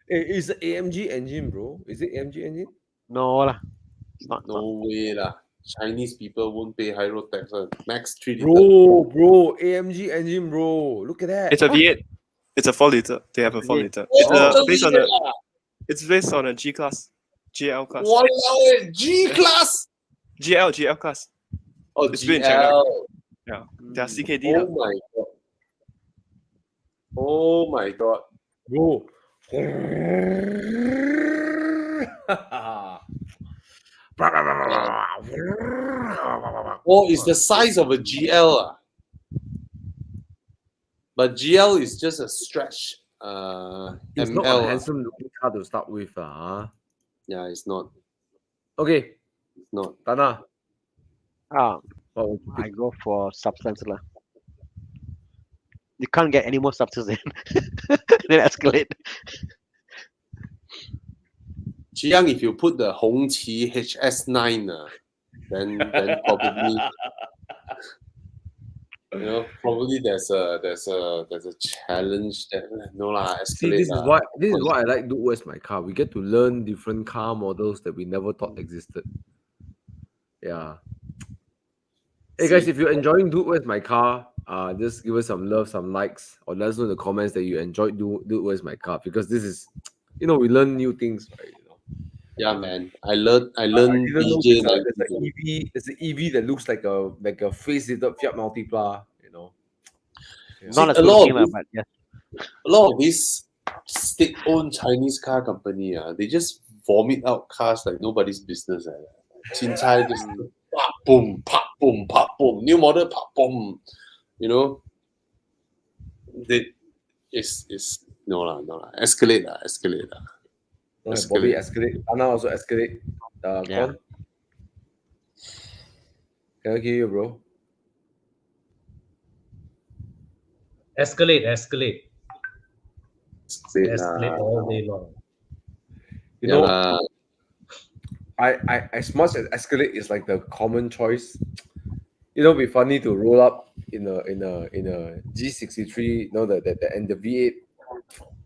[SPEAKER 1] Hey, it's the AMG engine, bro. Is it AMG engine?
[SPEAKER 6] No lah. It's not.
[SPEAKER 3] no way lah. Chinese people won't pay high road tax. Max 3 liter.
[SPEAKER 1] Bro, AMG engine, bro. Look at that.
[SPEAKER 4] It's a V8. It's a 4 liter. They have a 4 liter. It's it's based on a G class, GL class,
[SPEAKER 3] Walao, G class.
[SPEAKER 4] GL class.
[SPEAKER 3] Oh,
[SPEAKER 4] It's been in China.
[SPEAKER 3] GL.
[SPEAKER 4] Yeah, they are CKD. lah.
[SPEAKER 3] Oh my God. Oh my God.
[SPEAKER 1] Bro.
[SPEAKER 3] Oh, it's the size of a GL. But GL is just a stretch.
[SPEAKER 1] It's
[SPEAKER 3] ML.
[SPEAKER 1] not a handsome looking car to start with.
[SPEAKER 3] Yeah, it's not.
[SPEAKER 1] Okay,
[SPEAKER 3] It's not.
[SPEAKER 1] Thana.
[SPEAKER 6] Ah,
[SPEAKER 1] What would you
[SPEAKER 6] I
[SPEAKER 1] pick?
[SPEAKER 6] go for substance lah. You can't get any more substance then. Then escalate.
[SPEAKER 3] Chiang, if you put the Hongqi HS9, then probably probably there's a challenge that no lah,
[SPEAKER 1] See,
[SPEAKER 3] escalate lah.
[SPEAKER 1] this is what I like do with my car. We get to learn different car models that we never thought existed. Yeah. Hey guys, if you're enjoying Dude Where's My Car, just give us some love, some likes, or let us know in the comments that you enjoyed Dude Where's My Car, because this is, we learn new things, right?
[SPEAKER 3] Yeah, man. I learned
[SPEAKER 1] I didn't know
[SPEAKER 3] BJ.
[SPEAKER 1] there's an EV that looks like a facelift Fiat Multipla, Yeah.
[SPEAKER 6] Not as
[SPEAKER 3] a
[SPEAKER 6] good
[SPEAKER 3] lot
[SPEAKER 6] looking,
[SPEAKER 3] of
[SPEAKER 6] but yeah.
[SPEAKER 3] a lot of these state-owned Chinese car company, they just vomit out cars like nobody's business. Chincai just pop boom, pop boom, pop boom. New model, pop boom. It's no lah. Escalate lah.
[SPEAKER 1] Bobby escalate. Anna also escalate.
[SPEAKER 6] Yeah.
[SPEAKER 1] Con? Can I hear you, bro?
[SPEAKER 5] Escalate
[SPEAKER 3] Escalate
[SPEAKER 5] all day long.
[SPEAKER 1] I as much as escalate is like the common choice. It'd be funny to roll up in a G63, and the V8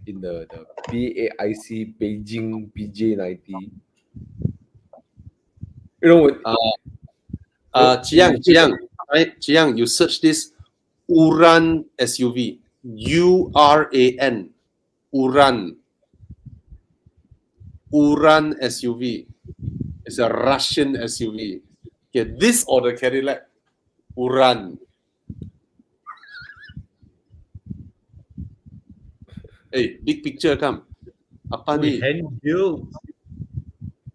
[SPEAKER 1] in the BAIC Beijing BJ90.
[SPEAKER 3] Chiang, you search this Uran SUV. URAN. Uran SUV. It's a Russian SUV. Okay, this or the Cadillac Uran. Hey, big picture come. Apa ni?
[SPEAKER 5] Hand built.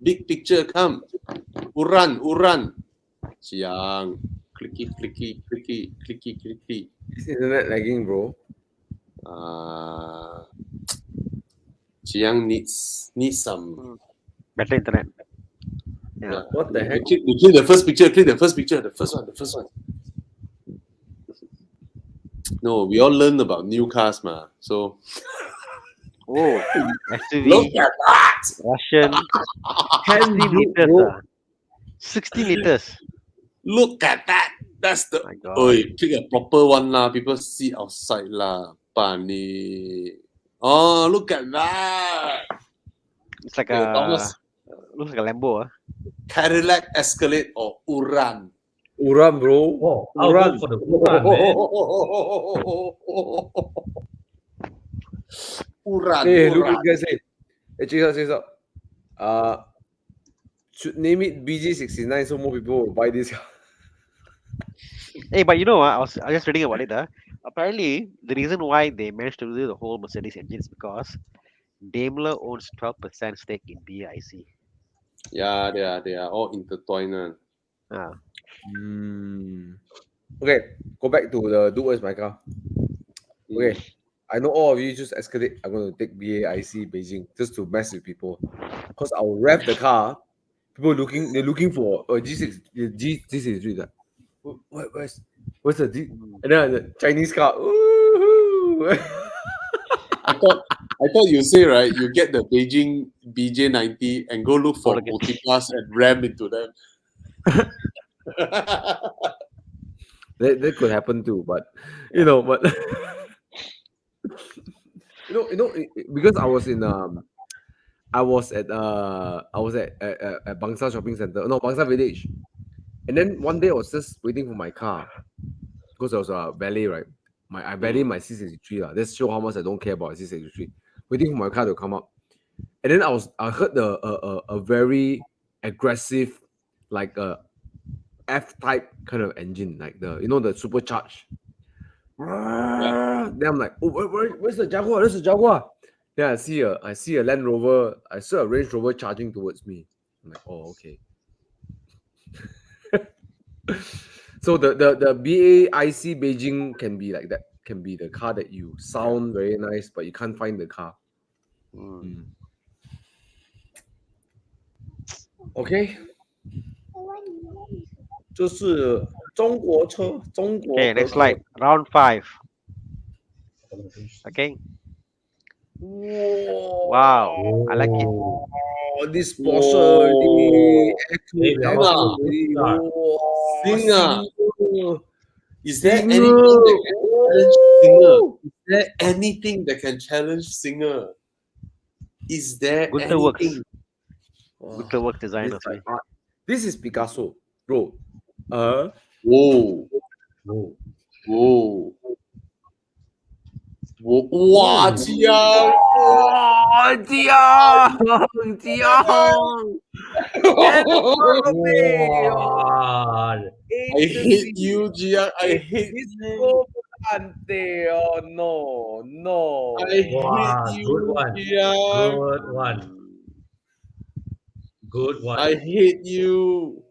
[SPEAKER 3] Big picture come. Uran. Chiang. Clicky.
[SPEAKER 1] Is internet lagging, bro?
[SPEAKER 3] Chiang needs some
[SPEAKER 6] Better internet. Yeah.
[SPEAKER 1] What the heck?
[SPEAKER 3] Click the first picture. The first one. No, we all learned about new cars, ma. So.
[SPEAKER 6] Oh, SUV.
[SPEAKER 3] Look at that!
[SPEAKER 6] Russian. 16 liters. 16 liters.
[SPEAKER 3] Look at that! That's the.
[SPEAKER 6] My God.
[SPEAKER 3] Oi, click a proper one lah. People see outside lah. Pani. Oh, look at that!
[SPEAKER 6] It's like
[SPEAKER 3] Thomas.
[SPEAKER 6] looks like a Lambo.
[SPEAKER 3] Cadillac Escalade or Uran.
[SPEAKER 1] Uran, bro.
[SPEAKER 5] Oh, I'll go for the Uran, man.
[SPEAKER 3] Uran.
[SPEAKER 1] Hey, look at guys. Hey, check this out. Should name it BG69 so more people will buy this.
[SPEAKER 6] Hey, but I was just reading about it. Apparently, the reason why they managed to do the whole Mercedes engine is because Daimler owns 12% stake in BAIC.
[SPEAKER 3] Yeah, they are all intertwined.
[SPEAKER 1] Okay, go back to the Dude Where's My Car. Okay, I know all of you just escalate. I'm going to take BAIC Beijing just to mess with people, because I'll rev the car. People they're looking for a G63. That where's the G? And then the Chinese car.
[SPEAKER 3] I thought you say, right, you get the Beijing BJ90 and go look for multiplas and ram into them.
[SPEAKER 1] That could happen too, but because I was at Bangsa Shopping Center, Bangsa Village, and then one day I was just waiting for my car because I was a valet, right? I valet my C63 lah. Let's show how much I don't care about C63. Waiting for my car to come up, and then I heard a very aggressive, like a F-type kind of engine, like the supercharged. Then I'm like, oh, where's the Jaguar? There's the Jaguar. Then I see a Land Rover. I saw a Range Rover charging towards me. I'm like, oh, okay. So the BAIC Beijing can be like that. Can be the car that you sound very nice, but you can't find the car. Okay. 就是中国车，中国。
[SPEAKER 6] Okay, next slide. Round 5. Okay. Wow, I like it.
[SPEAKER 1] Oh, this Porsche, the
[SPEAKER 5] Hey, we are off to a good start.
[SPEAKER 3] Singer. Is there
[SPEAKER 1] Singer.
[SPEAKER 3] anything that can challenge Singer? Is there anything that can challenge Singer? Is there
[SPEAKER 6] Gunter Works.
[SPEAKER 3] anything?
[SPEAKER 6] Gunter Works design
[SPEAKER 1] This,
[SPEAKER 6] of me.
[SPEAKER 1] this is Picasso, bro.
[SPEAKER 3] Whoa.
[SPEAKER 5] Whoa.
[SPEAKER 3] Whoa. Whoa. Wow,
[SPEAKER 5] Ooh.
[SPEAKER 3] Jiang.
[SPEAKER 1] Oh, Jiang!
[SPEAKER 5] Wow.
[SPEAKER 3] I hate you, Jiang. I hate you.
[SPEAKER 1] Volante. Oh no.
[SPEAKER 3] I hate
[SPEAKER 5] Wow,
[SPEAKER 3] you,
[SPEAKER 5] good one.
[SPEAKER 3] Jiang.
[SPEAKER 5] Good one. Good one.
[SPEAKER 3] I hate you.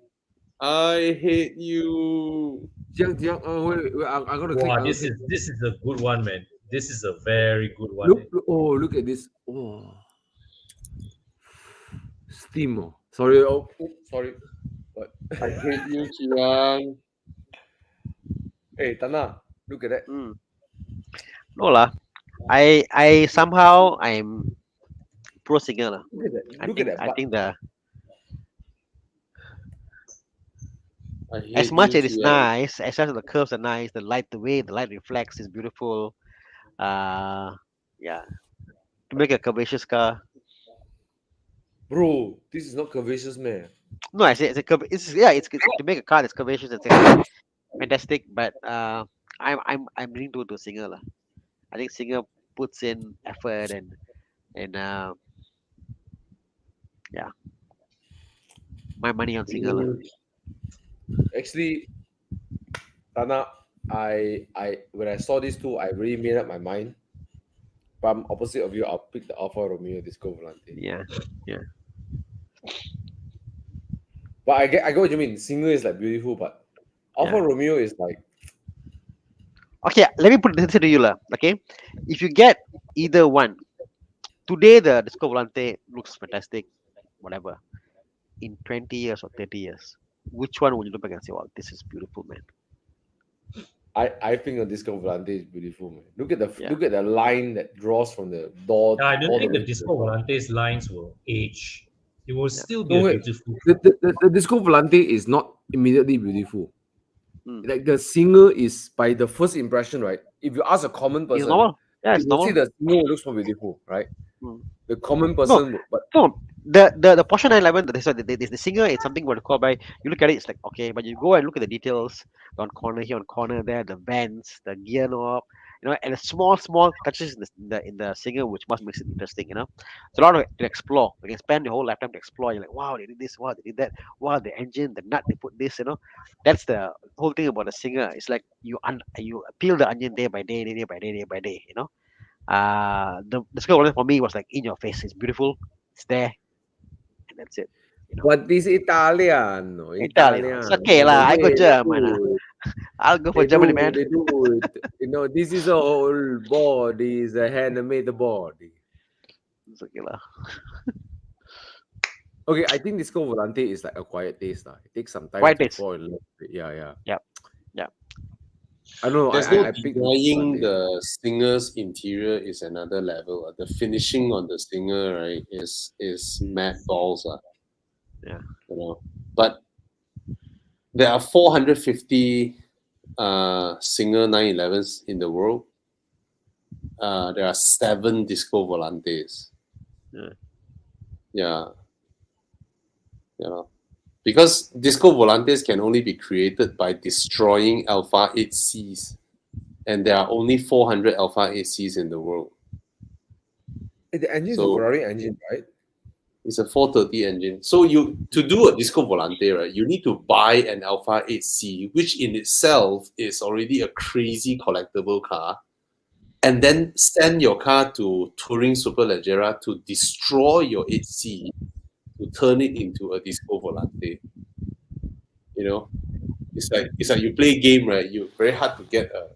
[SPEAKER 3] I hate you.
[SPEAKER 1] Jiang, wait, I'm gonna click.
[SPEAKER 5] Wow,
[SPEAKER 1] I'm
[SPEAKER 5] this
[SPEAKER 1] gonna
[SPEAKER 5] is a good one, man. This is a very good one.
[SPEAKER 1] click. Look at this. Oh, Steam. Oh. Sorry. Oh, sorry. What?
[SPEAKER 3] I hate you, Jiang.
[SPEAKER 1] Hey, Tana, look at that.
[SPEAKER 6] No lah. I somehow I'm pro Singer lah.
[SPEAKER 1] Look at that.
[SPEAKER 6] I
[SPEAKER 1] Look
[SPEAKER 6] think
[SPEAKER 1] at that.
[SPEAKER 6] I think the
[SPEAKER 3] I hate
[SPEAKER 6] as much
[SPEAKER 3] you,
[SPEAKER 6] as it's
[SPEAKER 3] Jiang.
[SPEAKER 6] nice, as much as the curves are nice, the way the light reflects is beautiful. Yeah. To make a curvaceous car.
[SPEAKER 1] Bro, this is not curvaceous, man.
[SPEAKER 6] No, I say it's it's to make a car that's curvaceous. It's actually fantastic, but I'm leaning to Singer lah. I think Singer puts in effort and yeah, my money on Singer lah.
[SPEAKER 1] Actually, Tana, I when I saw these two, I really made up my mind. But I'm opposite of you. I'll pick the Alfa Romeo Disco Volante.
[SPEAKER 6] Yeah.
[SPEAKER 1] But I get what you mean. Singer is like beautiful, but Alfa Romeo is like
[SPEAKER 6] Okay, let me put this to you lah. Okay, if you get either one, today the Disco Volante looks fantastic, whatever. In 20 years or 30 years, which one would you look back and say, "Wow, this is beautiful, man"?
[SPEAKER 1] I think a Disco Volante is beautiful, man. Look at
[SPEAKER 6] Yeah.
[SPEAKER 1] look at the line that draws from the door.
[SPEAKER 5] I don't
[SPEAKER 1] all
[SPEAKER 5] think
[SPEAKER 1] the
[SPEAKER 5] the
[SPEAKER 1] way to
[SPEAKER 5] Disco Volante's lines will age. It will still be
[SPEAKER 1] No,
[SPEAKER 5] a
[SPEAKER 1] wait.
[SPEAKER 5] beautiful.
[SPEAKER 1] The Disco Volante is not immediately beautiful. Like the Singer is by the first impression, right? If you ask a common
[SPEAKER 6] It's
[SPEAKER 1] person,
[SPEAKER 6] normal. Yeah, it's
[SPEAKER 1] you will see
[SPEAKER 6] normal.
[SPEAKER 1] the Singer looks more beautiful, right?
[SPEAKER 6] Mm.
[SPEAKER 1] The common person, but
[SPEAKER 6] No, the Porsche 911, the Singer, it's something what you call by. You look at it, it's like okay, but you go and look at the details on corner here, on corner there, the vents, the gear knob, and the small touches in the Singer, which must makes it interesting. It's a lot of to explore. You can spend your whole lifetime to explore. You're like, wow, they did this, wow, they did that, wow, the engine, the nut, they put this. That's the whole thing about the Singer. It's like you peel the onion day by day, day by day, day by day. The Disco for me was like in your face. It's beautiful. It's there, and that's it.
[SPEAKER 1] But this Italiano.
[SPEAKER 6] It's okay lah. I go German. I'll go for Germany, man.
[SPEAKER 1] They do it. This is a whole body, is a handmade body.
[SPEAKER 6] It's okay lah.
[SPEAKER 1] Okay, I think Disco Volante is like a quiet taste. It takes some time
[SPEAKER 6] Quiet
[SPEAKER 1] to
[SPEAKER 6] taste.
[SPEAKER 1] fall in love with it. Yeah.
[SPEAKER 6] Yep.
[SPEAKER 1] I don't know.
[SPEAKER 3] There's
[SPEAKER 1] I
[SPEAKER 3] no
[SPEAKER 1] picked
[SPEAKER 3] denying
[SPEAKER 1] Volante.
[SPEAKER 3] the Singer's interior is another level. The finishing on the Singer, right, is mad balls.
[SPEAKER 6] Yeah.
[SPEAKER 3] But there are 450 Singer 911s in the world. There are 7 Disco Volantes. Yeah. Because Disco Volantes can only be created by destroying Alpha 8Cs. And there are only 400 Alpha 8Cs in the world.
[SPEAKER 1] The engine is a Ferrari engine, right?
[SPEAKER 3] It's a 430 engine. So to do a Disco Volante, right, you need to buy an Alpha 8C, which in itself is already a crazy collectible car, and then send your car to Touring Superleggera to destroy your 8C to turn it into a Disco Volante. It's like you play game, right? You very hard to get a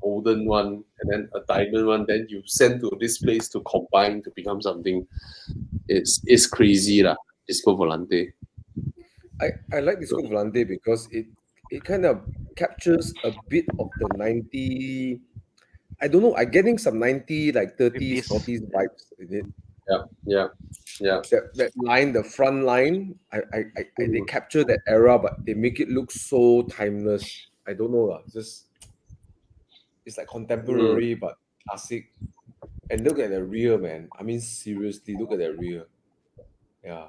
[SPEAKER 3] golden one and then a diamond one, then you send to this place to combine to become something. It's crazy lah. Disco Volante.
[SPEAKER 1] I like Disco Volante because it kind of captures a bit of the 90. I don't know. I'm getting some 90, like 30s,
[SPEAKER 6] 50s.
[SPEAKER 1] 40s vibes in it.
[SPEAKER 3] Yeah.
[SPEAKER 1] That line, the front line, they capture that era, but they make it look so timeless. I don't know lah. It's like contemporary but classic. And look at the rear, man. I mean, seriously, look at that rear. Yeah.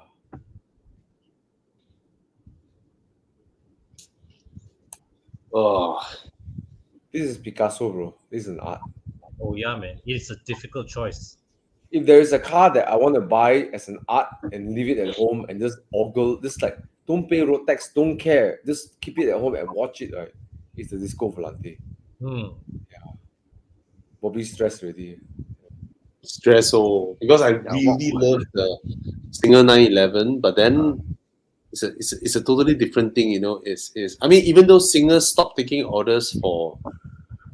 [SPEAKER 3] Oh,
[SPEAKER 1] This is Picasso, bro. This is an art.
[SPEAKER 5] Oh yeah, man. It's a difficult choice.
[SPEAKER 1] If there is a car that I want to buy as an art and leave it at home and just ogle, just like don't pay road tax, don't care, just keep it at home and watch it, right? It's the Disco Volante. Bobby stressed already.
[SPEAKER 3] stress because I really love the Singer 911, but then it's a totally different thing, you know. I mean, even though Singer stopped taking orders for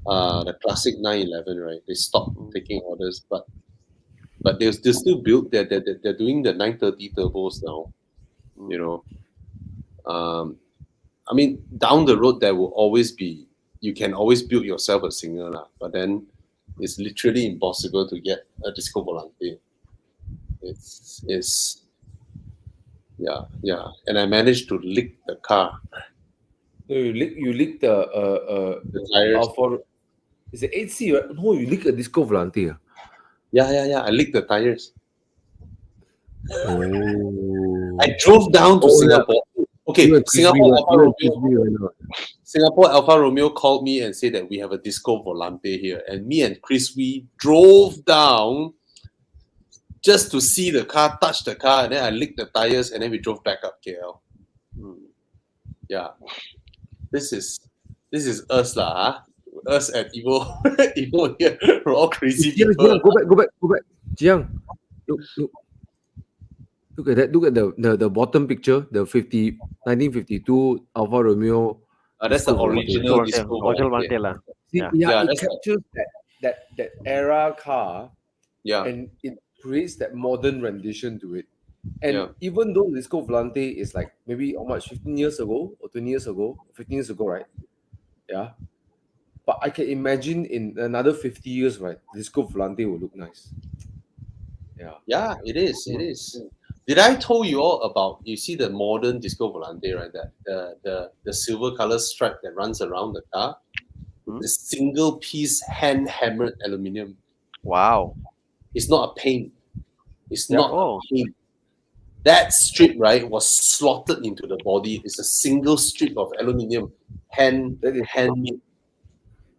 [SPEAKER 3] the classic 911, right? They stopped taking orders, but they still build. They're doing the 930 turbos now, you know. I mean, down the road there will always be. You can always build yourself a Singer, lah, but then it's literally impossible to get a Disco Volante. It's yeah, and I managed to lick the car.
[SPEAKER 1] No, you lick the
[SPEAKER 3] tires.
[SPEAKER 1] Alfa. Is it 8C, right? No, you lick a Disco Volante.
[SPEAKER 3] Yeah. I licked the tires.
[SPEAKER 1] Oh.
[SPEAKER 3] I drove down to Singapore. Okay, Singapore Alfa Romeo called me and said that we have a Disco Volante here, and me and Chris, we drove down just to see the car, touch the car, and then I licked the tires, and then we drove back up KL. Yeah, this is us lah, huh? Us at Evo here. We're all crazy people.
[SPEAKER 1] Jiang, go back. Jiang, look at that. Look at the bottom picture, the 1952 Alfa Romeo.
[SPEAKER 3] That's the original Disco Volante.
[SPEAKER 1] See, it captures that era car.
[SPEAKER 3] Yeah.
[SPEAKER 1] And it creates that modern rendition to it. And even though Disco Volante is like maybe how much, 15 years ago or 20 years ago, 15 years ago, right? Yeah. But I can imagine in another 50 years, right, Disco Volante will look nice.
[SPEAKER 3] Yeah, it is. It is. Did I told you all about, you see the modern Disco Volante, right? That the silver color stripe that runs around the car? The single piece hand hammered aluminium.
[SPEAKER 6] Wow.
[SPEAKER 3] It's not a paint. It's not a paint. That strip, right, was slotted into the body. It's a single strip of aluminium, handmade.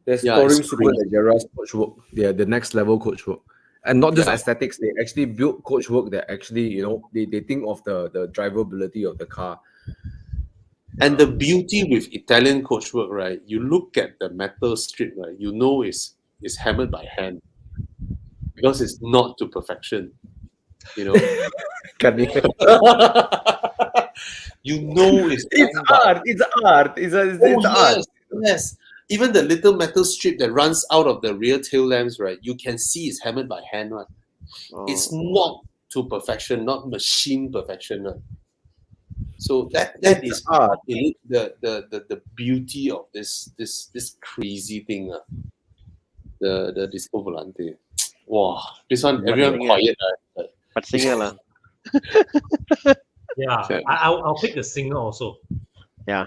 [SPEAKER 1] They're scoring Superleggera's coachwork. They're the next level coachwork. And not just aesthetics, they actually build coachwork that actually, you know, they think of the drivability of the car.
[SPEAKER 3] And the beauty with Italian coachwork, right, you look at the metal strip, right, you know it's hammered by hand. Because it's not to perfection. You know? You know it's
[SPEAKER 1] art. It's art. It's art.
[SPEAKER 3] Yes. Even the little metal strip that runs out of the rear tail lamps, right? You can see it's hammered by hand, right? It's not to perfection, not machine perfection, right? So that is art. The beauty of this crazy thing, the Disco Volante. Wow, this one everyone quiet, right?
[SPEAKER 6] But Singer lah.
[SPEAKER 5] Yeah, I'll pick the Singer also.
[SPEAKER 6] Yeah.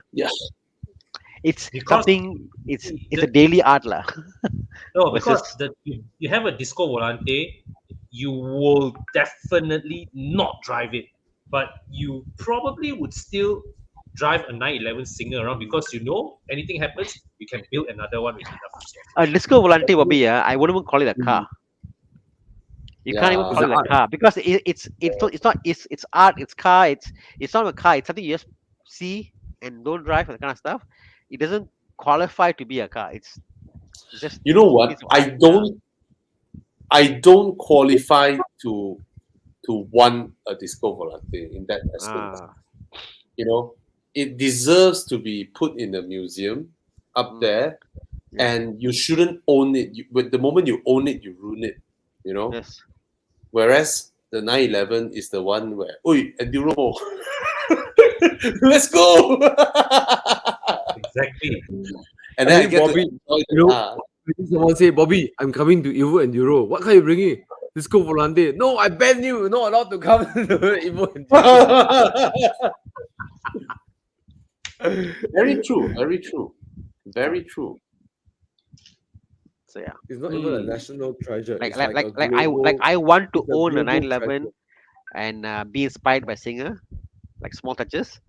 [SPEAKER 6] It's
[SPEAKER 5] because
[SPEAKER 6] something. It's a daily art lah.
[SPEAKER 5] No, because you have a Disco Volante, you will definitely not drive it, but you probably would still drive a 911 Singer around because you know anything happens, you can build another one with enough resources.
[SPEAKER 6] A Disco Volante, Bobby, I wouldn't even call it a car. You can't even call it a car because it's art, it's car, it's not a car, it's something you just see and don't drive and that kind of stuff. It doesn't qualify to be a car. It's just,
[SPEAKER 3] you know what? I don't qualify to want a Disco Volante in that aspect. You know, it deserves to be put in the museum up there, and you shouldn't own it. But the moment you own it, you ruin it. You know.
[SPEAKER 6] Yes.
[SPEAKER 3] Whereas the 911 is the one where, oi, Enduro, let's go.
[SPEAKER 5] Exactly.
[SPEAKER 3] And then I get
[SPEAKER 1] Bobby,
[SPEAKER 3] to
[SPEAKER 1] Someone say, Bobby, I'm coming to Evo and Euro. What are you bringing? Disco Volante. No, I ban you. You're not allowed to come to Evo and Euro.
[SPEAKER 3] Very true. Very true. Very true.
[SPEAKER 6] So yeah,
[SPEAKER 1] It's not even a national treasure.
[SPEAKER 6] like
[SPEAKER 1] It's
[SPEAKER 6] like
[SPEAKER 1] like
[SPEAKER 6] like,
[SPEAKER 1] a
[SPEAKER 6] like I
[SPEAKER 1] global,
[SPEAKER 6] like I want to
[SPEAKER 1] it's a
[SPEAKER 6] own a
[SPEAKER 1] global
[SPEAKER 6] 911
[SPEAKER 1] treasure.
[SPEAKER 6] and be inspired by singer, like small touches.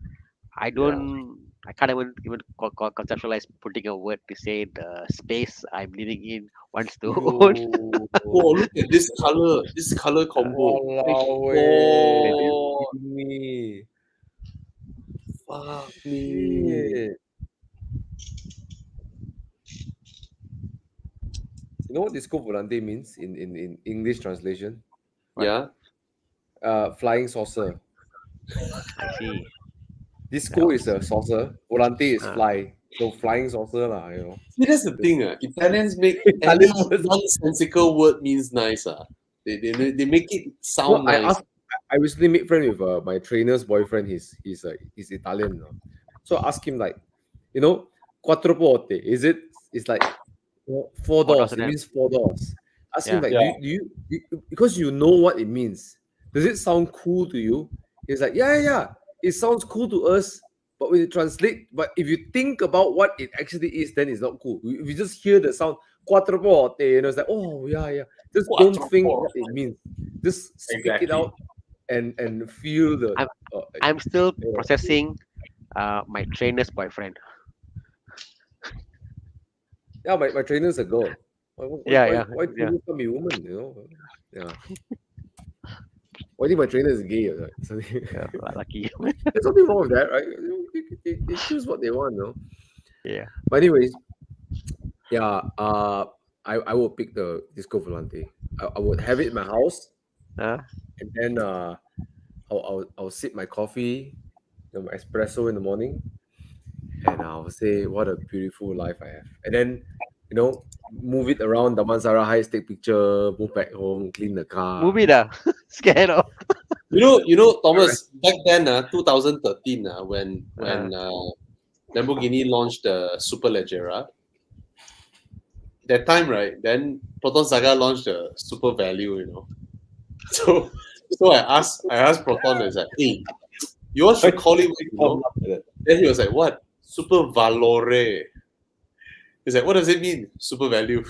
[SPEAKER 6] I don't. I can't even conceptualize putting a word to say the space I'm living in wants to own.
[SPEAKER 1] Yo.
[SPEAKER 3] Oh, look at this color. This color combo.
[SPEAKER 1] Walao
[SPEAKER 6] Maybe.
[SPEAKER 1] eh. Me.
[SPEAKER 3] Fuck me.
[SPEAKER 1] Shit. You know what Disco Volante means in English translation?
[SPEAKER 3] Yeah.
[SPEAKER 1] Flying saucer.
[SPEAKER 6] I see.
[SPEAKER 1] Disco
[SPEAKER 6] Yeah.
[SPEAKER 1] is a saucer, volante is
[SPEAKER 6] Ah.
[SPEAKER 1] fly. So flying saucer lah, you know.
[SPEAKER 3] See, that's the thing. Italians make
[SPEAKER 1] Italian
[SPEAKER 3] any
[SPEAKER 1] words.
[SPEAKER 3] nonsensical word means nice. They make it sound
[SPEAKER 1] No,
[SPEAKER 3] nice.
[SPEAKER 1] I recently made friend with my trainer's boyfriend. He's Italian. So I asked him like, you know, quattro porte. Is it? It's like, you know, four
[SPEAKER 6] Four
[SPEAKER 1] doors.
[SPEAKER 6] doors
[SPEAKER 1] It
[SPEAKER 6] and
[SPEAKER 1] means four doors. Ask him
[SPEAKER 6] Yeah.
[SPEAKER 1] like,
[SPEAKER 3] Yeah.
[SPEAKER 1] do you because you know what it means? Does it sound cool to you? He's like, yeah. It sounds cool to us, but when you translate, but if you think about what it actually is, then it's not cool. If you just hear the sound quattro porte, you know, it's like, oh yeah. Just don't
[SPEAKER 3] Quattro
[SPEAKER 1] think
[SPEAKER 3] porte.
[SPEAKER 1] what it means. Just speak it
[SPEAKER 3] Exactly.
[SPEAKER 1] out and feel the.
[SPEAKER 6] I'm still
[SPEAKER 1] Yeah.
[SPEAKER 6] processing my trainer's boyfriend.
[SPEAKER 1] Yeah, my trainer's a girl.
[SPEAKER 6] Yeah.
[SPEAKER 1] Why trainers can't be women? You know? Yeah. Why think my trainer is gay? Or something?
[SPEAKER 6] Yeah, lucky.
[SPEAKER 1] There's nothing wrong with that, right? They choose what they want, no?
[SPEAKER 6] Yeah.
[SPEAKER 1] But anyways, yeah. I will pick the Disco Volante. I would have it in my house,
[SPEAKER 6] Uh,
[SPEAKER 1] and then I'll sip my coffee, my espresso in the morning, and I'll say what a beautiful life I have. And then, move it around Damansara Heights, take picture, move back home, clean the car.
[SPEAKER 6] movie dah. Scared of.
[SPEAKER 3] You know, Thomas, back then, 2013, when Lamborghini launched the Superleggera, that time, right? Then Proton Saga launched the Super Value, you know. So I asked Proton, I was like, hey, you all should call it, you know. Then he was like, what? Super Valore. He's like, what does it mean? Super Value.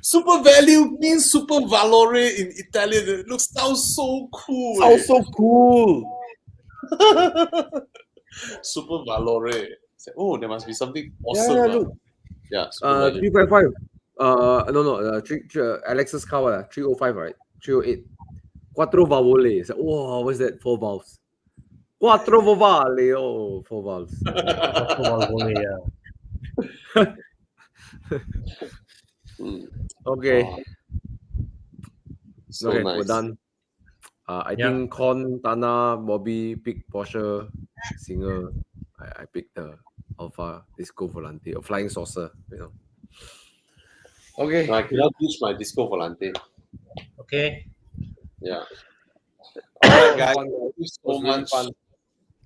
[SPEAKER 3] Super Value means Super Valore in Italian. It sounds so cool.
[SPEAKER 1] Sounds so cool.
[SPEAKER 3] Super Valore. Like, oh, there must be something
[SPEAKER 1] Yeah,
[SPEAKER 3] awesome.
[SPEAKER 1] look.
[SPEAKER 3] Yeah, Super Value.
[SPEAKER 1] 355. No. Alexa's car, 305, right? 308. Quattro valvole. It's like, wow, what's that? 4 valves. Quattro valvole. Oh, 4 valves. Okay.
[SPEAKER 3] Oh, so
[SPEAKER 1] Okay,
[SPEAKER 3] nice.
[SPEAKER 1] we're done. I think Con, Thana, Bobby pick Porsche, Singer. I picked the Alpha Disco Volante or Flying Saucer, you know. Okay.
[SPEAKER 3] No, I cannot teach my Disco Volante.
[SPEAKER 5] Okay.
[SPEAKER 3] Yeah. All right, guys.
[SPEAKER 1] Fun.
[SPEAKER 3] Thank you so
[SPEAKER 1] Was really
[SPEAKER 3] much.
[SPEAKER 1] fun.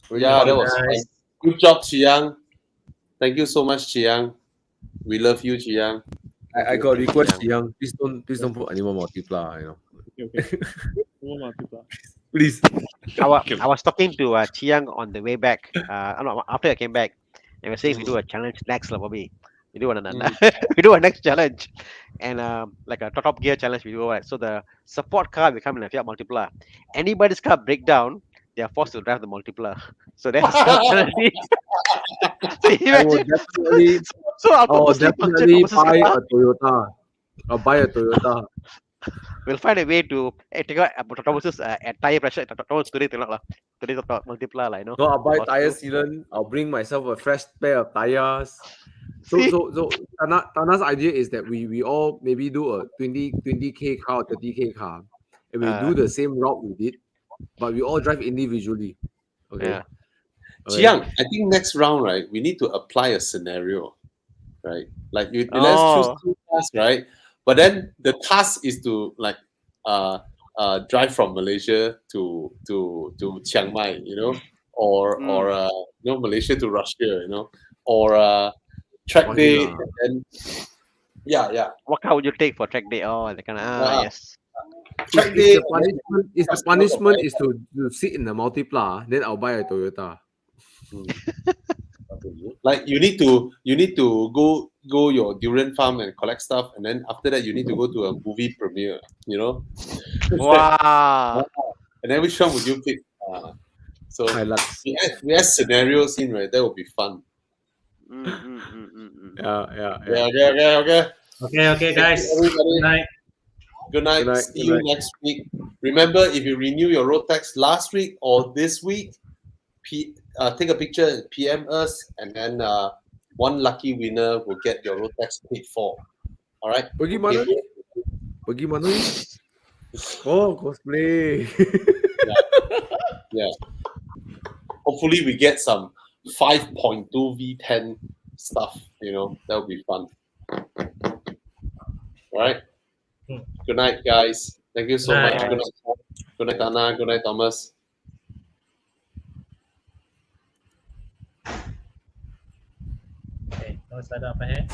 [SPEAKER 1] Really
[SPEAKER 3] Yeah,
[SPEAKER 1] fun.
[SPEAKER 3] that was
[SPEAKER 5] Nice.
[SPEAKER 3] fun. Good job, Chiang. Thank you so much, Chiang. We love you, Chiang.
[SPEAKER 1] I got a request, Young. Please don't put any more multiply, you know. Please.
[SPEAKER 6] I was talking to Chiang on the way back. No, after I came back, and we were saying we do a challenge next, Bobby. We do we do a next challenge, and like a top gear challenge we do. Right? So the support car will come in a Fiat Multipla. Anybody's car break down, they are forced to drive the Multipla. So that's the penalty. So
[SPEAKER 1] I will definitely,
[SPEAKER 6] so I'll
[SPEAKER 1] I will
[SPEAKER 6] purposely
[SPEAKER 1] definitely
[SPEAKER 6] puncture
[SPEAKER 1] buy
[SPEAKER 6] car.
[SPEAKER 1] a Toyota. I'll buy a Toyota.
[SPEAKER 6] We'll find a way to take out Thomas's tire pressure. Thomas today multiply, like, you know.
[SPEAKER 1] No, I'll buy
[SPEAKER 6] Or
[SPEAKER 1] tire
[SPEAKER 6] two.
[SPEAKER 1] sealant. I'll bring myself a fresh pair of tires. So Tana's idea is that we all maybe do a 20K car or 30K car, and we do the same route we did, but we all drive individually. Okay.
[SPEAKER 6] Yeah.
[SPEAKER 1] Okay.
[SPEAKER 3] Chiang, I think next round, right, we need to apply a scenario, right? Like let's
[SPEAKER 6] Oh.
[SPEAKER 3] choose 2 cars, right? But then the task is to drive from Malaysia to Chiang Mai, you know? or Malaysia to Russia, or track day, and
[SPEAKER 6] What car would you take for track day? Oh, the kind of yes.
[SPEAKER 3] track day.
[SPEAKER 1] If the punishment is to sit in the multipla, then I'll buy a Toyota.
[SPEAKER 3] Like you need to go your durian farm and collect stuff, and then after that you need to go to a movie premiere.
[SPEAKER 6] Wow.
[SPEAKER 3] And then which one would you pick? So
[SPEAKER 1] Hilux.
[SPEAKER 3] we have scenarios in, right? That would be fun.
[SPEAKER 1] Yeah.
[SPEAKER 5] Okay, guys.
[SPEAKER 3] Everybody.
[SPEAKER 5] Good night.
[SPEAKER 3] Good night.
[SPEAKER 1] Good night.
[SPEAKER 3] See you next week. Remember, if you renew your road tax last week or this week, take a picture and PM us, and then one lucky winner will get your road tax paid for. All right?
[SPEAKER 1] Pergi mana ni? Pergi mana ni? Oh, cosplay.
[SPEAKER 3] Yeah. Hopefully, we get some 5.2 V10 stuff. That would be fun. All right. Good night, guys. Thank you so much. Good night. Good night, Thana. Good night, Thomas.
[SPEAKER 5] Okay, no slide up ahead.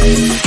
[SPEAKER 9] Thank you.